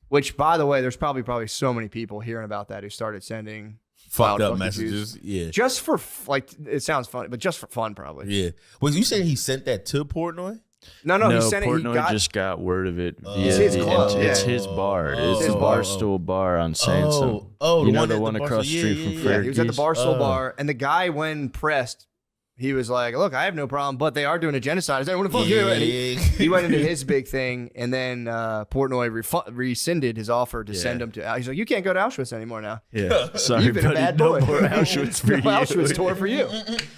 Which, by the way, there's probably so many people hearing about that who started sending fucked wild up fuck the messages. Jews. Yeah. Just for like, it sounds funny, but just for fun, probably. Yeah. Was you saying he sent that to Portnoy? No, he sent it. He Portnoy got just got word of it. It's his club. It's Yeah. his bar. Oh. It's his the bar. Barstool Bar on Sansom. Oh, you the know one the at one the across the street from Fergie's? he was at the Barstool bar, and the guy, when pressed, he was like, look, I have no problem, but they are doing a genocide. Is everyone fuck you? And he went into his big thing, and then Portnoy rescinded his offer to send him to. He's like, you can't go to Auschwitz anymore now. Yeah, sorry, You've been buddy. a bad No boy. more Auschwitz for No you. Auschwitz tour for you.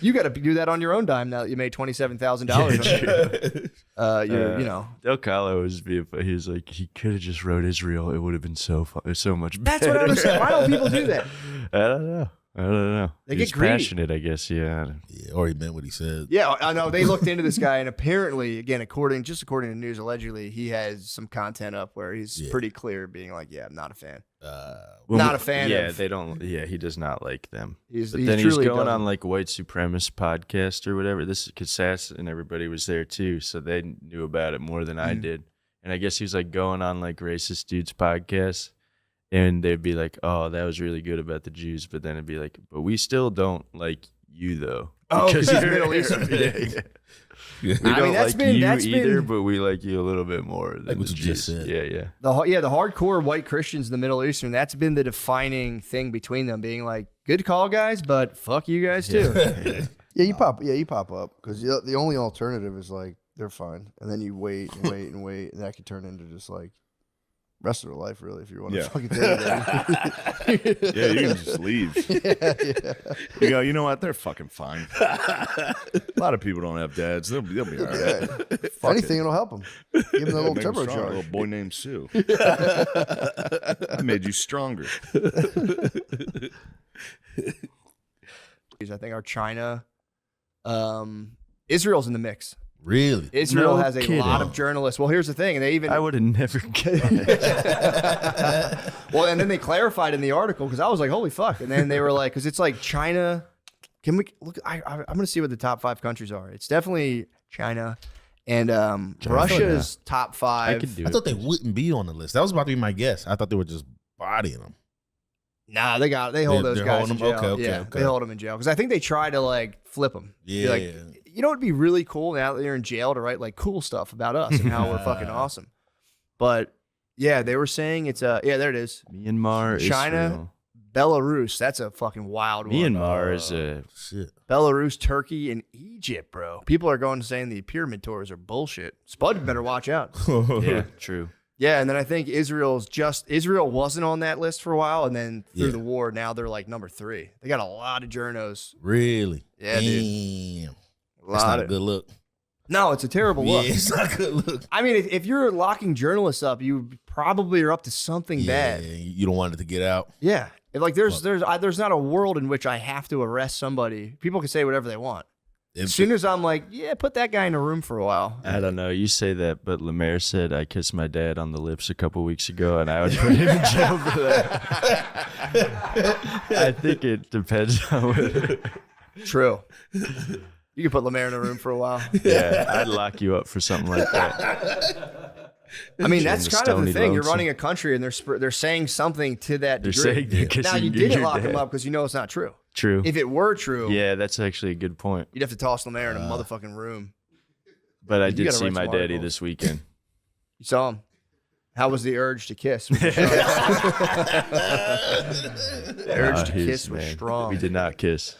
You got to do that on your own dime now that you made $27,000. Del Calo was being. He was like, he could have just wrote Israel. It would have been so fun, so much better. That's what I was saying. Why don't people do that? I don't know. They He's get greedy. passionate, I guess. Yeah. Yeah, or he meant what he said. Yeah, I know. They looked into this guy, and apparently, again, according to news, allegedly, he has some content up where he's pretty clear being like, yeah, I'm not a fan. Not a fan Yeah, of. they don't. Yeah, he does not like them. He's But then he's truly going doesn't. on like white supremacist podcast or whatever. This is because Sass and everybody was there too, so they knew about it more than I did. And I guess he was like going on like racist dudes podcasts, and they'd be like, "Oh, that was really good about the Jews," but then it'd be like, "But we still don't like you though." Oh, because he's you're- Middle Eastern. Yeah. We I don't mean, that's like you been- either, but we like you a little bit more than Like what the you just Jews. said. Yeah. The hardcore white Christians in the Middle Eastern, that's been the defining thing between them, being like, good call, guys, but fuck you guys too. Yeah, you pop up because the only alternative is like they're fine, and then you wait and wait and wait, and that could turn into just like rest of their life, really, if you want to Yeah. fucking take it. Yeah, you can just leave. You go, you know what? They're fucking fine. A lot of people don't have dads. They'll be all right. If anything, it'll help them. Give them a little Make 'em stronger. A turbocharge. little boy named Sue. I made you stronger. I think our China, Israel's in the mix. Really? Israel No has a kidding. lot of journalists. Well, here's the thing. They even I would have never guessed. well, and then they clarified in the article because I was like, holy fuck. And then they were like, because it's like China. Can we look? I'm going to see what the top 5 countries are. It's definitely China and Russia's top 5. I could do I it. thought they wouldn't be on the list. That was about to be my guess. I thought they were just bodying them. Nah, they hold those they're guys in holding jail. them? Okay, okay. They hold them in jail because I think they try to like flip them. Yeah. Like, you know, it'd be really cool now that they're in jail to write like cool stuff about us and how we're fucking awesome. But yeah, they were saying it's there it is. Myanmar, China, Israel. Belarus. That's a fucking wild one. Myanmar is a Shit. Belarus, Turkey, and Egypt, bro. People are going to saying the pyramid tours are bullshit. Spud better watch out. yeah, true. Yeah, and then I think Israel wasn't on that list for a while, and then through Yeah. the war, now they're like number 3. They got a lot of journos. Really? Yeah, dude. Damn. A That's lot not a of good look. No, it's a terrible look. Yeah, it's not a good look. I mean, if you're locking journalists up, you probably are up to something Yeah, bad. you don't want it to get out. Yeah, if like there's not a world in which I have to arrest somebody. People can say whatever they want. As soon as I'm like, yeah, put that guy in a room for a while. I don't know. You say that, but Lemaire said I kissed my dad on the lips a couple weeks ago, and I would put him in jail for that. I think it depends on True. You can put Lemaire in a room for a while. Yeah, I'd lock you up for something like that. I mean, that's In kind of the Stony thing. You're Lonesome. running a country, and they're saying something to that They're degree. saying you're Now, you kissing didn't your lock him dad. up because you know it's not true. True. If it were true, Yeah, that's actually a good point. you'd have to toss Lemaire in a motherfucking room. But I You did gotta see write my some daddy articles. this weekend. You saw him. How was the urge to kiss? The urge to kiss was Man, strong. we did not kiss.